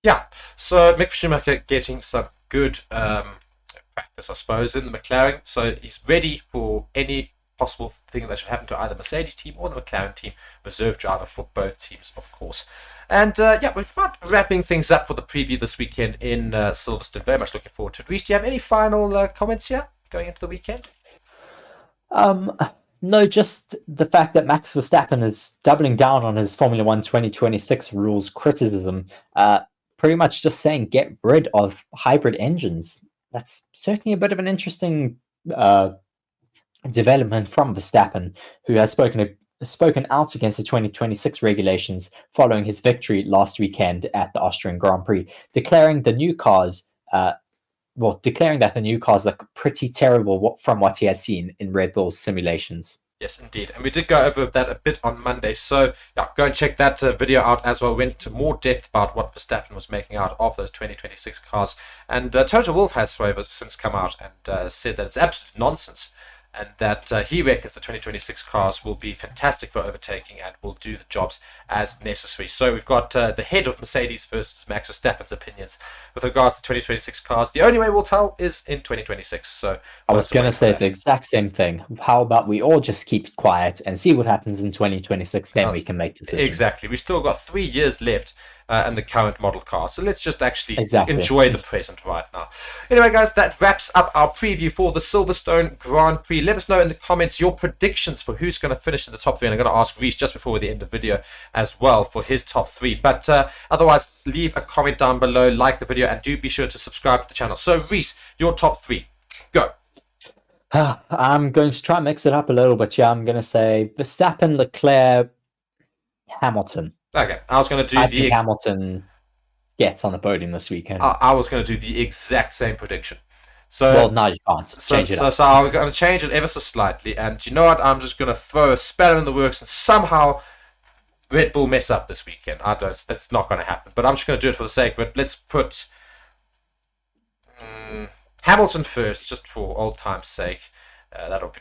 Yeah, so Mick Schumacher getting some good practice, I suppose, in the McLaren. So he's ready for any possible thing that should happen to either Mercedes team or the McLaren team. Reserve driver for both teams, of course. And we're about wrapping things up for the preview this weekend in Silverstone. Very much looking forward to it. Reece, do you have any final comments here going into the weekend? No, just the fact that Max Verstappen is doubling down on his Formula 1 2026 rules criticism. Pretty much just saying get rid of hybrid engines. That's certainly a bit of an interesting development from Verstappen, who has spoken out against the 2026 regulations following his victory last weekend at the Austrian Grand Prix, declaring that the new cars look pretty terrible from what he has seen in Red Bull's simulations. Yes, indeed. And we did go over that a bit on Monday. So go and check that video out as well. We went into more depth about what Verstappen was making out of those 2026 cars. And Toto Wolff has, however, since come out and said that it's absolute nonsense. And that he reckons the 2026 cars will be fantastic for overtaking and will do the jobs as necessary. So we've got the head of Mercedes versus Max Verstappen's opinions with regards to 2026 cars. The only way we'll tell is in 2026. So I was going to say the exact same thing. How about we all just keep quiet and see what happens in 2026, then we can make decisions. Exactly. We've still got 3 years left and the current model car. So let's just actually Exactly. enjoy the present right now. Anyway, guys, that wraps up our preview for the Silverstone Grand Prix. Let us know in the comments your predictions for who's going to finish in the top 3. And I'm going to ask Reese just before the end of the video as well for his top 3. But otherwise, leave a comment down below, like the video, and do be sure to subscribe to the channel. So, Reese, your top 3. Go. I'm going to try and mix it up a little bit. Yeah, I'm going to say Verstappen, Leclerc, Hamilton. Okay, I was going to do I think Hamilton gets on the podium this weekend. I was going to do the exact same prediction. So, well, no, you can't. Change it up. So I'm going to change it ever so slightly. And you know what? I'm just going to throw a spanner in the works and somehow Red Bull mess up this weekend. It's not going to happen. But I'm just going to do it for the sake of it. Let's put Hamilton first, just for old time's sake. That'll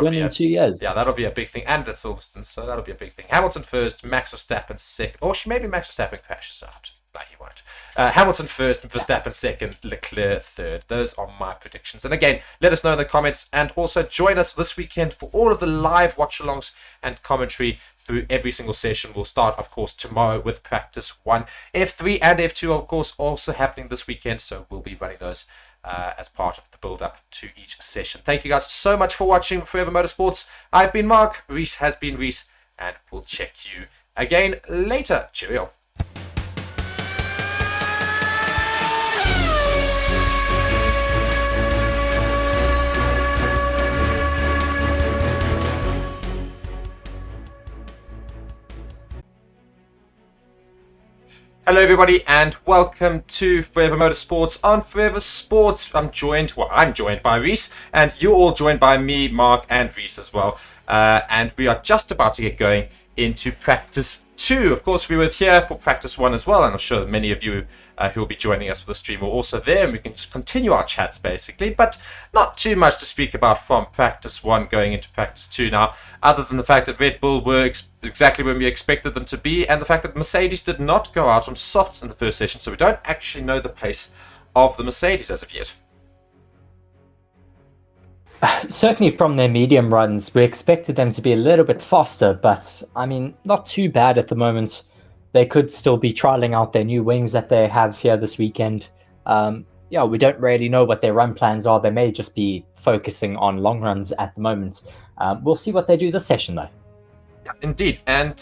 win in 2 years. Yeah, that'll be a big thing. And at Silverstone, so that'll be a big thing. Hamilton first, Max Verstappen second. Or maybe Max Verstappen crashes out. No, he won't. Hamilton first, Verstappen second, Leclerc third. Those are my predictions. And again, let us know in the comments. And also join us this weekend for all of the live watch-alongs and commentary through every single session. We'll start, of course, tomorrow with Practice 1. F3 and F2, of course, also happening this weekend. So we'll be running those as part of the build-up to each session. Thank you guys so much for watching Forever Motorsports. I've been Mark, Reese has been Reese, and we'll check you again later. Cheerio. Hello everybody and welcome to Forever Motorsports on Forever Sports. I'm joined by Reese, and you're all joined by me, Mark, and Reese as well. And we are just about to get going into Practice 2. Of course, we were here for Practice 1 as well, and I'm sure many of you who will be joining us for the stream are also there, and we can just continue our chats basically, but not too much to speak about from Practice 1 going into Practice 2 now, other than the fact that Red Bull were exactly when we expected them to be, and the fact that Mercedes did not go out on softs in the first session, so we don't actually know the pace of the Mercedes as of yet. Certainly from their medium runs, we expected them to be a little bit faster, but I mean, not too bad at the moment. They could still be trialing out their new wings that they have here this weekend. Yeah, we don't really know what their run plans are. They may just be focusing on long runs at the moment. We'll see what they do this session, though. Yeah, indeed. And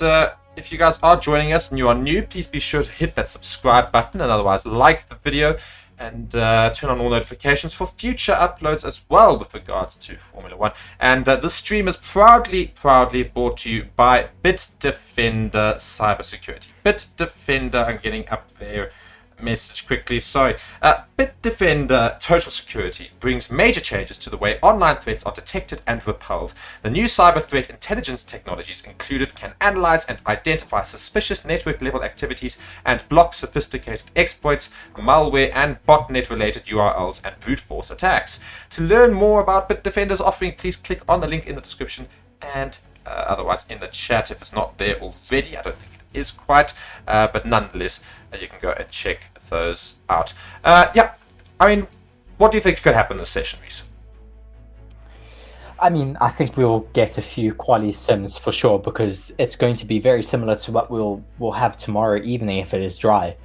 if you guys are joining us and you are new, please be sure to hit that subscribe button, and otherwise like the video and turn on all notifications for future uploads as well with regards to Formula 1. And this stream is proudly brought to you by Bitdefender Cybersecurity. Bitdefender, I'm getting up there message quickly, sorry. Bitdefender Total Security brings major changes to the way online threats are detected and repelled. The new cyber threat intelligence technologies included can analyze and identify suspicious network level activities and block sophisticated exploits, malware, and botnet related URLs and brute force attacks. To learn more about Bitdefender's offering, please click on the link in the description and otherwise in the chat if it's not there already. I don't think it is quite, but nonetheless, you can go and check those out. Yeah, I mean, what do you think could happen this session, Reese? I mean, I think we'll get a few quali sims for sure, because it's going to be very similar to what we'll have tomorrow evening if it is dry.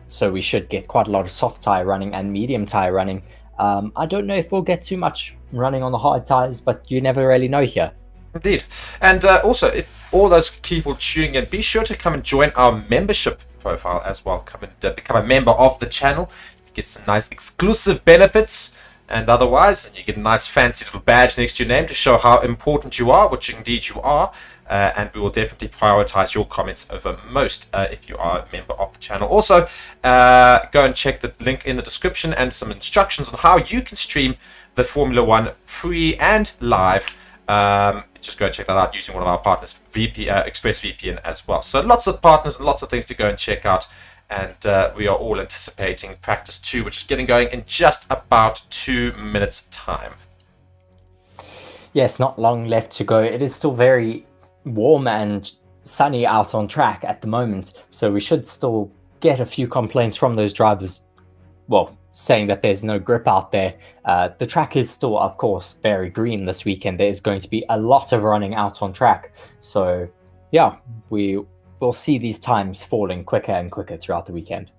So we should get quite a lot of soft tire running and medium tire running. I don't know if we'll get too much running on the hard tires, but you never really know here. Indeed. And also, if all those people tuning in, be sure to come and join our membership profile as well. Come and become a member of the channel. You get some nice exclusive benefits, and otherwise, and you get a nice fancy little badge next to your name to show how important you are, which indeed you are. And we will definitely prioritize your comments over most if you are a member of the channel. Also, go and check the link in the description and some instructions on how you can stream the Formula 1 free and live. Just go check that out using one of our partners, ExpressVPN as well. So lots of partners and lots of things to go and check out. And we are all anticipating Practice 2, which is getting going in just about 2 minutes' time. Yes, not long left to go. It is still very warm and sunny out on track at the moment, so we should still get a few complaints from those drivers, well, saying that there's no grip out there. The track is still, of course, very green this weekend. There's going to be a lot of running out on track, so yeah, we will we'll see these times falling quicker and quicker throughout the weekend.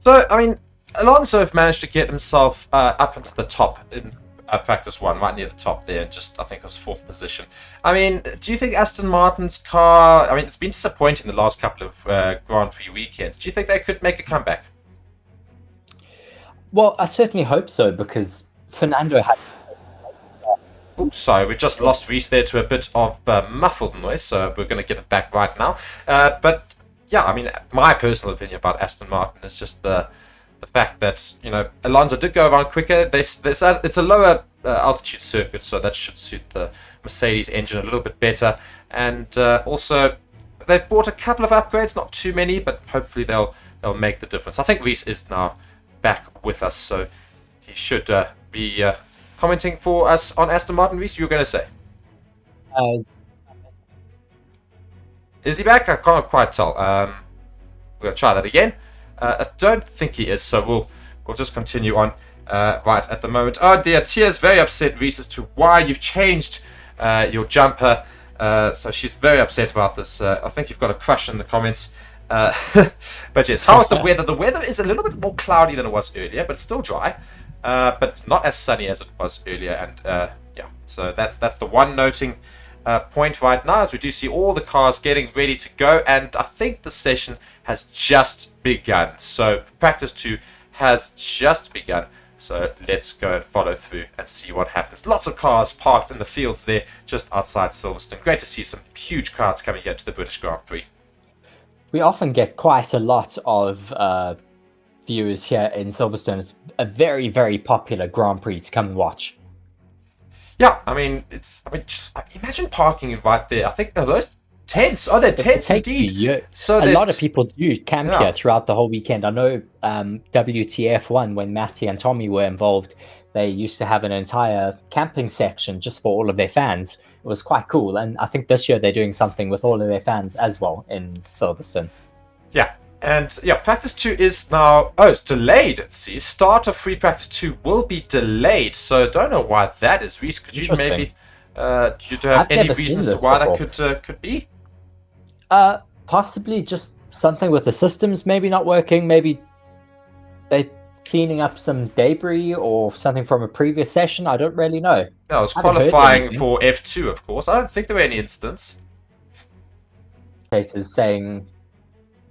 So, I mean, Alonso managed to get himself up into the top in practice 1, right near the top there, just I think it was 4th position. I mean, do you think Aston Martin's car, I mean, it's been disappointing the last couple of Grand Prix weekends. Do you think they could make a comeback? Well, I certainly hope so, because Fernando had... Oops, sorry, we just lost Reese there to a bit of muffled noise, so we're going to get it back right now. But yeah, I mean, my personal opinion about Aston Martin is just the fact that, you know, Alonso did go around quicker. It's a lower altitude circuit, so that should suit the Mercedes engine a little bit better. And also, they've bought a couple of upgrades, not too many, but hopefully they'll make the difference. I think Reese is now back with us, so he should be commenting for us on Aston Martin. Reese, you were going to say? Is he back? I can't quite tell. We're going to try that again. I don't think he is, so we'll just continue on right at the moment. Oh dear, Tia's very upset, Reese, as to why you've changed your jumper. So she's very upset about this. I think you've got a crush in the comments. But yes, how is the weather? The weather is a little bit more cloudy than it was earlier, but it's still dry. But it's not as sunny as it was earlier, and yeah, so that's the one noting point right now, as we do see all the cars getting ready to go, and I think the session has just begun. So practice 2 has just begun. So let's go and follow through and see what happens. Lots of cars parked in the fields there just outside Silverstone. Great to see some huge crowds coming here to the British Grand Prix. We often get quite a lot of viewers here in Silverstone. It's a very, very popular Grand Prix to come and watch. Yeah, I mean, just imagine parking right there. I think are those tents? Oh, they're tents indeed. So a lot of people do camp here throughout the whole weekend. I know WTF1, when Matty and Tommy were involved, they used to have an entire camping section just for all of their fans. It was quite cool, and I think this year they're doing something with all of their fans as well in Silverstone. Yeah. And yeah, practice 2 is now, it's delayed, it seems. Start of free practice 2 will be delayed, so don't know why that is. Reese, could you maybe, do you have any reasons to why that could be? Possibly just something with the systems maybe not working, maybe they're cleaning up some debris or something from a previous session, I don't really know. No, it's qualifying for F2, of course. I don't think there were any incidents. Cases saying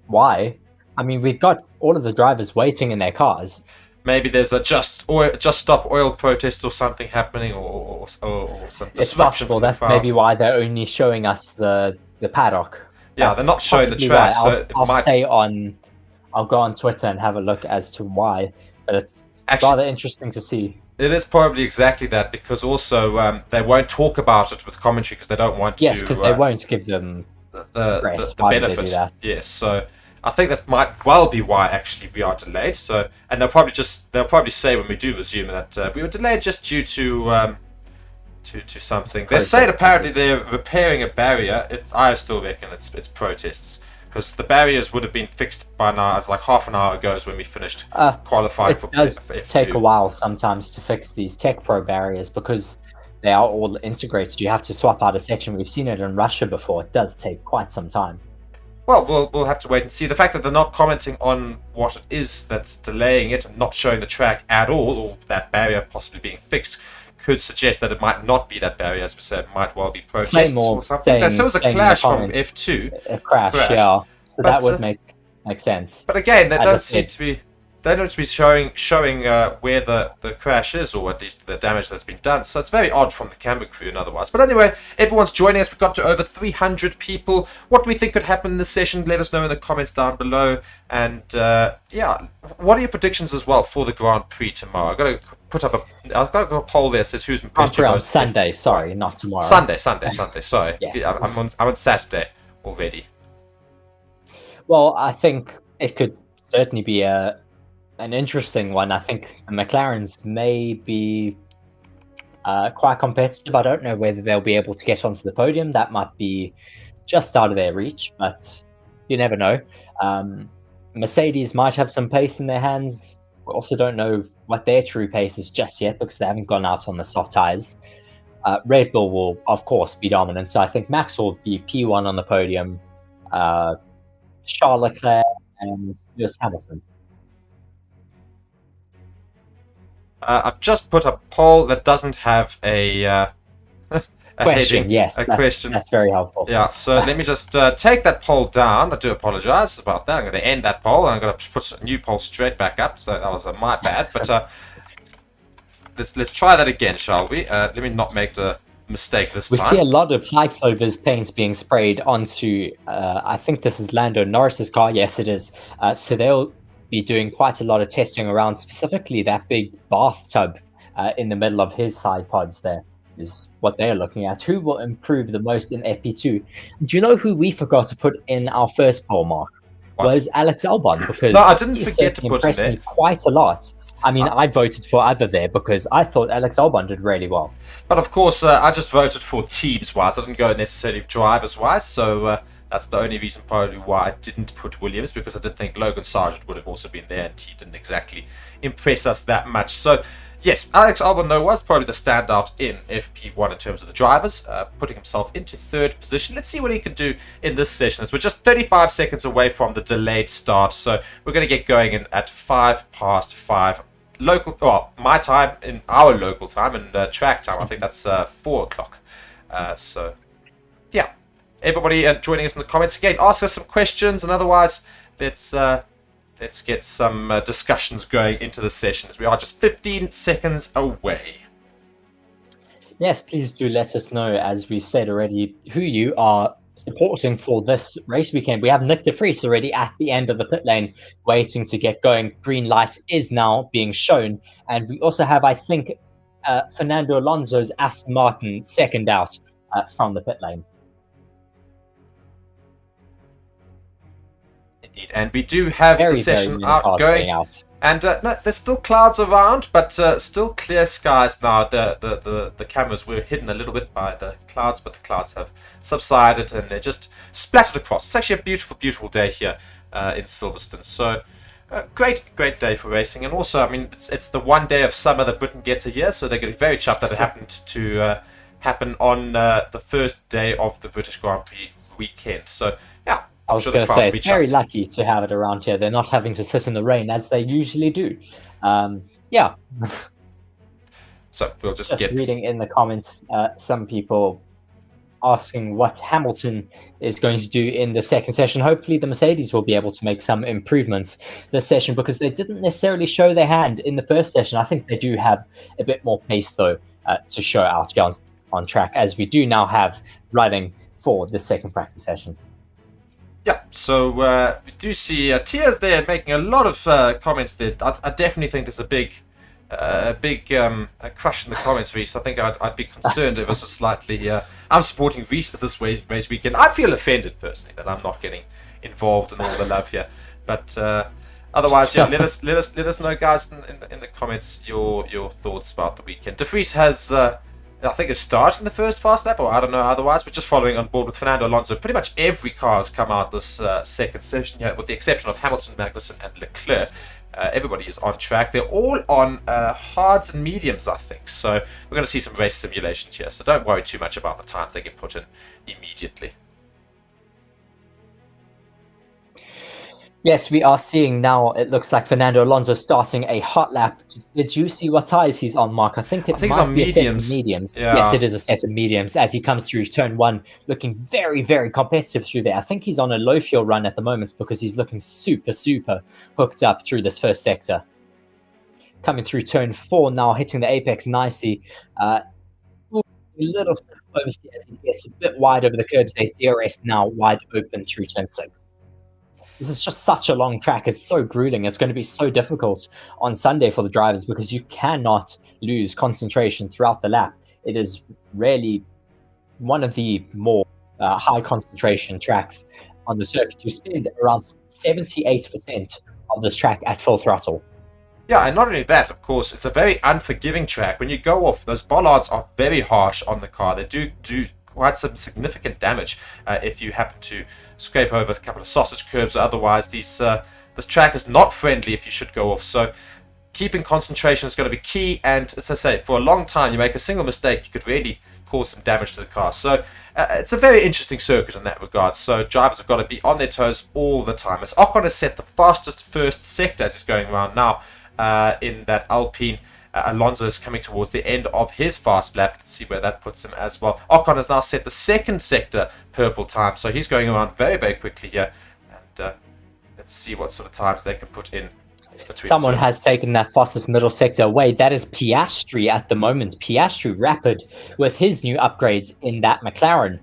why. I mean, we've got all of the drivers waiting in their cars. Maybe there's a just stop oil protest or something happening, or some disruption. It's possible. That's maybe why they're only showing us the paddock. Yeah, That's they're not showing the track. So I'll go on Twitter and have a look as to why. But it's rather interesting to see. It is probably exactly that, because also they won't talk about it with commentary because they don't want to. Yes, because they won't give them the benefit. Yes, so I think that might well be why actually we are delayed. So, and they'll probably say when we do resume that we were delayed just due to something. They're saying apparently they're repairing a barrier. I still reckon it's protests, because the barriers would have been fixed by now. It's like half an hour ago is when we finished qualifying for F2. It does take a while sometimes to fix these Tech Pro barriers because they are all integrated. You have to swap out a section. We've seen it in Russia before. It does take quite some time. Well, we'll have to wait and see. The fact that they're not commenting on what it is that's delaying it and not showing the track at all, or that barrier possibly being fixed, could suggest that it might not be that barrier. As we said, it might well be protests or something. There was a clash from F2. A crash, yeah. So that would make sense. But again, that doesn't seem to be. They don't be showing where the crash is, or at least the damage that's been done. So it's very odd from the camera crew and otherwise. But anyway, everyone's joining us. We've got to over 300 people. What do we think could happen in this session? Let us know in the comments down below. And yeah, what are your predictions as well for the Grand Prix tomorrow? I've got a poll there that says who's on Sunday. Sorry, not tomorrow. Sunday. Sorry, yes. I'm on Saturday already. Well, I think it could certainly be an interesting one. I think the McLarens may be quite competitive. I don't know whether they'll be able to get onto the podium. That might be just out of their reach, but you never know. Mercedes might have some pace in their hands. We also don't know what their true pace is just yet because they haven't gone out on the soft tyres. Red Bull will, of course, be dominant. So I think Max will be P1 on the podium. Charles Leclerc and Lewis Hamilton. I've just put a poll that doesn't have a Question, heading, yes, that's very helpful. Yeah, so let me just take that poll down. I do apologize about that. I'm going to end that poll, and I'm going to put a new poll straight back up. So that was my bad. But let's try that again, shall we? Let me not make the mistake this We time. see a lot of high flavors paints being sprayed onto, I think this is Lando Norris's car. Yes, it is. So they'll be doing quite a lot of testing around specifically that big bathtub in the middle of his side pods there. Is what they're looking at. Who will improve the most in FP2? Do you know who we forgot to put in our first poll, Mark? What? Was Alex Albon, because No, I didn't he forget to certainly put him impressed there. me quite a lot. I mean, I voted for other there because I thought Alex Albon did really well. But of course, I just voted for teams-wise. I didn't go necessarily drivers-wise, so that's the only reason probably why I didn't put Williams, because I did think Logan Sargent would have also been there, and he didn't exactly impress us that much. So, yes, Alex Albon, though, was probably the standout in FP1 in terms of the drivers, putting himself into third position. Let's see what he can do in this session, as we're just 35 seconds away from the delayed start. So we're going to get going in at 5:05 local, well, my time in our local time, and track time. I think that's 4 o'clock. So, yeah. Everybody joining us in the comments again, ask us some questions, and otherwise, let's get some discussions going into the session, as we are just 15 seconds away. Yes, please do let us know, as we said already, who you are supporting for this race weekend. We have Nick de Vries already at the end of the pit lane, waiting to get going. Green light is now being shown. And we also have, I think, Fernando Alonso's Aston Martin second out from the pit lane. Indeed, and we do have the session going. And no, there's still clouds around, but still clear skies now. The cameras were hidden a little bit by the clouds, but the clouds have subsided and they're just splattered across. It's actually a beautiful, beautiful day here in Silverstone. So great day for racing. And also, I mean, it's the one day of summer that Britain gets a year, so they're getting very chuffed that it happened to happen on the first day of the British Grand Prix weekend. So yeah. I was going to say, it's very lucky to have it around here. They're not having to sit in the rain as they usually do. Yeah. So we'll just reading in the comments, some people asking what Hamilton is going to do in the second session. Hopefully the Mercedes will be able to make some improvements this session, because they didn't necessarily show their hand in the first session. I think they do have a bit more pace, though, to show out here on track, as we do now have running for the second practice session. Yeah, so we do see Tia's there making a lot of comments there. I definitely think there's a big crush in the comments, Reese. I think I'd be concerned if it was a slightly... I'm supporting Reese at this race weekend. I feel offended, personally, that I'm not getting involved in all the love here. But otherwise, yeah, let us know, guys, in the comments your thoughts about the weekend. De Vries has... I think a start in the first fast lap, or I don't know otherwise, but just following on board with Fernando Alonso. Pretty much every car has come out this second session, with the exception of Hamilton, Magnussen, and Leclerc. Everybody is on track. They're all on hards and mediums, I think. So we're going to see some race simulations here. So don't worry too much about the times they get put in immediately. Yes, we are seeing now, it looks like Fernando Alonso starting a hot lap. Did you see what tires he's on, Mark? I think it's on mediums. Yeah. Yes, it is a set of mediums as he comes through turn one, looking very, very competitive through there. I think he's on a low fuel run at the moment because he's looking super, super hooked up through this first sector. Coming through turn four now, hitting the apex nicely. A little oversteer as he gets a bit wide over the curbs there. DRS now wide open through turn six. This is just such a long track. It's so grueling. It's going to be so difficult on Sunday for the drivers because you cannot lose concentration throughout the lap. It is really one of the more high concentration tracks on the circuit. You spend around 78% of this track at full throttle. Yeah, and not only that, of course, it's a very unforgiving track. When you go off, those bollards are very harsh on the car. They do quite some significant damage if you happen to scrape over a couple of sausage curbs. Otherwise, this track is not friendly if you should go off. So keeping concentration is going to be key. And as I say, for a long time, you make a single mistake, you could really cause some damage to the car. So it's a very interesting circuit in that regard. So drivers have got to be on their toes all the time. As Ocon has set the fastest first sector as he's going around now in that Alpine. Alonso is coming towards the end of his fast lap. Let's see where that puts him as well. Ocon has now set the second sector purple time, so he's going around very, very quickly here. And let's see what sort of times they can put in. Someone has taken that fastest middle sector away. That is Piastri at the moment. Piastri rapid with his new upgrades in that McLaren.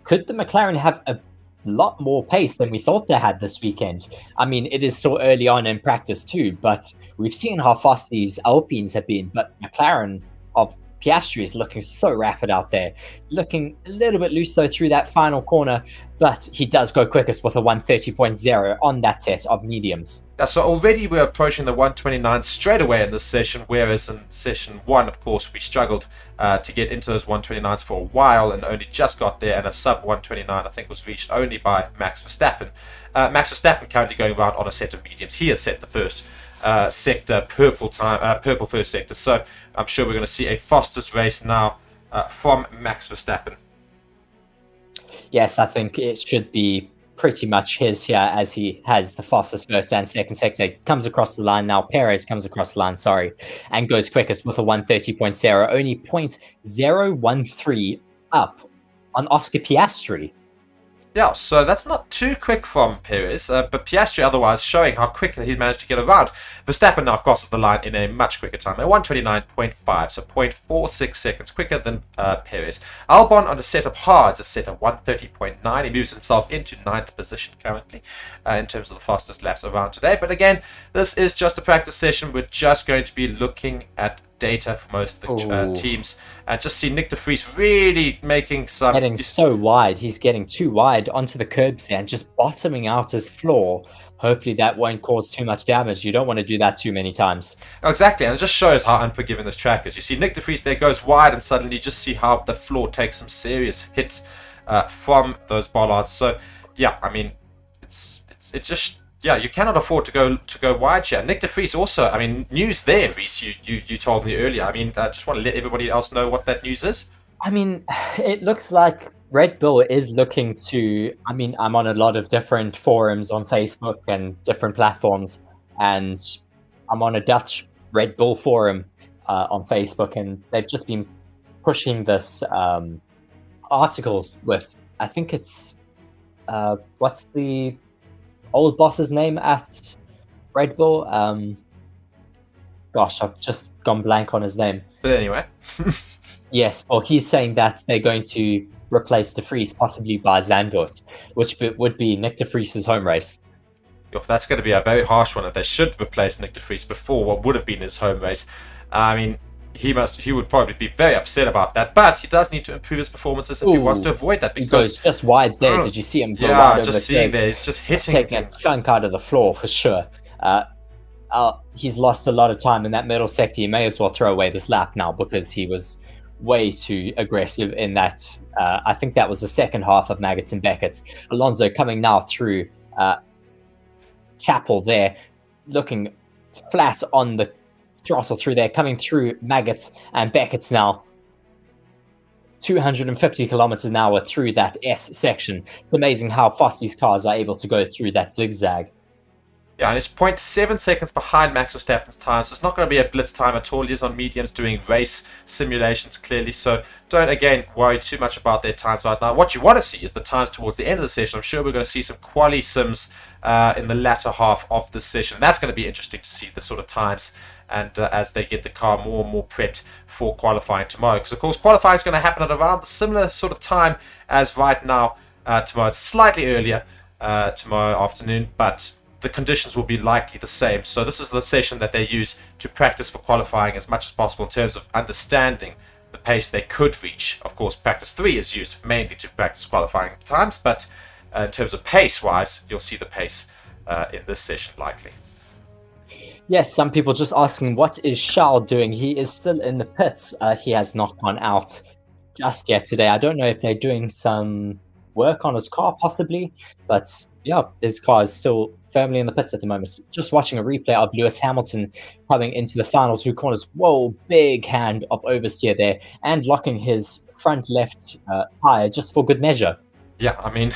Could the McLaren have a lot more pace than we thought they had this weekend? I mean, it is still early on in practice too, but we've seen how fast these Alpines have been. But McLaren of Piastri is looking so rapid out there. Looking a little bit loose though through that final corner, but he does go quickest with a 130.0 on that set of mediums. Yeah, so already we're approaching the 129 straight away in this session, whereas in session 1, of course, we struggled to get into those 129s for a while and only just got there, and a sub 129 I think was reached only by Max Verstappen. Max Verstappen currently going around on a set of mediums. He has set the first sector purple first sector, so I'm sure we're going to see a fastest race now from Max Verstappen. Yes, I think it should be pretty much his here, as he has the fastest first and second sector. Comes across the line now. Perez comes across the line, and goes quickest with a 130.0, only 0.013 up on Oscar Piastri. Yeah, so that's not too quick from Perez, but Piastri otherwise showing how quickly he managed to get around. Verstappen now crosses the line in a much quicker time, at 129.5, so 0.46 seconds quicker than Perez. Albon on a set of hards is set at 130.9. He moves himself into 9th position currently in terms of the fastest laps around today. But again, this is just a practice session. We're just going to be looking at data for most of the teams, and just see Nick de Vries really making some... Getting so wide. He's getting too wide onto the curbs there and just bottoming out his floor. Hopefully that won't cause too much damage. You don't want to do that too many times. Oh, exactly, and it just shows how unforgiving this track is. You see Nick de Vries there goes wide, and suddenly you just see how the floor takes some serious hits from those bollards. So yeah, I mean, it's just... Yeah, you cannot afford to go wide here. Nick de Vries also, I mean, news there, Reese, you told me earlier. I mean, I just want to let everybody else know what that news is. I mean, it looks like Red Bull is looking to... I mean, I'm on a lot of different forums on Facebook and different platforms, and I'm on a Dutch Red Bull forum on Facebook, and they've just been pushing this articles with, I think it's... what's the old boss's name at Red Bull? Gosh, I've just gone blank on his name. But anyway. Yes, well, he's saying that they're going to replace de Vries possibly by Zandvoort, which would be Nick de Vries' home race. That's going to be a very harsh one, that they should replace Nick de Vries before what would have been his home race. I mean, he would probably be very upset about that, but he does need to improve his performances if he wants to avoid that. Because he goes just wide there. Did you see him go wide over just seeing there. He's just hitting, taking a chunk out of the floor for sure. He's lost a lot of time in that middle sector. He may as well throw away this lap now, because he was way too aggressive in that. I think that was the second half of Maggots and Beckett's. Alonso coming now through Chapel there, looking flat on the throttle through there, coming through Maggots and Beckett's now. 250 kilometers an hour through that S section. It's amazing how fast these cars are able to go through that zigzag. Yeah, and it's 0.7 seconds behind Max Verstappen's time, so it's not going to be a blitz time at all. He is on mediums doing race simulations clearly, so don't, again, worry too much about their times right now. What you want to see is the times towards the end of the session. I'm sure we're going to see some quali sims in the latter half of the session. That's going to be interesting to see the sort of times, and as they get the car more and more prepped for qualifying tomorrow. Because, of course, qualifying is going to happen at around the similar sort of time as right now tomorrow. It's slightly earlier tomorrow afternoon, but the conditions will be likely the same. So this is the session that they use to practice for qualifying as much as possible in terms of understanding the pace they could reach. Of course, practice 3 is used mainly to practice qualifying times, but in terms of pace-wise, you'll see the pace in this session likely. Yes, some people just asking, what is Charles doing? He is still in the pits. He has not gone out just yet today. I don't know if they're doing some work on his car, possibly, but yeah, his car is still firmly in the pits at the moment. Just watching a replay of Lewis Hamilton coming into the final 2 corners. Whoa, big hand of oversteer there, and locking his front left tire just for good measure. Yeah, I mean,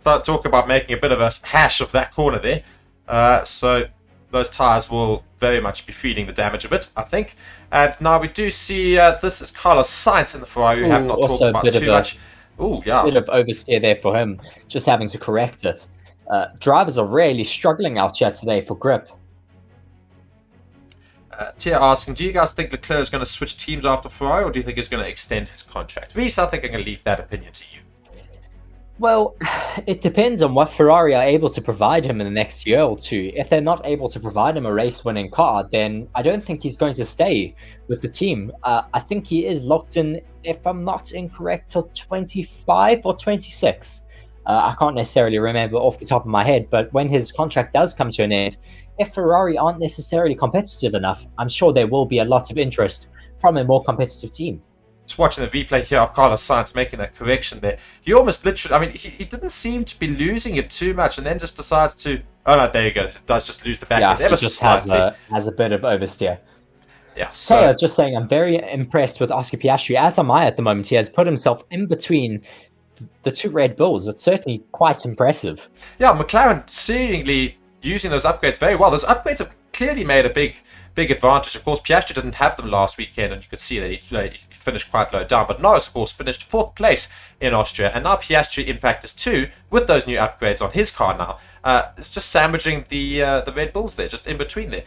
talk about making a bit of a hash of that corner there. So those tyres will very much be feeling the damage a bit, I think. And now we do see this is Carlos Sainz in the Ferrari. We have not talked about too much. Oh, yeah. Bit of oversteer there for him, just having to correct it. Drivers are really struggling out here today for grip. Tia asking, do you guys think Leclerc is going to switch teams after Ferrari, or do you think he's going to extend his contract? Reese, I think I'm going to leave that opinion to you. Well, it depends on what Ferrari are able to provide him in the next year or two. If they're not able to provide him a race-winning car, then I don't think he's going to stay with the team. I think he is locked in, if I'm not incorrect, till 25 or 26. I can't necessarily remember off the top of my head, but when his contract does come to an end, if Ferrari aren't necessarily competitive enough, I'm sure there will be a lot of interest from a more competitive team. Just watching the replay here of Carlos Sainz making that correction there. He almost literally, I mean, he didn't seem to be losing it too much, and then just decides to, oh no, there you go, it does just lose the back end. Yeah, he just has a bit of oversteer. Yeah, so... Teo just saying, I'm very impressed with Oscar Piastri, as am I at the moment. He has put himself in between the two Red Bulls. It's certainly quite impressive. Yeah, McLaren seemingly using those upgrades very well. Those upgrades have clearly made a big advantage. Of course, Piastri didn't have them last weekend, and you could see that he finished quite low down. But Norris, of course, finished 4th place in Austria, and now Piastri in practice too, with those new upgrades on his car now. It's just sandwiching the Red Bulls there, just in between there.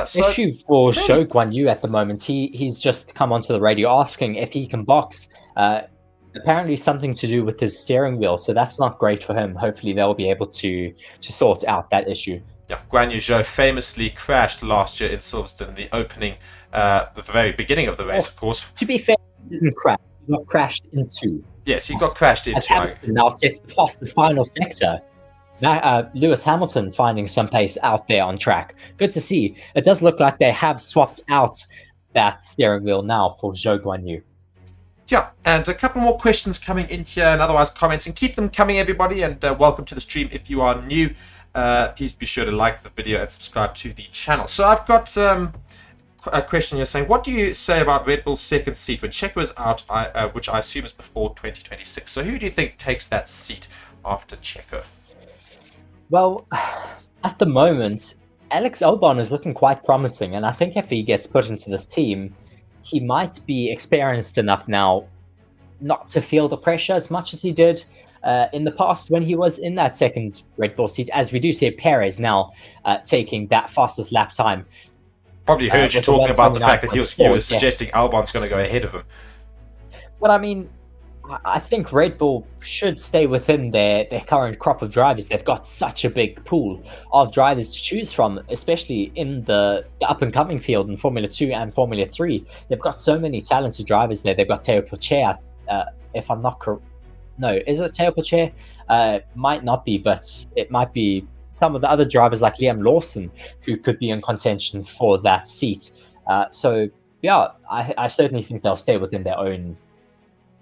Issue for Zhou Guanyu at the moment. He's just come onto the radio asking if he can box. Apparently something to do with his steering wheel, so that's not great for him. Hopefully they'll be able to sort out that issue. Yeah, Guan Yu Zhou famously crashed last year in Silverstone in the opening, the very beginning of the race, of course. To be fair, he didn't crash. He got crashed into. Yes, he got crashed into. Hamilton now sets the fastest final sector. Now, Lewis Hamilton finding some pace out there on track. Good to see. It does look like they have swapped out that steering wheel now for Zhou Guanyu. Yeah, and a couple more questions coming in here, and otherwise comments, and keep them coming, everybody, and welcome to the stream if you are new. Please be sure to like the video and subscribe to the channel. So I've got a question here saying, what do you say about Red Bull's second seat when Checo is out, which I assume is before 2026? So who do you think takes that seat after Checo? Well, at the moment, Alex Albon is looking quite promising, and I think if he gets put into this team, he might be experienced enough now not to feel the pressure as much as he did in the past when he was in that second Red Bull seat, as we do see Perez now taking that fastest lap time. Probably heard you talking about the fact that he was suggesting Albon's going to go ahead of him. Well, I mean, I think Red Bull should stay within their current crop of drivers. They've got such a big pool of drivers to choose from, especially in the up-and-coming field in Formula 2 and Formula 3. They've got so many talented drivers there. They've got Teo Pourchaire, if I'm not correct. No, is it Teo Pourchaire? Might not be, but it might be some of the other drivers like Liam Lawson who could be in contention for that seat. So, yeah, I certainly think they'll stay within their own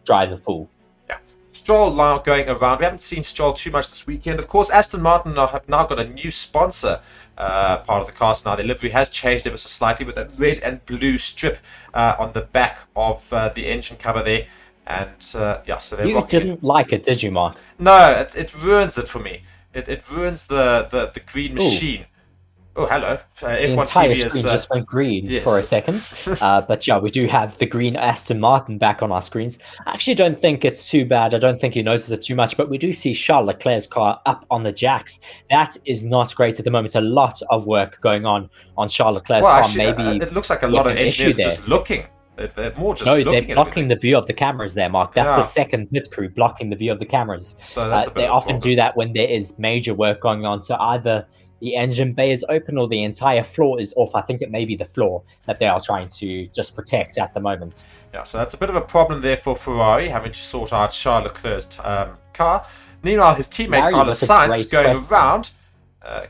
driver pool. Yeah. Stroll now going around. We haven't seen Stroll too much this weekend. Of course, Aston Martin have now got a new sponsor part of the car. So now the livery has changed ever so slightly with a red and blue strip on the back of the engine cover there. And yeah, so they're You didn't like it, did you, Mark? No, it ruins it for me. It ruins the green machine. Oh, hello. The F1 entire TV screen is just went green yes. for a second. But yeah, we do have the green Aston Martin back on our screens. I actually don't think it's too bad. I don't think you notice it too much, but we do see Charles Leclerc's car up on the jacks. That is not great at the moment. A lot of work going on Charles Leclerc's car. Actually, maybe it looks like a lot of engineers just looking. They're more just no, looking they're blocking the view of the cameras there, Mark. That's Yeah. the second pit crew blocking the view of the cameras. So that's a bit they of a often problem. do that when there is major work going on. So either the engine bay is open or the entire floor is off. I think it may be the floor that they are trying to just protect at the moment. Yeah, so that's a bit of a problem there for Ferrari, having to sort out Charles Leclerc's car. Meanwhile, his teammate Larry Carlos with a Sainz great is going question. around,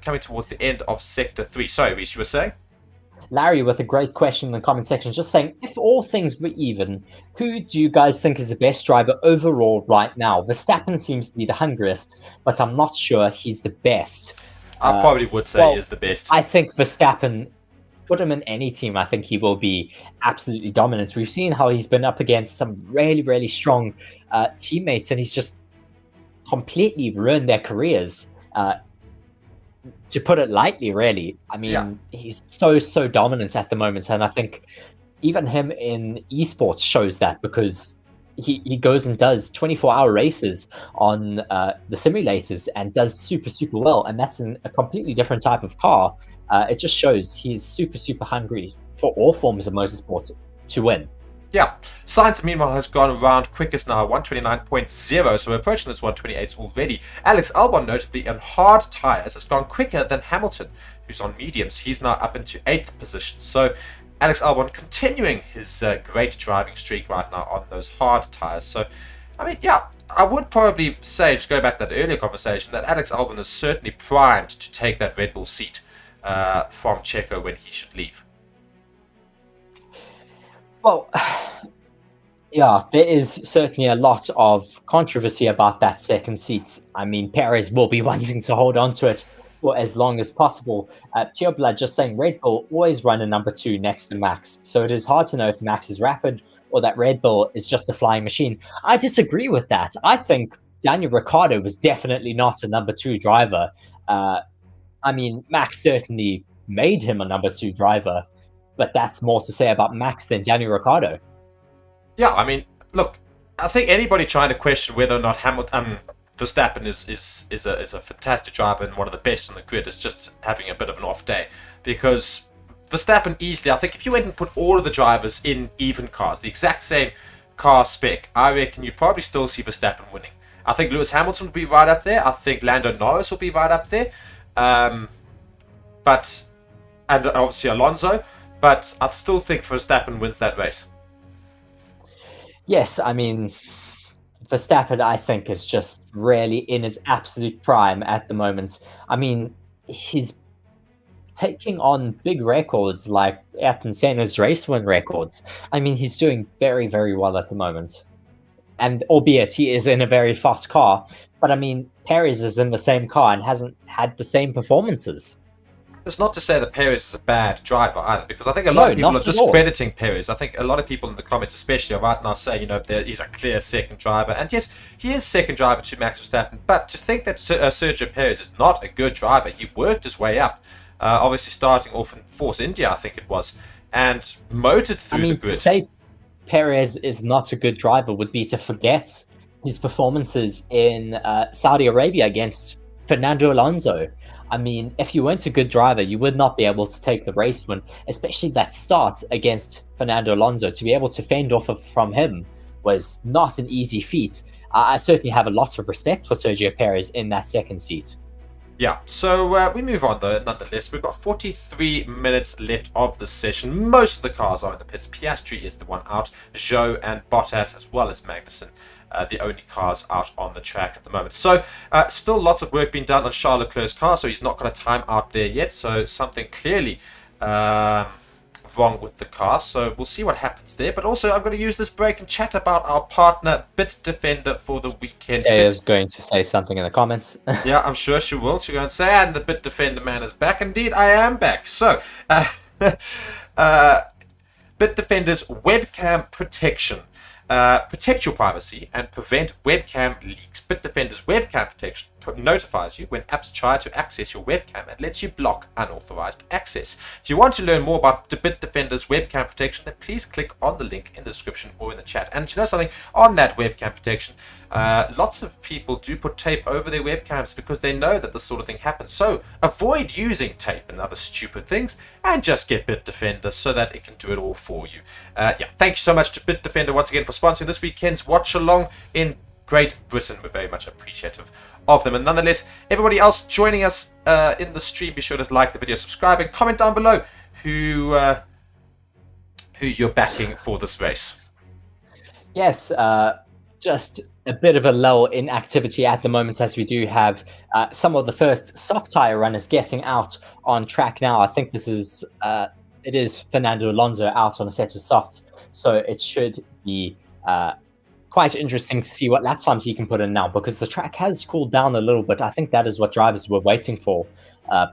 coming towards the end of Sector 3. Sorry, Reece, you were saying? Larry with a great question in the comment section, just saying, if all things were even, who do you guys think is the best driver overall right now? Verstappen seems to be the hungriest, but I'm not sure he's the best. I probably would say he is the best. I think Verstappen put him in any team, I think he will be absolutely dominant. We've seen how he's been up against some really, really strong teammates, and he's just completely ruined their careers. To put it lightly, really. I mean, he's so dominant at the moment, and I think even him in esports shows that, because he goes and does 24-hour races on the simulators and does super well, and that's in a completely different type of car. It just shows he's super hungry for all forms of motorsport to win. Yeah, Sainz meanwhile has gone around quickest now, 129.0, so we're approaching this 128 already. Alex Albon, notably on hard tyres, has gone quicker than Hamilton, who's on mediums. He's now up into 8th position. So Alex Albon continuing his great driving streak right now on those hard tyres. So, I mean, yeah, I would probably say, just go back to that earlier conversation, that Alex Albon is certainly primed to take that Red Bull seat from Checo when he should leave. Well, yeah, there is certainly a lot of controversy about that second seat. I mean, Perez will be wanting to hold on to it for as long as possible. Pure Blood just saying Red Bull always run a number 2 next to Max, so it is hard to know if Max is rapid or that Red Bull is just a flying machine. I disagree with that. I think Daniel Ricciardo was definitely not a number 2 driver. I mean, Max certainly made him a number 2 driver, but that's more to say about Max than Daniel Ricciardo. Yeah, I mean, look, I think anybody trying to question whether or not Verstappen is a fantastic driver and one of the best on the grid is just having a bit of an off day. Because Verstappen easily, I think if you went and put all of the drivers in even cars, the exact same car spec, I reckon you'd probably still see Verstappen winning. I think Lewis Hamilton will be right up there. I think Lando Norris will be right up there. And obviously Alonso. But I still think Verstappen wins that race. Yes, I mean, Verstappen, I think, is just really in his absolute prime at the moment. I mean, he's taking on big records like Ayrton Senna's race win records. I mean, he's doing very well at the moment. And albeit he is in a very fast car, but I mean, Perez is in the same car and hasn't had the same performances. It's not to say that Perez is a bad driver either, because I think a lot of people are discrediting Perez. I think a lot of people in the comments especially are right now saying, you know, he's a clear second driver. And yes, he is second driver to Max Verstappen, but to think that Sergio Perez is not a good driver, he worked his way up, obviously starting off in Force India, I think it was, and motored through the grid. To say Perez is not a good driver would be to forget his performances in Saudi Arabia against Fernando Alonso. I mean, if you weren't a good driver, you would not be able to take the race win, especially that start against Fernando Alonso. To be able to fend off from him was not an easy feat. I certainly have a lot of respect for Sergio Perez in that second seat. Yeah, so we move on though, nonetheless. We've got 43 minutes left of the session. Most of the cars are in the pits. Piastri is the one out. Zhou and Bottas, as well as Magnussen, the only cars out on the track at the moment. So still lots of work being done on Charles Leclerc's car, so he's not got a time out there yet. So something clearly wrong with the car. So we'll see what happens there. But also I'm going to use this break and chat about our partner Bitdefender for the weekend. Taya's going to say something in the comments. Yeah, I'm sure she will. She's going to say, and the Bitdefender man is back. Indeed, I am back. So Bitdefender's webcam protection. Protect your privacy and prevent webcam leaks. Bitdefender's webcam protection notifies you when apps try to access your webcam and lets you block unauthorized access. If you want to learn more about Bitdefender's webcam protection, then please click on the link in the description or in the chat. And you know something, on that webcam protection, lots of people do put tape over their webcams because they know that this sort of thing happens. So avoid using tape and other stupid things and just get Bitdefender so that it can do it all for you. Yeah, thank you so much to Bitdefender once again for sponsoring this weekend's Watchalong in Great Britain. We're very much appreciative of them. And nonetheless, everybody else joining us in the stream, be sure to like the video, subscribe, and comment down below who you're backing for this race. Yes, just a bit of a lull in activity at the moment, as we do have some of the first soft tire runners getting out on track now. I think this is it is Fernando Alonso out on a set of softs, so it should be quite interesting to see what lap times he can put in now, because the track has cooled down a little bit. I think that is what drivers were waiting for,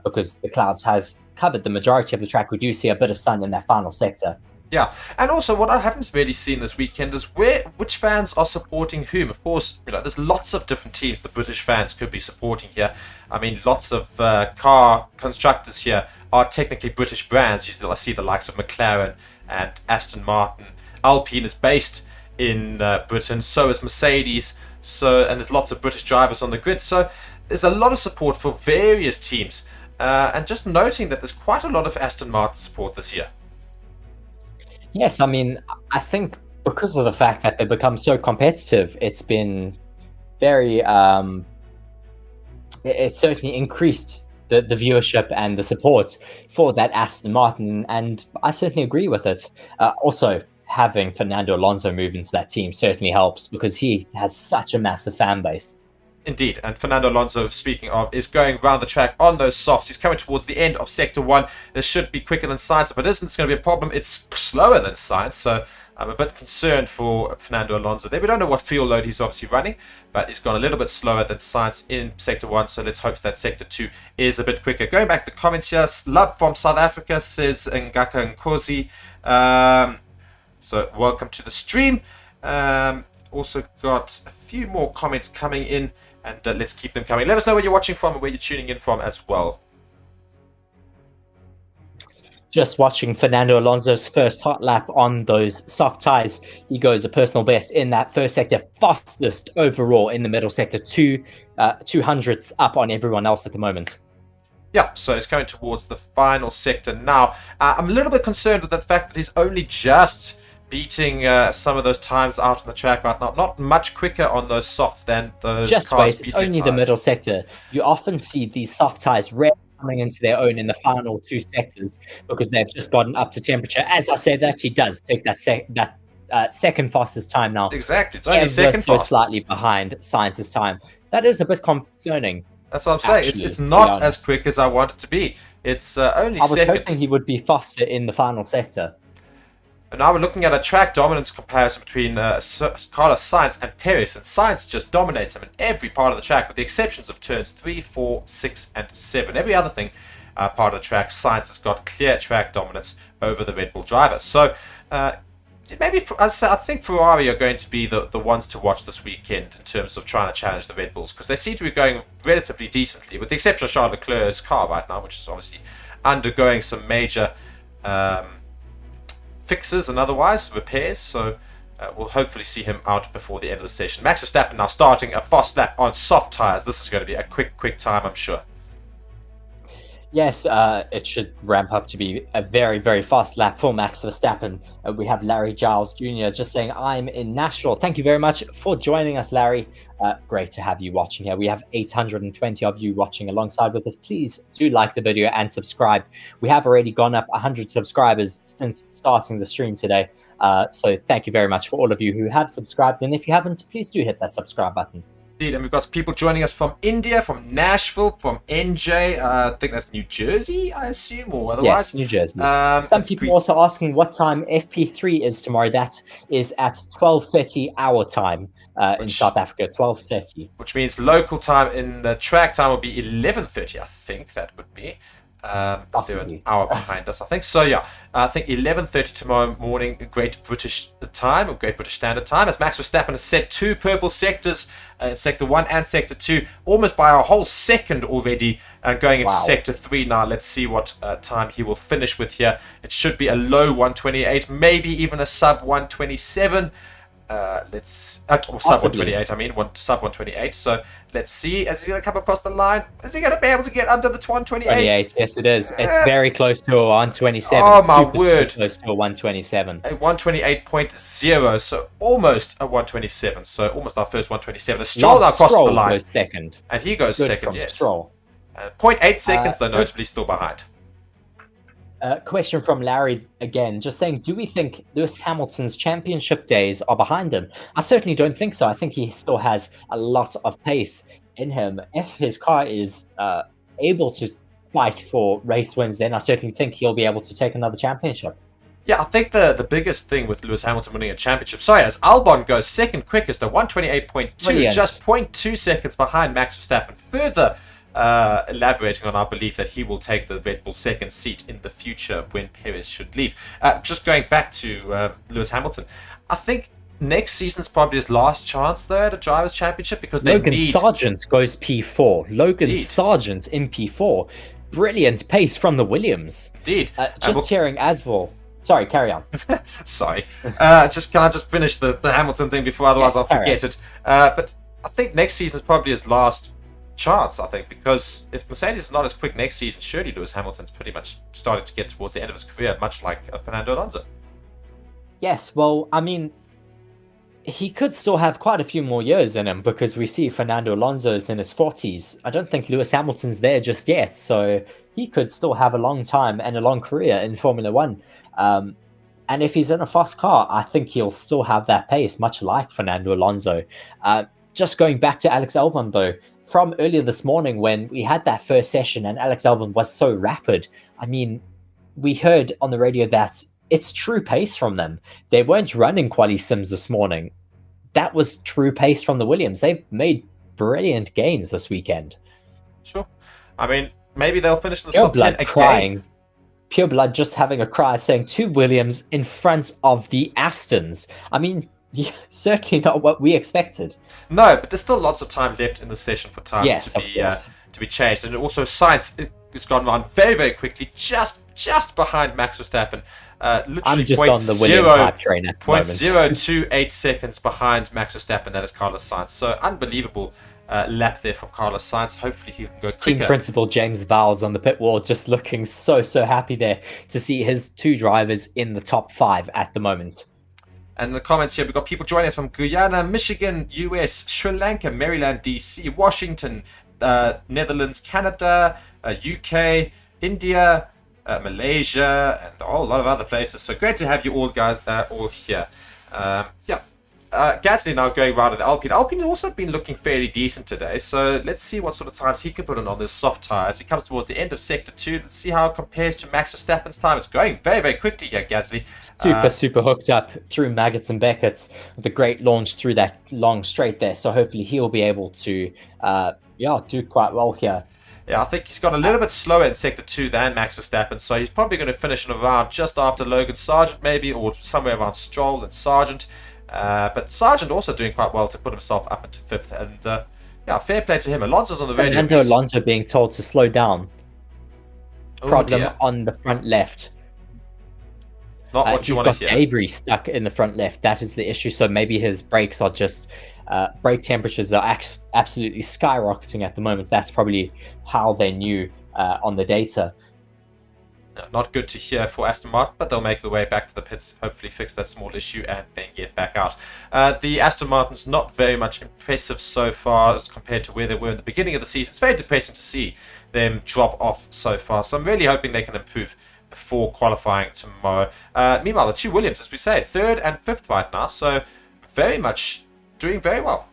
because the clouds have covered the majority of the track, we do see a bit of sun in that final sector. Yeah, and also what I haven't really seen this weekend is which fans are supporting whom. Of course, there's lots of different teams the British fans could be supporting here. I mean, lots of car constructors here are technically British brands. I see the likes of McLaren and Aston Martin. Alpine is based in Britain, so is Mercedes. And there's lots of British drivers on the grid. So there's a lot of support for various teams. And just noting that there's quite a lot of Aston Martin support this year. Yes, I mean, I think because of the fact that they've become so competitive, it's been very, it certainly increased the viewership and the support for that Aston Martin, and I certainly agree with it. Also, having Fernando Alonso move into that team certainly helps because he has such a massive fan base. Indeed, and Fernando Alonso, speaking of, is going around the track on those softs. He's coming towards the end of Sector 1. This should be quicker than Sainz. If it isn't, it's going to be a problem. It's slower than Sainz, so I'm a bit concerned for Fernando Alonso there. We don't know what fuel load he's obviously running, but he's gone a little bit slower than Sainz in Sector 1, so let's hope that Sector 2 is a bit quicker. Going back to the comments here, love from South Africa, says Ngaka Nkosi. So welcome to the stream. Also got a few more comments coming in, and let's keep them coming. Let us know where you're watching from and where you're tuning in from as well. Just watching Fernando Alonso's first hot lap on those soft tyres. He goes a personal best in that first sector, fastest overall in the middle sector, 200ths up on everyone else at the moment. Yeah, so he's going towards the final sector now. I'm a little bit concerned with the fact that he's only just beating some of those times out on the track right now. Not much quicker on those softs than those just cars. Just wait, it's only the middle sector. You often see these soft tyres coming into their own in the final two sectors because they've just gotten up to temperature. As I said, that he does take that second fastest time now. Exactly, it's only second so fastest. Slightly behind Sainz's time. That is a bit concerning. That's what I'm saying. It's not as quick as I want it to be. It's only second. I was hoping he would be faster in the final sector. And now we're looking at a track dominance comparison between Carlos Sainz and Perez, and Sainz just dominates him in every part of the track, with the exceptions of turns 3, 4, 6, and 7. Every other thing part of the track, Sainz has got clear track dominance over the Red Bull driver. So maybe, as I say, I think Ferrari are going to be the ones to watch this weekend in terms of trying to challenge the Red Bulls, because they seem to be going relatively decently, with the exception of Charles Leclerc's car right now, which is obviously undergoing some major fixes and otherwise repairs, so we'll hopefully see him out before the end of the session. Max Verstappen now starting a fast lap on soft tyres. This is going to be a quick time, I'm sure. Yes, it should ramp up to be a very, very fast lap for Max Verstappen. We have Larry Giles Jr. just saying, I'm in Nashville. Thank you very much for joining us, Larry. Great to have you watching here. We have 820 of you watching alongside with us. Please do like the video and subscribe. We have already gone up 100 subscribers since starting the stream today. So thank you very much for all of you who have subscribed. And if you haven't, please do hit that subscribe button. Indeed, and we've got people joining us from India, from Nashville, from NJ. I think that's New Jersey, I assume, or otherwise. Yes, New Jersey. Some people also asking what time FP3 is tomorrow. That is at 12:30 our time in South Africa, 12:30. Which means local time in the track time will be 11:30, I think that would be. They're an hour behind us, I think. So yeah, I think 11:30 tomorrow morning, Great British time, or Great British Standard Time, as Max Verstappen has set 2 purple sectors in Sector 1 and Sector 2, almost by a whole second already, going into Sector 3 now. Let's see what time he will finish with here. It should be a low 128, maybe even a sub 127. Sub 128, I mean, sub 128. So let's see, is he going to come across the line? Is he going to be able to get under the 128? 28, yes it is. It's very close to a 127. Oh my word. Close to a 127. A 128.0, so almost a 127. So almost our first 127. A Stroll now across the line. Goes second. And he goes Good second, from yes. Stroll. 0.8 seconds, though, notably still behind. Question from Larry again, just saying, do we think Lewis Hamilton's championship days are behind him? I certainly don't think so. I think he still has a lot of pace in him. If his car is able to fight for race wins, then I certainly think he'll be able to take another championship. Yeah, I think the biggest thing with Lewis Hamilton winning a championship, as Albon goes second quickest at 128.2, just 0.2 seconds behind Max Verstappen. Further elaborating on our belief that he will take the Red Bull second seat in the future when Perez should leave. Just going back to Lewis Hamilton, I think next season's probably his last chance though at a Drivers' Championship, because they Logan Sargent goes P4. Logan Indeed. Sargent in P4. Brilliant pace from the Williams. Indeed. Just hearing as well. Sorry, carry on. Sorry. Can I just finish the Hamilton thing before otherwise I'll forget it. But I think next season's probably his last chance, I think, because if Mercedes is not as quick next season, surely Lewis Hamilton's pretty much started to get towards the end of his career, much like Fernando Alonso. Yes, well, I mean, he could still have quite a few more years in him, because we see Fernando Alonso's in his 40s. I don't think Lewis Hamilton's there just yet, so he could still have a long time and a long career in Formula One. And if he's in a fast car, I think he'll still have that pace, much like Fernando Alonso. Just going back to Alex Albon, though, from earlier this morning when we had that first session and Alex Albon was so rapid, I mean, we heard on the radio that it's true pace from them. They weren't running quali sims this morning. That was true pace from the Williams. They've made brilliant gains this weekend. Sure. I mean, maybe they'll finish in the Pure top 10 Blood again. crying. Pure Blood just having a cry saying 2 Williams in front of the Astons. I mean, certainly not what we expected. No, but there's still lots of time left in the session for tires to be changed. And also, Sainz has gone around very, very quickly, just behind Max Verstappen. Literally I'm just on the Williams hype train at the moment. 0.028 seconds behind Max Verstappen. That is Carlos Sainz. So unbelievable lap there from Carlos Sainz. Hopefully he can go quicker. Team principal James Vowles on the pit wall, just looking so happy there to see his 2 drivers in the top 5 at the moment. And in the comments here, we've got people joining us from Guyana, Michigan, US, Sri Lanka, Maryland, DC, Washington, Netherlands, Canada, UK, India, Malaysia, and a whole lot of other places. So great to have you all guys all here. Gasly now going round at the Alpine. Alpine has also been looking fairly decent today, so let's see what sort of times he can put on this soft tyre as he comes towards the end of Sector 2. Let's see how it compares to Max Verstappen's time. It's going very, very quickly here, Gasly. Super hooked up through Maggots and Beckett's with a great launch through that long straight there, so hopefully he'll be able to do quite well here. Yeah, I think he's got a little bit slower in Sector 2 than Max Verstappen, so he's probably going to finish in around just after Logan Sargent maybe, or somewhere around Stroll and Sargent. But Sargent also doing quite well to put himself up into 5th, and fair play to him. Alonso's on the radio. Fernando Alonso being told to slow down. Problem on the front left. Not what you want to hear. He's got debris stuck in the front left. That is the issue. So maybe his brakes are just brake temperatures are absolutely skyrocketing at the moment. That's probably how they knew on the data. Not good to hear for Aston Martin, but they'll make their way back to the pits, hopefully fix that small issue, and then get back out. The Aston Martin's not very much impressive so far as compared to where they were in the beginning of the season. It's very depressing to see them drop off so far, so I'm really hoping they can improve before qualifying tomorrow. Meanwhile, the 2 Williams, as we say, 3rd and 5th right now, so very much doing very well.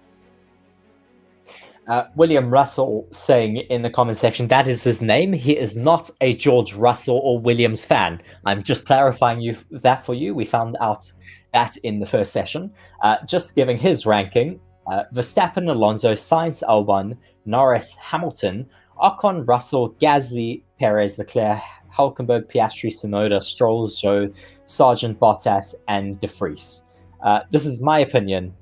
William Russell saying in the comment section, that is his name. He is not a George Russell or Williams fan. I'm just clarifying that for you. We found out that in the first session. Just giving his ranking. Verstappen, Alonso, Sainz, Albon, Norris, Hamilton, Ocon, Russell, Gasly, Perez, Leclerc, Hülkenberg, Piastri, Tsunoda, Stroll, Zhou, Sargent, Bottas, and De Vries. This is my opinion.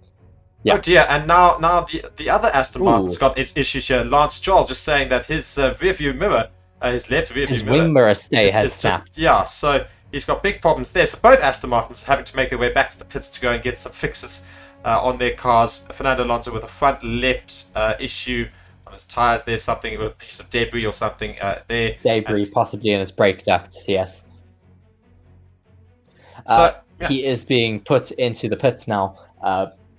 Yeah. Oh dear, and now the other Aston Martin's got issues here. Lance Stroll just saying that his rearview mirror, his left rearview his mirror, wing mirror stay has snapped. So he's got big problems there. So both Aston Martins having to make their way back to the pits to go and get some fixes on their cars. Fernando Alonso with a front left issue on his tyres. There's something, a piece of debris or something there. Debris, possibly in his brake ducts, yes. He is being put into the pits now.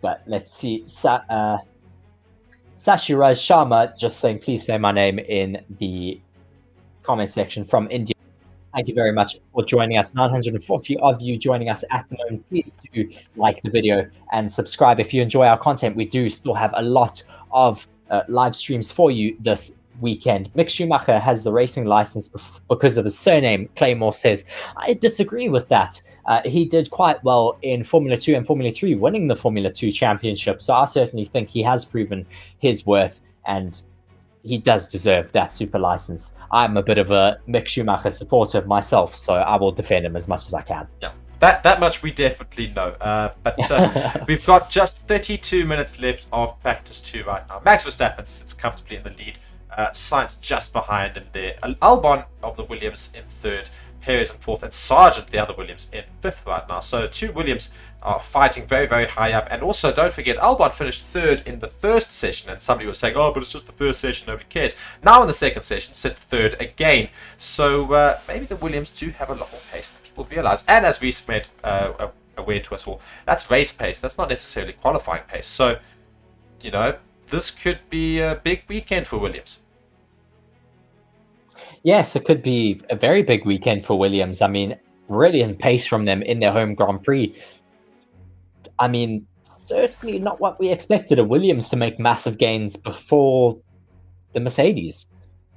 But let's see. Sashiraj Sharma just saying, please say my name in the comment section from India. Thank you very much for joining us. 940 of you joining us at the moment. Please do like the video and subscribe if you enjoy our content. We do still have a lot of live streams for you this weekend. Mick Schumacher has the racing license because of his surname, Claymore says. I disagree with that. He did quite well in Formula 2 and Formula 3, winning the Formula 2 championship. So I certainly think he has proven his worth. And he does deserve that super license. I'm a bit of a Mick Schumacher supporter myself, so I will defend him as much as I can. Yeah, that much we definitely know. But we've got just 32 minutes left of practice 2 right now. Max Verstappen sits comfortably in the lead. Sainz just behind him there. Albon of the Williams in 3rd. Perez in 4th, and Sargent, the other Williams, in 5th right now. So 2 Williams are fighting very, very high up. And also, don't forget, Albon finished 3rd in the first session. And somebody was saying, oh, but it's just the first session, nobody cares. Now in the second session, sits 3rd again. So maybe the Williams do have a lot more pace than people realize. And as we made aware to us all, that's race pace. That's not necessarily qualifying pace. So, you know, this could be a big weekend for Williams. Yes, it could be a very big weekend for Williams. I mean, brilliant pace from them in their home Grand Prix. I mean, certainly not what we expected of Williams to make massive gains before the Mercedes.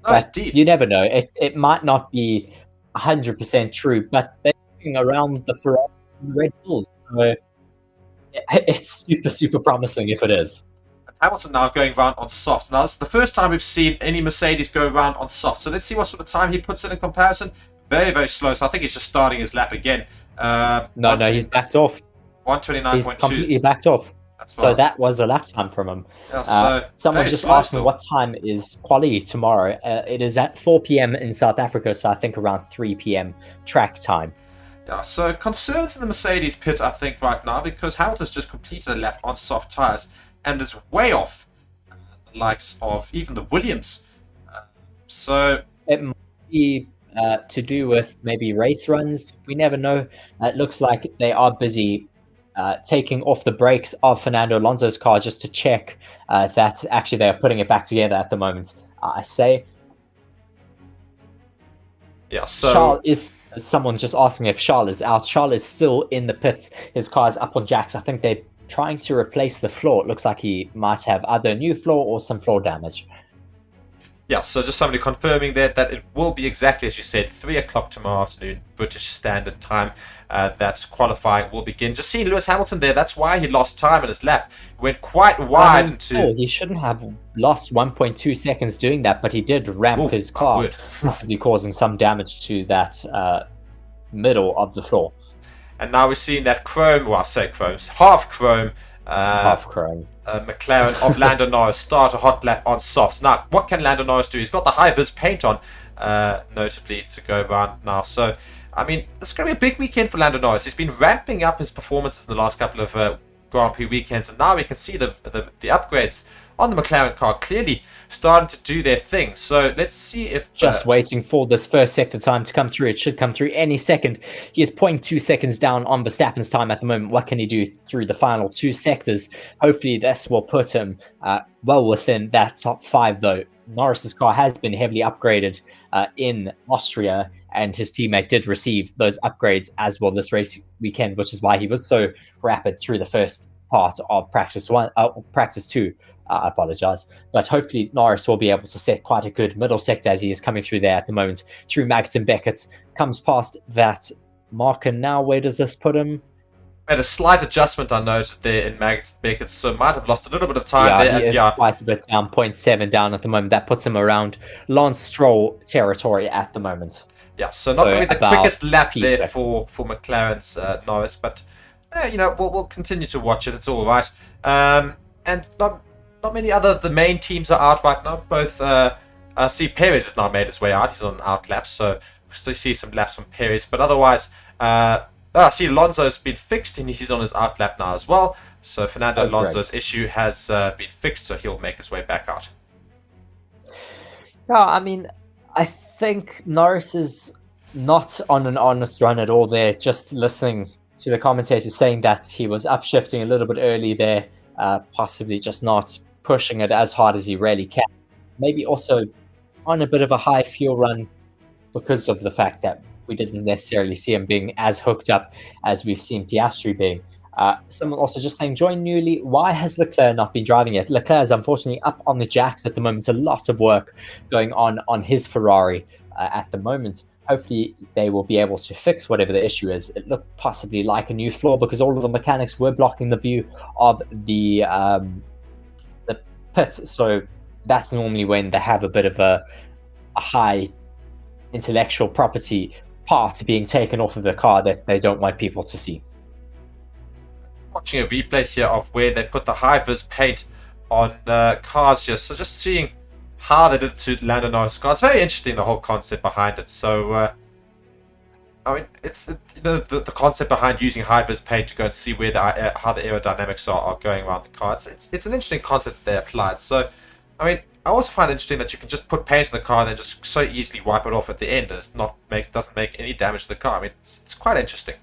But you never know. It might not be 100% true, but they're looking around the Ferrari and Red Bulls. So it's super, super promising if it is. Hamilton now going round on softs. Now, this is the first time we've seen any Mercedes go round on softs. So let's see what sort of time he puts in comparison. Very, very slow. So I think he's just starting his lap again. No, he's backed off. 129.2. He's completely backed off. So that was a lap time from him. Yeah, so someone just asked me what time is quali tomorrow. It is at 4 p.m. in South Africa, so I think around 3 p.m. track time. Yeah, so concerns in the Mercedes pit, I think, right now, because Hamilton's just completed a lap on soft tyres and is way off the likes of even the Williams. So it might be to do with maybe race runs. We never know. It looks like they are busy taking off the brakes of Fernando Alonso's car just to check that actually they are putting it back together at the moment. I say. Yeah, so Charles is someone just asking if Charles is out. Charles is still in the pits. His car is up on jacks. I think they're trying to replace the floor. It looks like he might have either a new floor or some floor damage. Yeah, so just somebody confirming that it will be exactly as you said, 3 o'clock tomorrow afternoon, British Standard Time. That qualifying will begin. Just seeing Lewis Hamilton there, that's why he lost time in his lap. He went quite wide. He shouldn't have lost 1.2 seconds doing that, but he did ramp his car, possibly causing some damage to that middle of the floor. And now we're seeing that chrome, well I say chrome's half chrome. Half chrome. McLaren of Lando Norris start a hot lap on softs. Now, what can Lando Norris do? He's got the high-vis paint on, notably, to go around now. So, I mean, this is going to be a big weekend for Lando Norris. He's been ramping up his performances in the last couple of Grand Prix weekends, and now we can see the upgrades on the McLaren car clearly starting to do their thing. So let's see if... Just waiting for this first sector time to come through. It should come through any second. He is 0.2 seconds down on Verstappen's time at the moment. What can he do through the final 2 sectors? Hopefully this will put him well within that top 5, though. Norris's car has been heavily upgraded in Austria, and his teammate did receive those upgrades as well this race weekend, which is why he was so rapid through the first part of practice 2. I apologize, but hopefully Norris will be able to set quite a good middle sector as he is coming through there at the moment through Magnussen and Beckett. Comes past that marker now. Where does this put him? Made a slight adjustment, I noted there in Magnussen and Beckett, so might have lost a little bit of time there. He is quite a bit down, 0.7 down at the moment. That puts him around Lance Stroll territory at the moment. Yeah, so not really the quickest lap there for McLaren's Norris, but you know, we'll continue to watch it. It's all right. And not many other the main teams are out right now. Both see Perez has now made his way out. He's on an out lap, so we'll still see some laps from Perez. But otherwise, I see Alonso's been fixed and he's on his out lap now as well. So Fernando Alonso's issue has been fixed, so he'll make his way back out. Yeah, I mean, I think Norris is not on an honest run at all there. Just listening to the commentators saying that he was upshifting a little bit early there, possibly just not pushing it as hard as he really can. Maybe also on a bit of a high fuel run because of the fact that we didn't necessarily see him being as hooked up as we've seen Piastri being. Someone also just saying, join newly, why has Leclerc not been driving yet? Leclerc is unfortunately up on the jacks at the moment. A lot of work going on his Ferrari at the moment. Hopefully they will be able to fix whatever the issue is. It looked possibly like a new floor because all of the mechanics were blocking the view of the pits. So that's normally when they have a bit of a high intellectual property part being taken off of the car that they don't want people to see. Watching a replay here of where they put the high-vis paint on cars here, so just seeing how they did it to Lando Norris' car. It's very interesting, the whole concept behind it. So I mean, it's the concept behind using high-vis paint to go and see where how the aerodynamics are going around the car. It's an interesting concept they applied. So I mean, I also find it interesting that you can just put paint on the car and then just so easily wipe it off at the end, and doesn't make any damage to the car. I mean, it's quite interesting.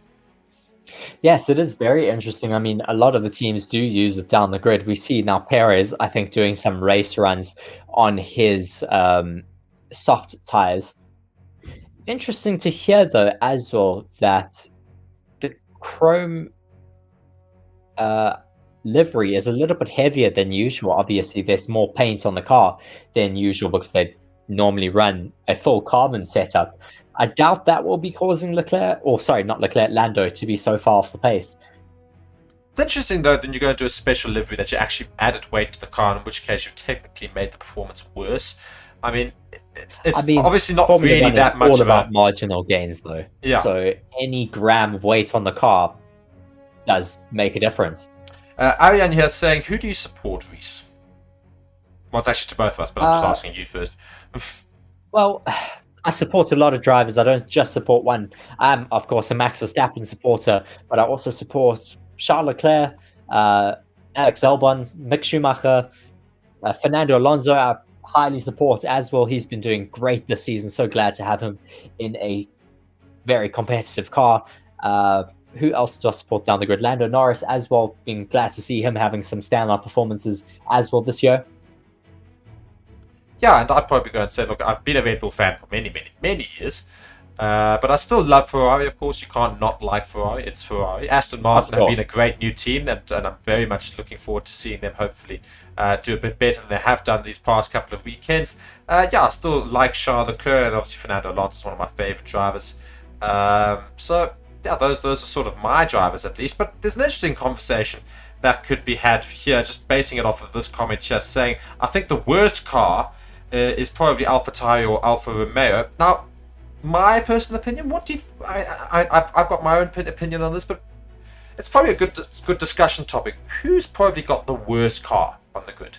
Yes, it is very interesting. I mean, a lot of the teams do use it down the grid. We see now Perez, I think, doing some race runs on his soft tires. Interesting to hear, though, as well, that the chrome livery is a little bit heavier than usual. Obviously, there's more paint on the car than usual because they normally run a full carbon setup. I doubt that will be causing Lando to be so far off the pace. It's interesting, though, then you go into a special livery that you actually added weight to the car, in which case you technically made the performance worse. I mean, it's obviously not really that much all about marginal gains, though. Yeah. So any gram of weight on the car does make a difference. Ariane here saying, who do you support, Reese? Well, it's actually to both of us, but I'm just asking you first. Well, I support a lot of drivers. I don't just support one. I'm, of course, a Max Verstappen supporter, but I also support Charles Leclerc, Alex Albon, Mick Schumacher, Fernando Alonso. I highly support as well. He's been doing great this season. So glad to have him in a very competitive car. Who else do I support down the grid? Lando Norris as well. Being glad to see him having some standout performances as well this year. Yeah, and I'd probably go and say, look, I've been a Red Bull fan for many, many, many years. But I still love Ferrari, of course. You can't not like Ferrari. It's Ferrari. Aston Martin have been a great new team, and I'm very much looking forward to seeing them hopefully do a bit better than they have done these past couple of weekends. Yeah, I still like Charles Leclerc, and obviously Fernando Alonso is one of my favourite drivers. So, yeah, those are sort of my drivers at least. But there's an interesting conversation that could be had here, just basing it off of this comment here, saying, I think the worst car is probably AlphaTauri or Alfa Romeo. Now, my personal opinion, what do you... I've got my own opinion on this, but it's probably a good discussion topic. Who's probably got the worst car on the grid?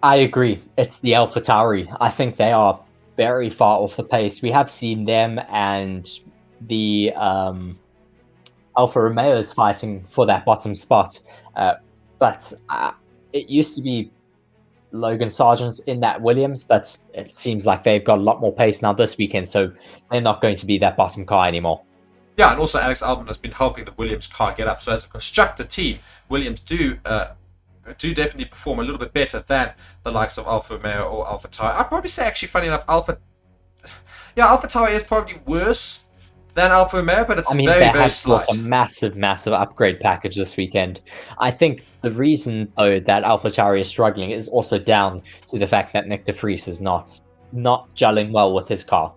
I agree. It's the AlphaTauri. I think they are very far off the pace. We have seen them and the Alfa Romeos fighting for that bottom spot. But it used to be Logan Sargent in that Williams, but it seems like they've got a lot more pace now this weekend, so they're not going to be that bottom car anymore. Yeah, and also Alex Albon has been helping the Williams car get up. So as a constructor team, Williams do definitely perform a little bit better than the likes of Alfa Romeo or AlphaTauri. I'd probably say, actually, funny enough, AlphaTauri is probably worse than Alfa Romeo, but it's very slight. A massive upgrade package this weekend. I think the reason, though, that AlphaTauri is struggling is also down to the fact that Nick de Vries is not gelling well with his car.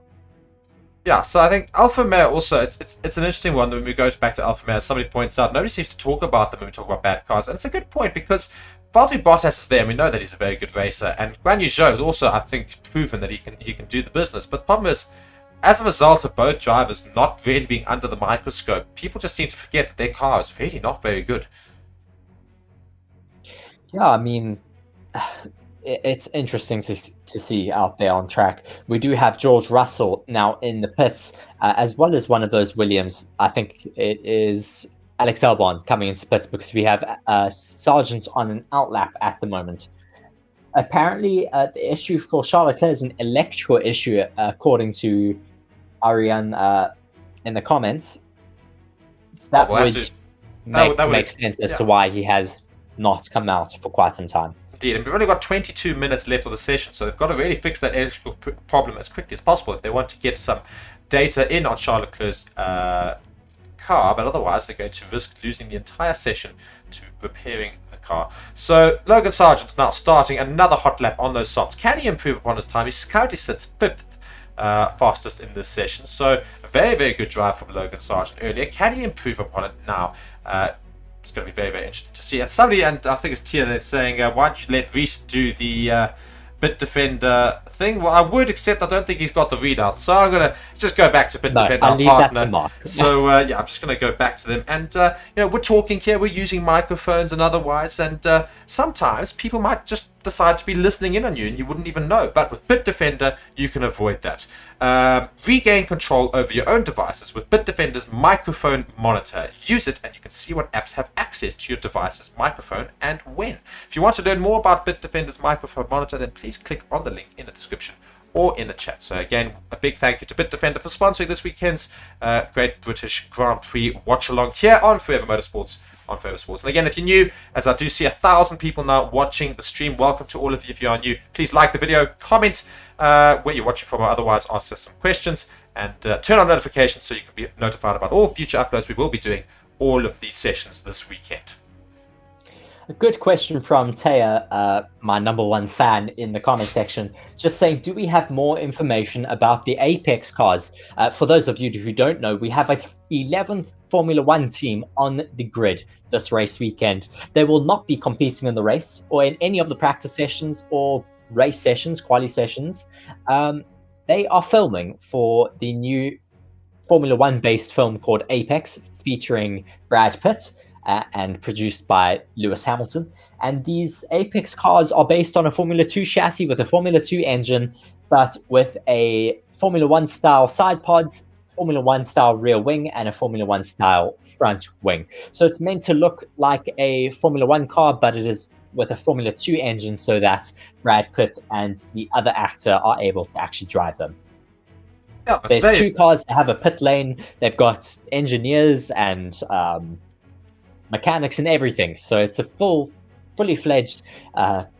Yeah, so I think Alfa Romeo also, it's an interesting one when we go back to Alfa Romeo. As somebody points out, nobody seems to talk about them when we talk about bad cars, and it's a good point because Valtteri Bottas is there, and we know that he's a very good racer, and Guan Yu Zhou has also, I think, proven that he can do the business. But the problem is, as a result of both drivers not really being under the microscope, people just seem to forget that their car is really not very good. Yeah, I mean, it's interesting to see out there on track. We do have George Russell now in the pits, as well as one of those Williams. I think it is Alex Albon coming into pits because we have Sargent on an outlap at the moment. Apparently, the issue for Charles Leclerc is an electrical issue, according to Ariane in the comments. So that would make sense as to why he has not come out for quite some time. Indeed, and we've only got 22 minutes left of the session, so they've got to really fix that electrical problem as quickly as possible if they want to get some data in on Charles Leclerc's car, but otherwise they're going to risk losing the entire session to repairing the car. So Logan Sargent now starting another hot lap on those softs. Can he improve upon his time? He currently sits 5th fastest in this session, so a very good drive from Logan Sargent earlier. Can he improve upon it now? it's going to be very, very interesting to see. And somebody, and I think it's Tia, that's saying, why don't you let Reese do the Bitdefender thing? Well, I would, except I don't think he's got the readout, so I'm going to just go back to Bitdefender, I'll our leave partner. that to Mark. So yeah, I'm just going to go back to them, and we're talking here, we're using microphones and otherwise, and sometimes people might just decide to be listening in on you and you wouldn't even know. But with Bitdefender, you can avoid that. Regain control over your own devices with Bitdefender's microphone monitor. Use it and you can see what apps have access to your device's microphone and when. If you want to learn more about Bitdefender's microphone monitor, then please click on the link in the description or in the chat. So again, a big thank you to Bitdefender for sponsoring this weekend's Great British Grand Prix watch-along here on Forever Motorsports. And again, if you're new, as I do see 1,000 people now watching the stream, welcome to all of you. If you are new, please like the video, comment where you're watching from, or otherwise ask us some questions, and turn on notifications so you can be notified about all future uploads. We will be doing all of these sessions this weekend. A good question from Taya, my #1 fan in the comment section, just saying, do we have more information about the Apex cars? For those of you who don't know, we have a 11th Formula 1 team on the grid this race weekend. They will not be competing in the race or in any of the practice sessions or race sessions, quali sessions. They are filming for the new Formula 1 based film called Apex, featuring Brad Pitt, and produced by Lewis Hamilton. And these Apex cars are based on a Formula 2 chassis with a Formula 2 engine, but with a Formula 1 style side pods, Formula 1 style rear wing, and a Formula 1 style front wing. So it's meant to look like a Formula 1 car, but it is with a Formula 2 engine so that Brad Pitt and the other actor are able to actually drive them. Yeah, there's two cars that have a pit lane. They've got engineers and mechanics and everything. So it's a fully fledged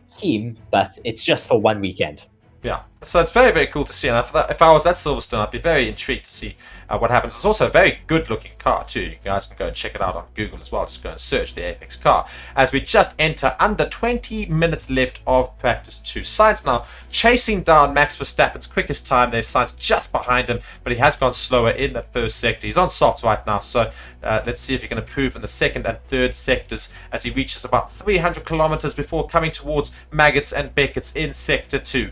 team, but it's just for one weekend. Yeah, so it's very, very cool to see. And if I was at Silverstone, I'd be very intrigued to see what happens. It's also a very good-looking car, too. You guys can go and check it out on Google as well. Just go and search the Apex car. As we just enter under 20 minutes left of practice 2. Sainz now chasing down Max Verstappen's quickest time. There's Sainz just behind him, but he has gone slower in that first sector. He's on softs right now, so let's see if he can improve in the second and third sectors as he reaches about 300 kilometers before coming towards Maggots and Beckett's in Sector 2.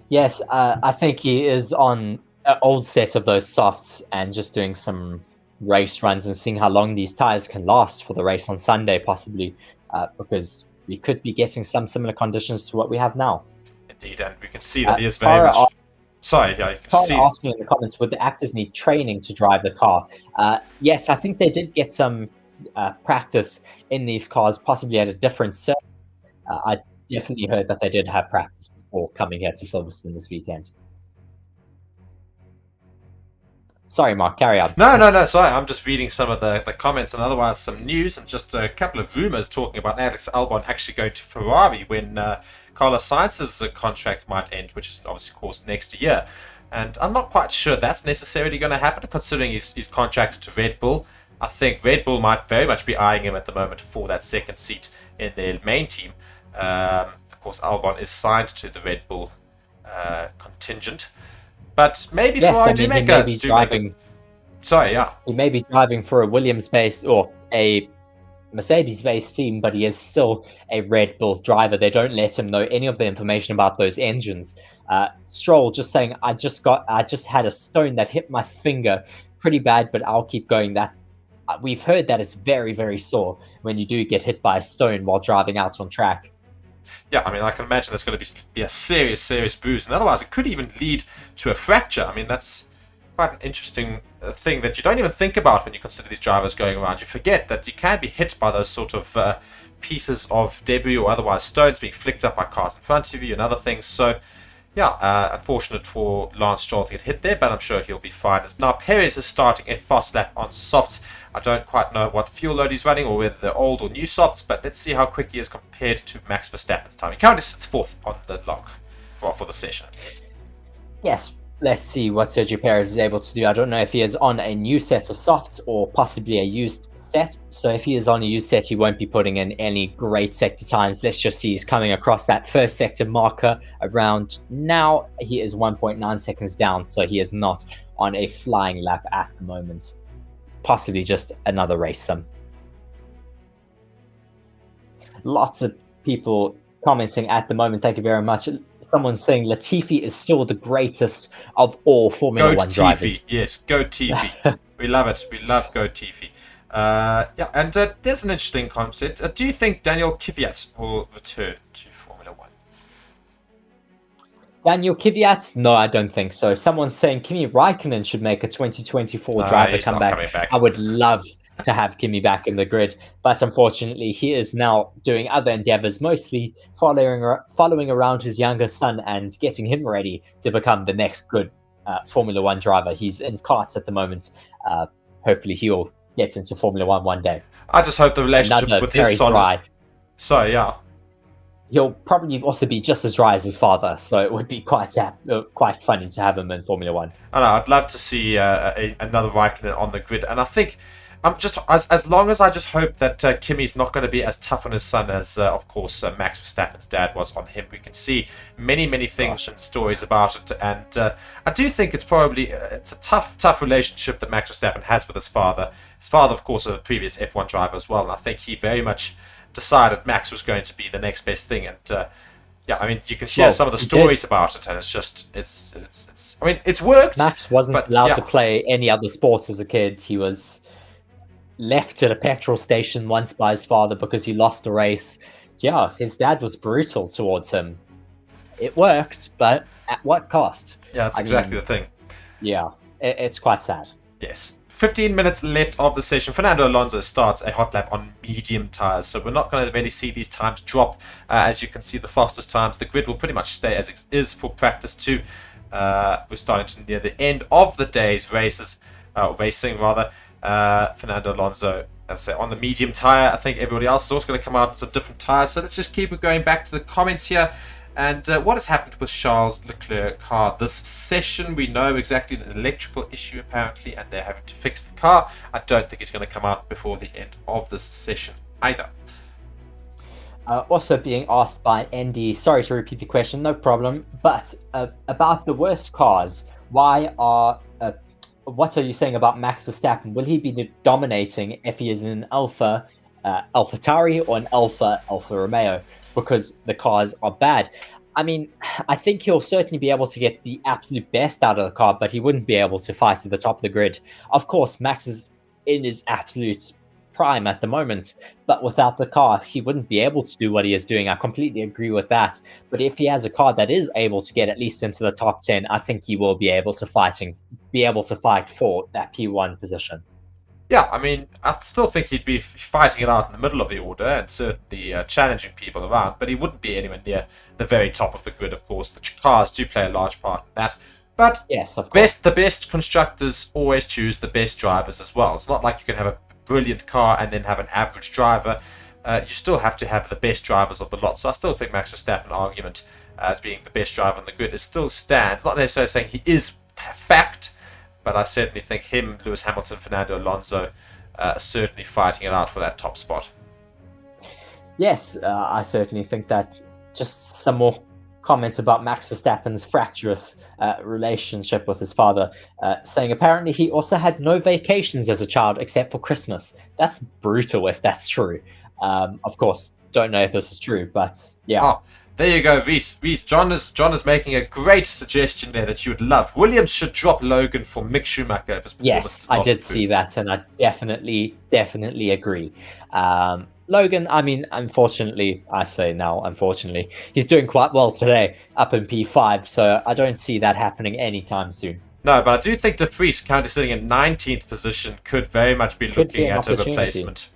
Yes, I think he is on an old set of those softs and just doing some race runs and seeing how long these tires can last for the race on Sunday, possibly, because we could be getting some similar conditions to what we have now. Indeed, and we can see that he is very much... Sorry, yeah, you can see... asking in the comments, would the actors need training to drive the car? Yes, I think they did get some practice in these cars, possibly at a different circuit. I definitely heard that they did have practice before coming here to Silverstone this weekend. Sorry, Mark, carry on. No, sorry. I'm just reading some of the comments and otherwise some news and just a couple of rumours talking about Alex Albon actually going to Ferrari when Carlos Sainz's contract might end, which is obviously, of course, next year. And I'm not quite sure that's necessarily going to happen, considering he's contracted to Red Bull. I think Red Bull might very much be eyeing him at the moment for that second seat in their main team. Of course, Albon is signed to the Red Bull contingent, but maybe Ferrari do make a... Sorry, yeah. He may be driving for a Williams-based or a Mercedes-based team, but he is still a Red Bull driver. They don't let him know any of the information about those engines. Stroll just saying, I just had a stone that hit my finger pretty bad, but I'll keep going. That we've heard that it's very, very sore when you do get hit by a stone while driving out on track. Yeah, I mean, I can imagine there's going to be a serious bruise, and otherwise it could even lead to a fracture. I mean, that's quite an interesting thing that you don't even think about when you consider these drivers going around. You forget that you can be hit by those sort of pieces of debris or otherwise stones being flicked up by cars in front of you and other things. So, yeah, unfortunate for Lance Stroll to get hit there, but I'm sure he'll be fine. As now Perez is starting a fast lap on softs. I don't quite know what fuel load he's running or whether they're old or new softs, but let's see how quick he is compared to Max Verstappen's time. He currently sits 4th on the log, well, for the session at least. Yes, let's see what Sergio Perez is able to do. I don't know if he is on a new set of softs or possibly a used set. So if he is on a used set, he won't be putting in any great sector times. Let's just see he's coming across that first sector marker around now. He is 1.9 seconds down, so he is not on a flying lap at the moment. possibly just another race sim. Lots of people commenting at the moment. Thank you very much. Someone's saying Latifi is still the greatest of all Formula Goat 1 drivers. Tifi. Yes, Goat Tifi. We love it. We love Goat Tifi. Yeah, and there's an interesting concept. Do you think Daniel Kvyat will return to Formula 1? Daniel Kvyat? No, I don't think so. Someone's saying Kimi Räikkönen should make a 2024 driver he's not comeback. coming back. I would love to have Kimi back in the grid, but unfortunately he is now doing other endeavors, mostly following around his younger son and getting him ready to become the next good Formula 1 driver. He's in karts at the moment. Hopefully he'll get into Formula 1 one day. I just hope the relationship Another with his son is... So, yeah. He'll probably also be just as dry as his father, so it would be quite funny to have him in Formula 1. I know, I'd love to see another Raikkonen on the grid, and I think I'm just as long as I just hope that Kimi's not going to be as tough on his son as, of course, Max Verstappen's dad was on him. We can see many things and stories about it, and I do think it's probably it's a tough relationship that Max Verstappen has with his father. His father, of course, a previous F1 driver as well, and I think he very much decided Max was going to be the next best thing, and yeah, I mean, you can hear some of the stories about it, and it's just it's I mean, it's worked. Max wasn't allowed to play any other sports as a kid. He was left at a petrol station once by his father because he lost a race. Yeah, his dad was brutal towards him. It worked, but at what cost? Yeah, that's exactly the thing. Yeah, it's quite sad. Yes. 15 minutes left of the session. Fernando Alonso starts a hot lap on medium tyres, so we're not going to really see these times drop. As you can see, the fastest times, the grid will pretty much stay as it is for practice 2. We're starting to near the end of the day's racing. Fernando Alonso, as I say, on the medium tyre. I think everybody else is also going to come out in some different tyres. So let's just keep it going back to the comments here. And what has happened with Charles Leclerc's car this session? We know exactly an electrical issue apparently, and they're having to fix the car. I don't think it's going to come out before the end of this session either. Also being asked by Andy, sorry to repeat the question, no problem, but about the worst cars, what are you saying about Max Verstappen? Will he be dominating if he is in an AlphaTauri or an Alfa Romeo? Because the cars are bad. I mean, I think he'll certainly be able to get the absolute best out of the car, but he wouldn't be able to fight at the top of the grid. Of course, Max is in his absolute prime at the moment, but without the car, he wouldn't be able to do what he is doing. I completely agree with that. But if he has a car that is able to get at least into the top 10, I think he will be able to fight for that P1 position. Yeah, I mean, I still think he'd be fighting it out in the middle of the order and certainly challenging people around, but he wouldn't be anywhere near the very top of the grid, of course. The cars do play a large part in that. But yes, of course. The best constructors always choose the best drivers as well. It's not like you can have a brilliant car and then have an average driver. You still have to have the best drivers of the lot. So I still think Max Verstappen's argument as being the best driver on the grid still stands. Not necessarily saying he is fact, but I certainly think him, Lewis Hamilton, Fernando Alonso, certainly fighting it out for that top spot. Yes, I certainly think that. Just some more comments about Max Verstappen's fractious relationship with his father, saying apparently he also had no vacations as a child except for Christmas. That's brutal if that's true. Of course, don't know if this is true, but yeah. Oh. There you go, Reese. John is making a great suggestion there that you would love. Williams should drop Logan for Mick Schumacher if his performance Yes, I did see that, and I definitely agree. Logan, I mean, unfortunately, he's doing quite well today, up in P5, so I don't see that happening anytime soon. No, but I do think De Vries, currently sitting in 19th position, could very much be looking at a replacement.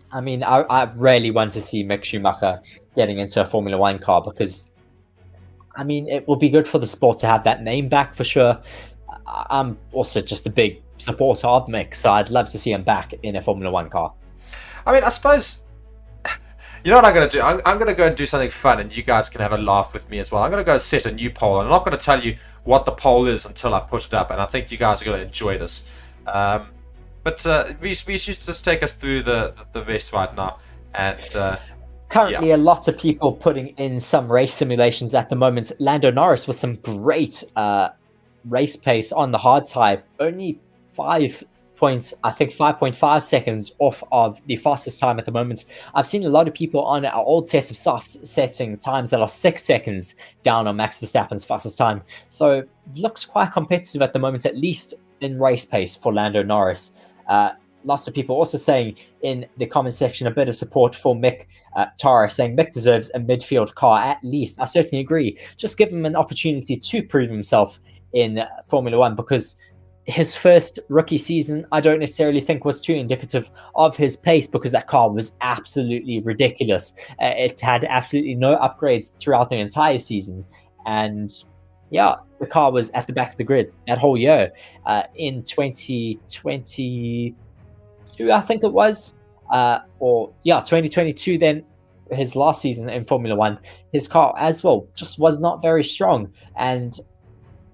I mean, I really want to see Mick Schumacher getting into a Formula 1 car because, I mean, it will be good for the sport to have that name back for sure. I'm also just a big supporter of Mick, so I'd love to see him back in a Formula 1 car. I mean, I suppose, you know what I'm going to do? I'm going to go and do something fun and you guys can have a laugh with me as well. I'm going to go set a new poll. I'm not going to tell you what the poll is until I put it up, and I think you guys are going to enjoy this. But Reese, you should just take us through the rest right now. And currently, a lot of people putting in some race simulations at the moment. Lando Norris with some great race pace on the hard type, only 5.5 seconds off of the fastest time at the moment. I've seen a lot of people on our old test of softs setting times that are 6 seconds down on Max Verstappen's fastest time. So looks quite competitive at the moment, at least in race pace for Lando Norris. Lots of people also saying in the comment section a bit of support for Mick Tara, saying Mick deserves a midfield car at least. I certainly agree. Just give him an opportunity to prove himself in Formula One, because his first rookie season, I don't necessarily think was too indicative of his pace, because that car was absolutely ridiculous. It had absolutely no upgrades throughout the entire season. And yeah, the car was at the back of the grid that whole year. In 2022, I think it was, 2022, then his last season in Formula One, his car as well just was not very strong, and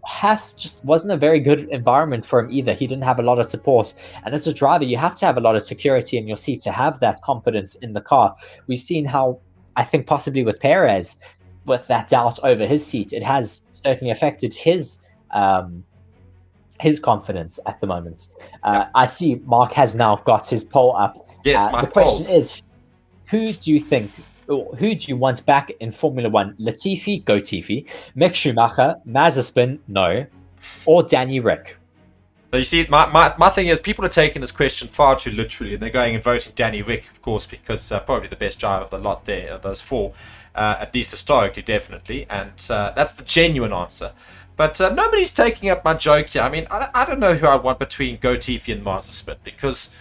Haas just wasn't a very good environment for him either. He didn't have a lot of support, and as a driver, you have to have a lot of security in your seat to have that confidence in the car. We've seen how, I think possibly with Perez, with that doubt over his seat, it has certainly affected his confidence at the moment. I see Mark has now got his poll up. Yes, my the question is, who do you want back in Formula One? Latifi, go Tifi. Mick Schumacher, Mazepin, no, or Danny Rick? So you see, my thing is, people are taking this question far too literally, and they're going and voting Danny Rick, of course, because probably the best driver of the lot there, of those four, at least historically, definitely, and that's the genuine answer. But nobody's taking up my joke here. I mean, I don't know who I want between Gotifi and Mazepin, because,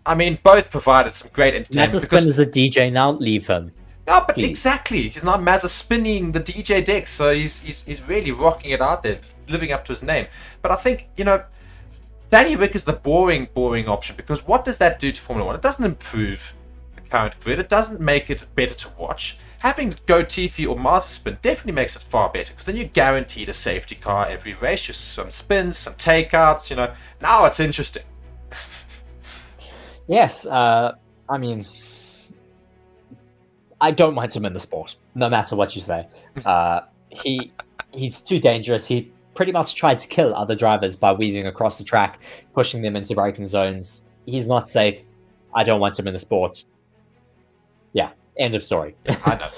I mean, both provided some great entertainment. Mazepin is a DJ now, leave him. No, but Please. exactly. He's not spinning the DJ decks, so he's really rocking it out there, living up to his name. But I think, Danny Rick is the boring option, because what does that do to Formula One? It doesn't improve the current grid. It doesn't make it better to watch. Having Gotifi or Mazepin definitely makes it far better, because then you're guaranteed a safety car every race, just some spins, some takeouts, Now it's interesting. Yes, I mean, I don't want him in the sport, no matter what you say. He's too dangerous. He pretty much tried to kill other drivers by weaving across the track, pushing them into braking zones. He's not safe. I don't want him in the sport. Yeah, end of story. I know.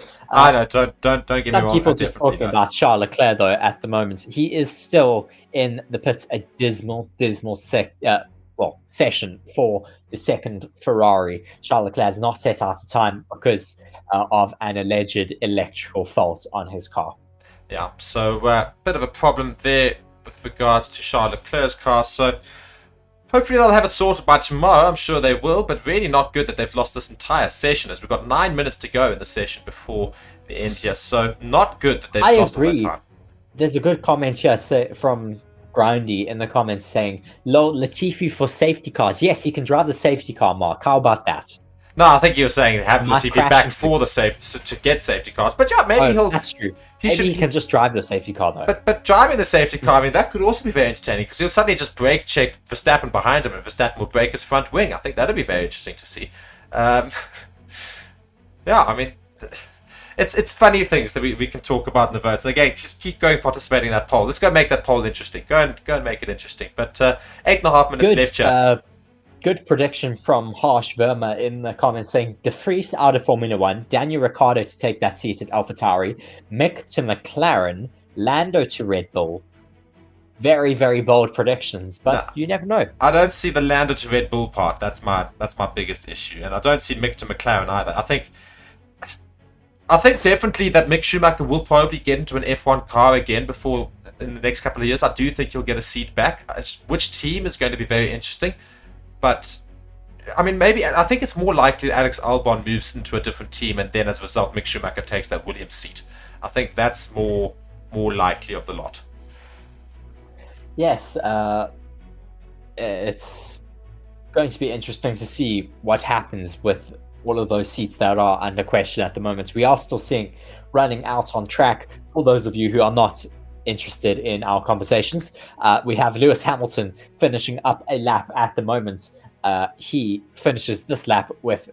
Don't get me wrong. Some people just talking about Charles Leclerc, though, at the moment. He is still in the pits, a dismal session for the second Ferrari. Charles Leclerc has not set out a time because of an alleged electrical fault on his car. Yeah, so bit of a problem there with regards to Charles Leclerc's car. So hopefully they'll have it sorted by tomorrow. I'm sure they will, but really not good that they've lost this entire session, as we've got 9 minutes to go in the session before the end here. So not good that they've lost all that time. There's a good comment here from Groundy in the comments saying, Latifi for safety cars. Yes, he can drive the safety car, Mark. How about that? No, I think you were saying have Latifi back for the to get safety cars. But yeah, maybe he'll... That's true. He can just drive the safety car, though. But driving the safety car, I mean, that could also be very entertaining, because he'll suddenly just brake check Verstappen behind him, and Verstappen will break his front wing. I think that'd be very interesting to see. Yeah, I mean, it's funny things that we can talk about in the votes. Again, just keep going, participating in that poll. Let's go make that poll interesting. Go and make it interesting. But 8.5 minutes left here. Good prediction from Harsh Verma in the comments saying De Vries out of Formula One, Daniel Ricciardo to take that seat at AlphaTauri, Mick to McLaren, Lando to Red Bull. Very, very bold predictions, but you never know. I don't see the Lando to Red Bull part. That's my biggest issue, and I don't see Mick to McLaren either. I think definitely that Mick Schumacher will probably get into an F1 car again in the next couple of years. I do think he'll get a seat back. Which team is going to be very interesting. But, I mean, maybe, I think it's more likely that Alex Albon moves into a different team, and then as a result, Mick Schumacher takes that Williams seat. I think that's more likely of the lot. Yes, it's going to be interesting to see what happens with all of those seats that are under question at the moment. We are still seeing running out on track. For those of you who are not interested in our conversations, we have Lewis Hamilton finishing up a lap at the moment. He finishes this lap with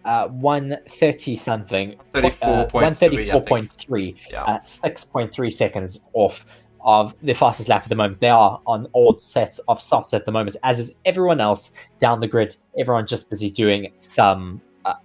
130 something, 134.3, 134.3, 6.3 seconds off of their fastest lap at the moment. They are on old sets of softs at the moment, as is everyone else down the grid. Everyone just busy doing some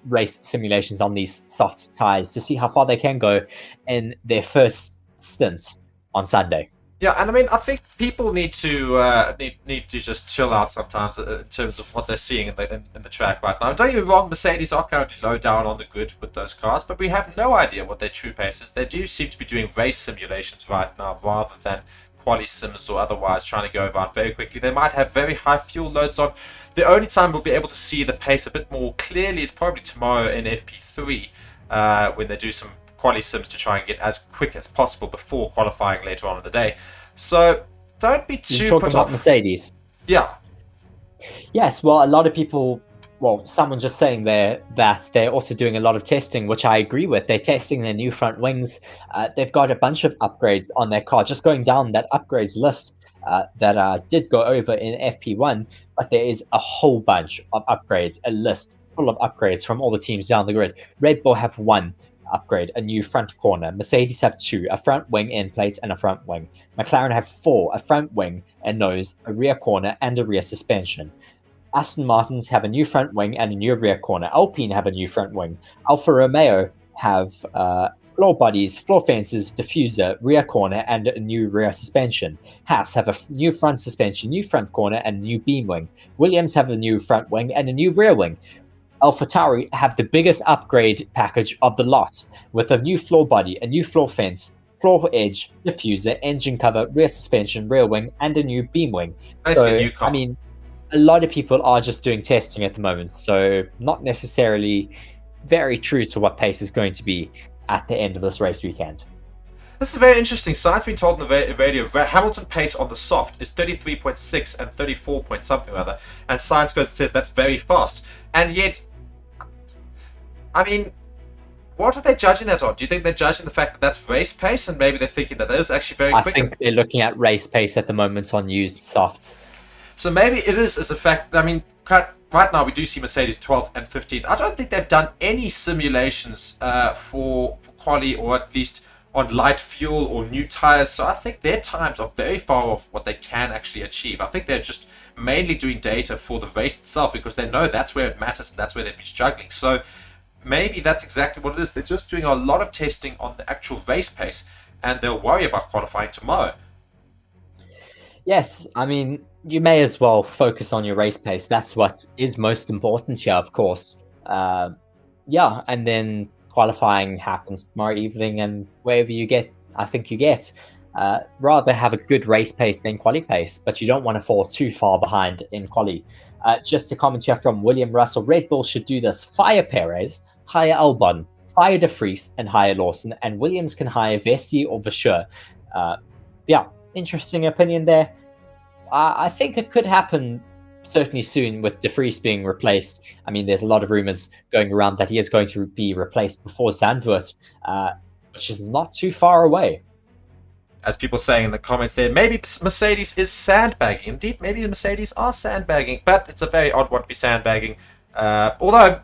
race simulations on these soft tires to see how far they can go in their first stint on Sunday. Yeah, and I mean, I think people need to need to just chill out sometimes in terms of what they're seeing in the track right now. Don't get me wrong, Mercedes are currently low down on the grid with those cars, but we have no idea what their true pace is. They do seem to be doing race simulations right now rather than quali sims or otherwise trying to go around very quickly. They might have very high fuel loads on. The only time we'll be able to see the pace a bit more clearly is probably tomorrow in FP3 when they do some quali sims to try and get as quick as possible before qualifying later on in the day. So don't be too talking put about off. Mercedes. Yeah. Yes, well, a lot of people, well, someone just saying there that they're also doing a lot of testing, which I agree with. They're testing their new front wings. They've got a bunch of upgrades on their car. Just going down that upgrades list that did go over in FP1, but there is a whole bunch of upgrades, a list full of upgrades from all the teams down the grid. Red Bull have one upgrade, a new front corner. Mercedes have two, a front wing end plate and a front wing. McLaren have four, a front wing and nose, a rear corner and a rear suspension. Aston Martins have a new front wing and a new rear corner. Alpine have a new front wing. Alfa Romeo have floor bodies, floor fences, diffuser, rear corner and a new rear suspension. Haas have a new front suspension, new front corner and a new beam wing. Williams have a new front wing and a new rear wing. AlphaTauri have the biggest upgrade package of the lot, with a new floor body, a new floor fence, floor edge, diffuser, engine cover, rear suspension, rear wing, and a new beam wing. Basically, new car. I mean, a lot of people are just doing testing at the moment, so not necessarily very true to what pace is going to be at the end of this race weekend. This is very interesting. Science being told on the radio, Hamilton pace on the soft is 33.6 and 34 point something rather, and Science goes and says that's very fast. And yet, I mean, what are they judging that on? Do you think they're judging the fact that that's race pace, and maybe they're thinking that is actually very quick? I think they're looking at race pace at the moment on used softs. So maybe it is as a fact. I mean, right now we do see Mercedes 12th and 15th. I don't think they've done any simulations for quali, or at least on light fuel or new tires. So I think their times are very far off what they can actually achieve. I think they're just mainly doing data for the race itself because they know that's where it matters and that's where they've been struggling. So maybe that's exactly what it is. They're just doing a lot of testing on the actual race pace, and they'll worry about qualifying tomorrow. Yes, I mean, you may as well focus on your race pace. That's what is most important here, of course. Yeah, and then qualifying happens tomorrow evening, and wherever you get, I think you get. Rather have a good race pace than quali pace, but you don't want to fall too far behind in quali. Just a comment here from William Russell. Red Bull should do this. Fire Perez, hire Albon, fire De Vries, and hire Lawson, and Williams can hire Vesti or Vasseur. Yeah, interesting opinion there. I think it could happen certainly soon with De Vries being replaced. I mean, there's a lot of rumors going around that he is going to be replaced before Zandvoort, which is not too far away. As people saying in the comments there, maybe Mercedes is sandbagging. Indeed, maybe the Mercedes are sandbagging, but it's a very odd one to be sandbagging. Although,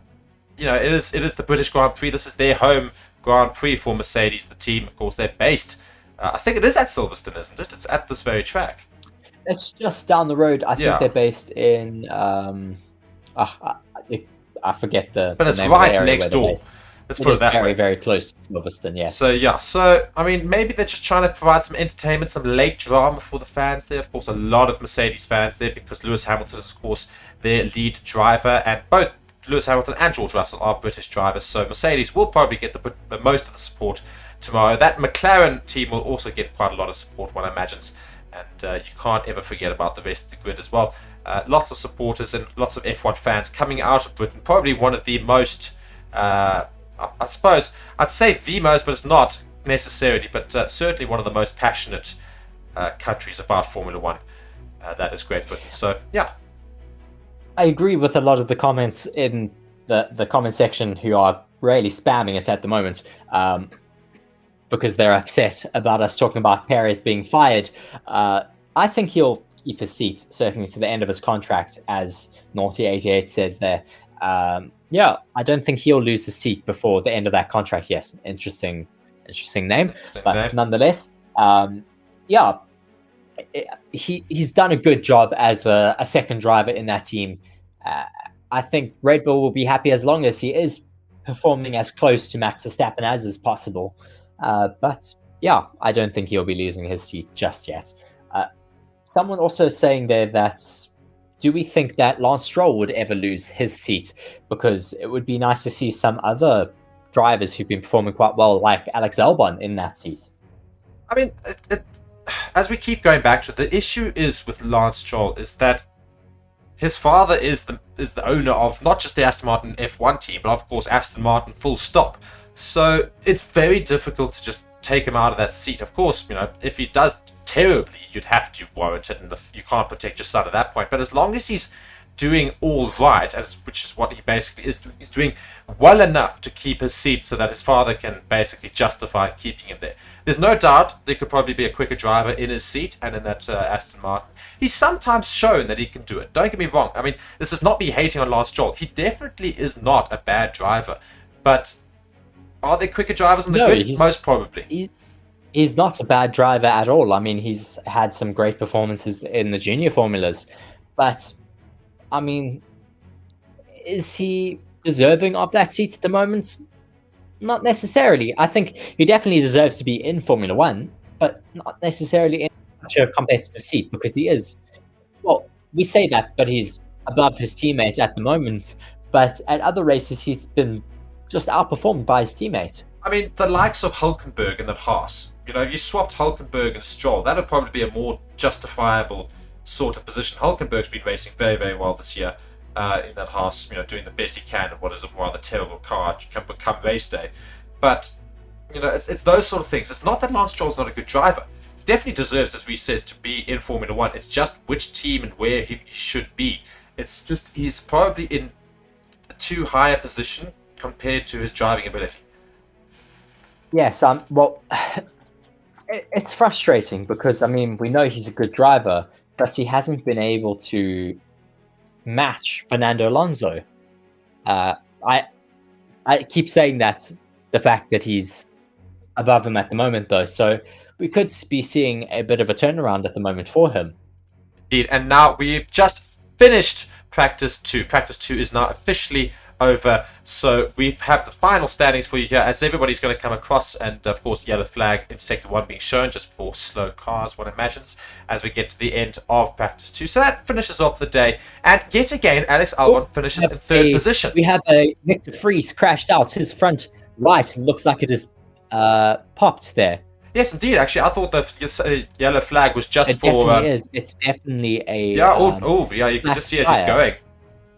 you know, it is the British Grand Prix. This is their home Grand Prix for Mercedes. The team, of course, they're based. I think it is at Silverstone, isn't it? It's at this very track. It's just down the road. I think Yeah. they're based in. I forget the. But the it's name of the right area next where they're door. based. Let's It put it is that very, way. very close to Silverstone. Yes. So yeah, I mean, maybe they're just trying to provide some entertainment, some late drama for the fans there. Of course, a lot of Mercedes fans there because Lewis Hamilton is, of course, their lead driver, and both Lewis Hamilton and George Russell are British drivers. So Mercedes will probably get the most of the support tomorrow. That McLaren team will also get quite a lot of support, one imagines, and you can't ever forget about the rest of the grid as well. Lots of supporters and lots of F1 fans coming out of Britain. Probably one of the most. I suppose I'd say the most, but it's not necessarily, but certainly one of the most passionate countries about Formula One. That is Great Britain. So yeah, I agree with a lot of the comments in the comment section who are really spamming it at the moment because they're upset about us talking about Perez being fired. I think he'll keep his seat certainly to the end of his contract, as Naughty88 says there. Yeah, I don't think he'll lose his seat before the end of that contract. Yes, interesting name. But nonetheless, yeah, he's done a good job as a second driver in that team. I think Red Bull will be happy as long as he is performing as close to Max Verstappen as is possible. But yeah, I don't think he'll be losing his seat just yet. Someone also saying there that, do we think that Lance Stroll would ever lose his seat? Because it would be nice to see some other drivers who've been performing quite well, like Alex Albon, in that seat. I mean, as we keep going back to it, the issue is with Lance Stroll is that his father is the owner of not just the Aston Martin F1 team, but of course Aston Martin full stop. So it's very difficult to just take him out of that seat. Of course, if he does terribly, you'd have to warrant it, and you can't protect your son at that point. But as long as he's doing all right, which is what he basically is doing, he's doing well enough to keep his seat so that his father can basically justify keeping him there. There's no doubt there could probably be a quicker driver in his seat and in that Aston Martin. He's sometimes shown that he can do it. Don't get me wrong. I mean, this is not me hating on Lance Stroll. He definitely is not a bad driver. But are there quicker drivers on the grid? Most probably. He's not a bad driver at all. I mean, he's had some great performances in the junior formulas. But, I mean, is he deserving of that seat at the moment? Not necessarily. I think he definitely deserves to be in Formula One, but not necessarily in such a competitive seat, because he is. Well, we say that, but he's above his teammate at the moment. But at other races, he's been just outperformed by his teammate. I mean, the likes of Hulkenberg and that Haas, if you swapped Hulkenberg and Stroll, that would probably be a more justifiable sort of position. Hulkenberg's been racing very, very well this year in that Haas, doing the best he can in what is a rather terrible car come race day. But, it's those sort of things. It's not that Lance Stroll's not a good driver. Definitely deserves, as Reece says, to be in Formula One. It's just which team and where he should be. It's just he's probably in a too high a position compared to his driving ability. Yes, well, it's frustrating because, I mean, we know he's a good driver, but he hasn't been able to match Fernando Alonso. I keep saying that, the fact that he's above him at the moment, though, so we could be seeing a bit of a turnaround at the moment for him. Indeed, and now we've just finished Practice 2. Practice 2 is now officially over, so we have the final standings for you here as everybody's going to come across, and of course yellow flag in sector 1 being shown just for slow cars, one imagines, as we get to the end of Practice 2. So that finishes off the day, and yet again Alex Albon finishes in third position. We have a Nick de Vries crashed out. His front right looks like it is popped there. Yes, indeed. Actually, I thought the yellow flag was just it for... definitely is. It's definitely a... Yeah, yeah, you can just see as he's going.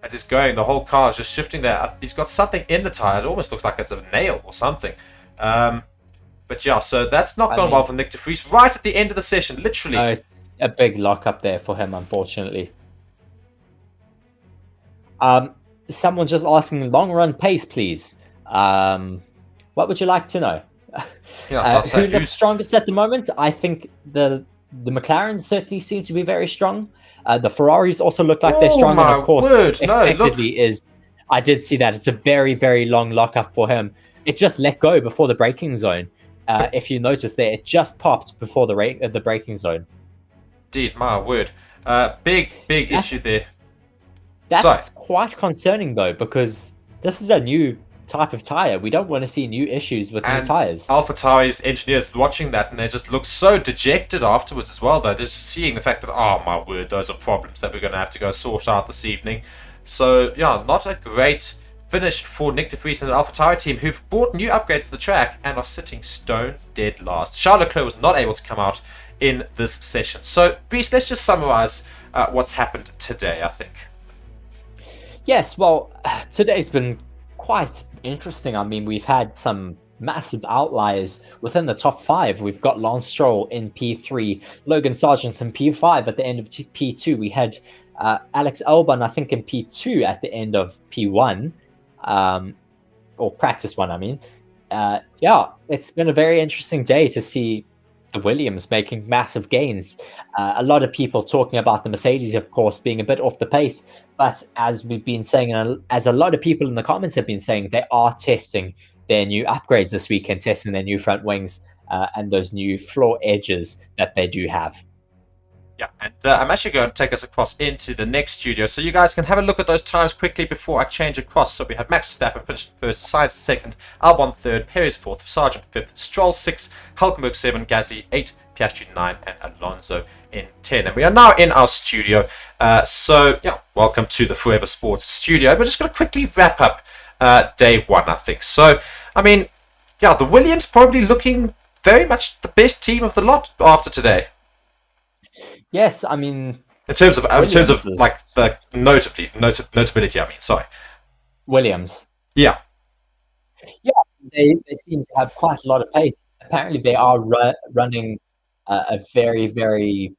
As he's going, the whole car is just shifting there. He's got something in the tire. It almost looks like it's a nail or something. But yeah, so that's not gone well for Nick de Vries. Right at the end of the session, literally. No, it's a big lock up there for him, unfortunately. Someone just asking long run pace, please. What would you like to know? Yeah, who looks strongest at the moment? I think the McLarens certainly seem to be very strong. The Ferraris also look like they're strong, and of course, expectedly I did see that. It's a very, very long lockup for him. It just let go before the braking zone. If you notice there, it just popped before the braking zone. Indeed, my word. Big issue there. That's quite concerning, though, because this is a new type of tire. We don't want to see new issues with new tires. AlphaTauri's engineers watching that, and they just look so dejected afterwards as well, though. They're just seeing the fact that, oh my word, those are problems that we're going to have to go sort out this evening. So yeah, not a great finish for Nick de Vries and the AlphaTauri team, who've brought new upgrades to the track and are sitting stone dead last. Charles Leclerc was not able to come out in this session. So Reece, let's just summarize what's happened today, I think. Yes, well, today's been quite interesting. I mean, we've had some massive outliers within the top 5. We've got Lance Stroll in P3, Logan Sargent in P5 at the end of P2. We had Alex Albon, I think, in P2 at the end of P1, or practice 1, I mean. Yeah, it's been a very interesting day to see the Williams making massive gains. A lot of people talking about the Mercedes, of course, being a bit off the pace. But as we've been saying, and as a lot of people in the comments have been saying, they are testing their new upgrades this weekend, testing their new front wings. and those new floor edges that they do have. Yeah, and I'm actually going to take us across into the next studio, so you guys can have a look at those times quickly before I change across. So we have Max Verstappen finished first, Sainz second, Albon third, Perez fourth, Sargent fifth, Stroll 6, Hulkenberg 7, Gasly 8, Piastri 9, and Alonso in 10. And we are now in our studio. So, yeah, welcome to the Forever Sports studio. We're just going to quickly wrap up day one, I think. So, I mean, yeah, the Williams probably looking very much the best team of the lot after today. Yes, I mean, in terms of like the notability. I mean, sorry, Williams. Yeah, they seem to have quite a lot of pace. Apparently, they are running a very, very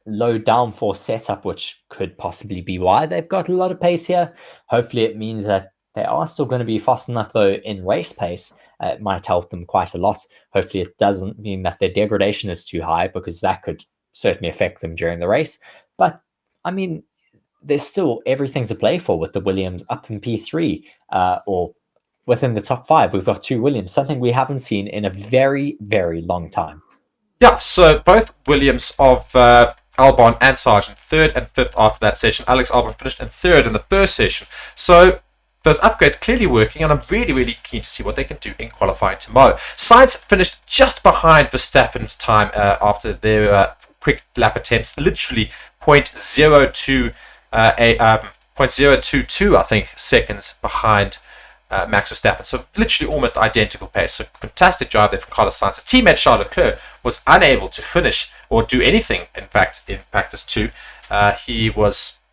low downforce setup, which could possibly be why they've got a lot of pace here. Hopefully, it means that they are still going to be fast enough, though, in race pace. It might help them quite a lot. Hopefully, it doesn't mean that their degradation is too high, because that could certainly affect them during the race. But, I mean, there's still everything to play for with the Williams up in P3, or within the top 5. We've got 2 Williams, something we haven't seen in a very, very long time. Yeah, so both Williams of Albon and Sargent, 3rd and 5th after that session. Alex Albon finished in 3rd in the first session. So those upgrades clearly working, and I'm really, really keen to see what they can do in qualifying tomorrow. Sainz finished just behind Verstappen's time after their quick lap attempts, literally 0.022, I think, seconds behind Max Verstappen. So literally almost identical pace. So fantastic drive there from Carlos Sainz. His teammate Charles Leclerc was unable to finish or do anything, in fact, in practice 2. He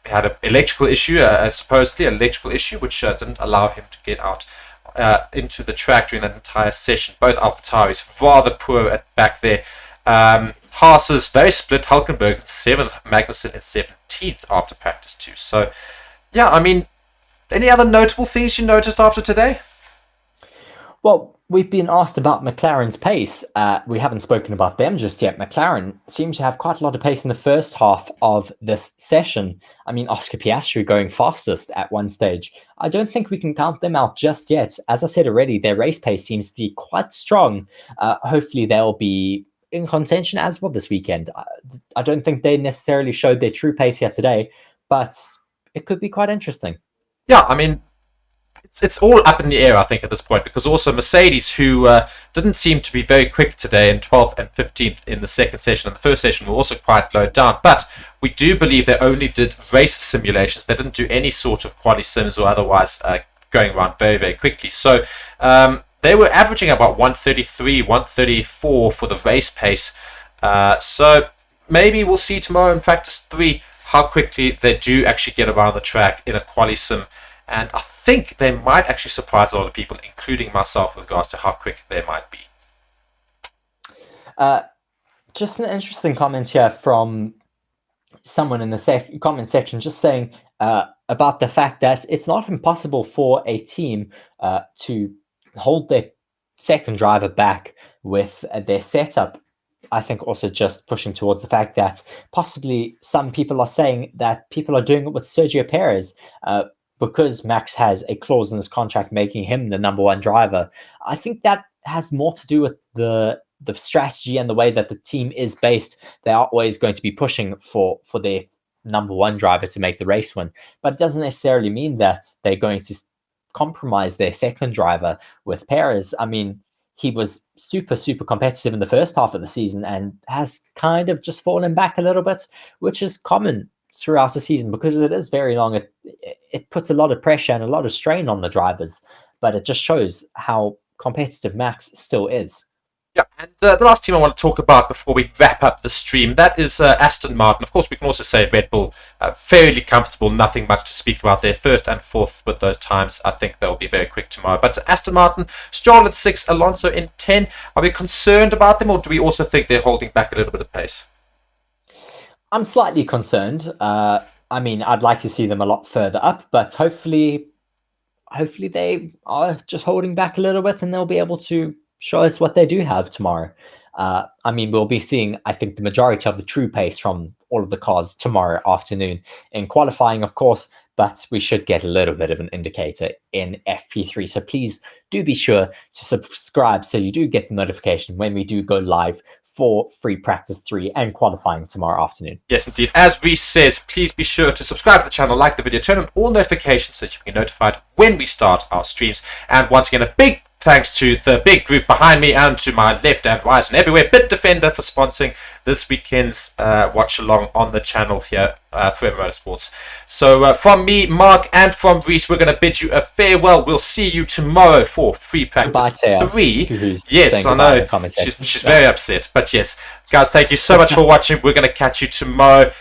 had an electrical issue, supposedly an electrical issue, which didn't allow him to get out into the track during that entire session. Both AlphaTauris rather poor at back there. Haas is very split. Hulkenberg 7th, Magnussen in 17th after practice 2. So, yeah, I mean, any other notable things you noticed after today? Well, we've been asked about McLaren's pace. We haven't spoken about them just yet. McLaren seems to have quite a lot of pace in the first half of this session. I mean, Oscar Piastri going fastest at one stage. I don't think we can count them out just yet. As I said already, their race pace seems to be quite strong. Hopefully they'll be in contention as well this weekend. I don't think they necessarily showed their true pace here today, but it could be quite interesting. Yeah, I mean, it's all up in the air, I think, at this point, because also Mercedes, who didn't seem to be very quick today in 12th and 15th in the second session, and the first session were also quite low down, but we do believe they only did race simulations. They didn't do any sort of quali sims or otherwise going around very, very quickly. So they were averaging about 133, 134 for the race pace. So maybe we'll see tomorrow in practice 3 how quickly they do actually get around the track in a quali sim. And I think they might actually surprise a lot of people, including myself, with regards to how quick they might be. Just an interesting comment here from someone in the comment section, just saying about the fact that it's not impossible for a team to hold their second driver back with their setup. I think also just pushing towards the fact that possibly some people are saying that people are doing it with Sergio Perez because Max has a clause in his contract making him the number 1 driver. I think that has more to do with the strategy and the way that the team is based. They are always going to be pushing for their number 1 driver to make the race win, but it doesn't necessarily mean that they're going to compromise their second driver with Perez. I mean, he was super, super competitive in the first half of the season and has kind of just fallen back a little bit, which is common throughout the season because it is very long. It puts a lot of pressure and a lot of strain on the drivers, but it just shows how competitive Max still is. Yeah, and the last team I want to talk about before we wrap up the stream, that is Aston Martin. Of course, we can also say Red Bull, fairly comfortable, nothing much to speak about there. 1st and 4th with those times. I think they'll be very quick tomorrow. But Aston Martin, Stroll at 6, Alonso in 10. Are we concerned about them, or do we also think they're holding back a little bit of pace? I'm slightly concerned. I mean, I'd like to see them a lot further up, but hopefully they are just holding back a little bit and they'll be able to show us what they do have tomorrow. I mean, we'll be seeing, I think, the majority of the true pace from all of the cars tomorrow afternoon. In qualifying, of course, but we should get a little bit of an indicator in FP3. So please do be sure to subscribe so you do get the notification when we do go live for free practice 3 and qualifying tomorrow afternoon. Yes, indeed. As Reese says, please be sure to subscribe to the channel, like the video, turn on all notifications so that you can be notified when we start our streams. And once again, a big thanks to the big group behind me and to my left and right and everywhere, Bitdefender, for sponsoring this weekend's watch along on the channel here, Forever Motorsports. So from me, Mark, and from Reese, we're going to bid you a farewell. We'll see you tomorrow for free practice 3. Yes, I know. She's very upset. But yes, guys, thank you so much for watching. We're going to catch you tomorrow.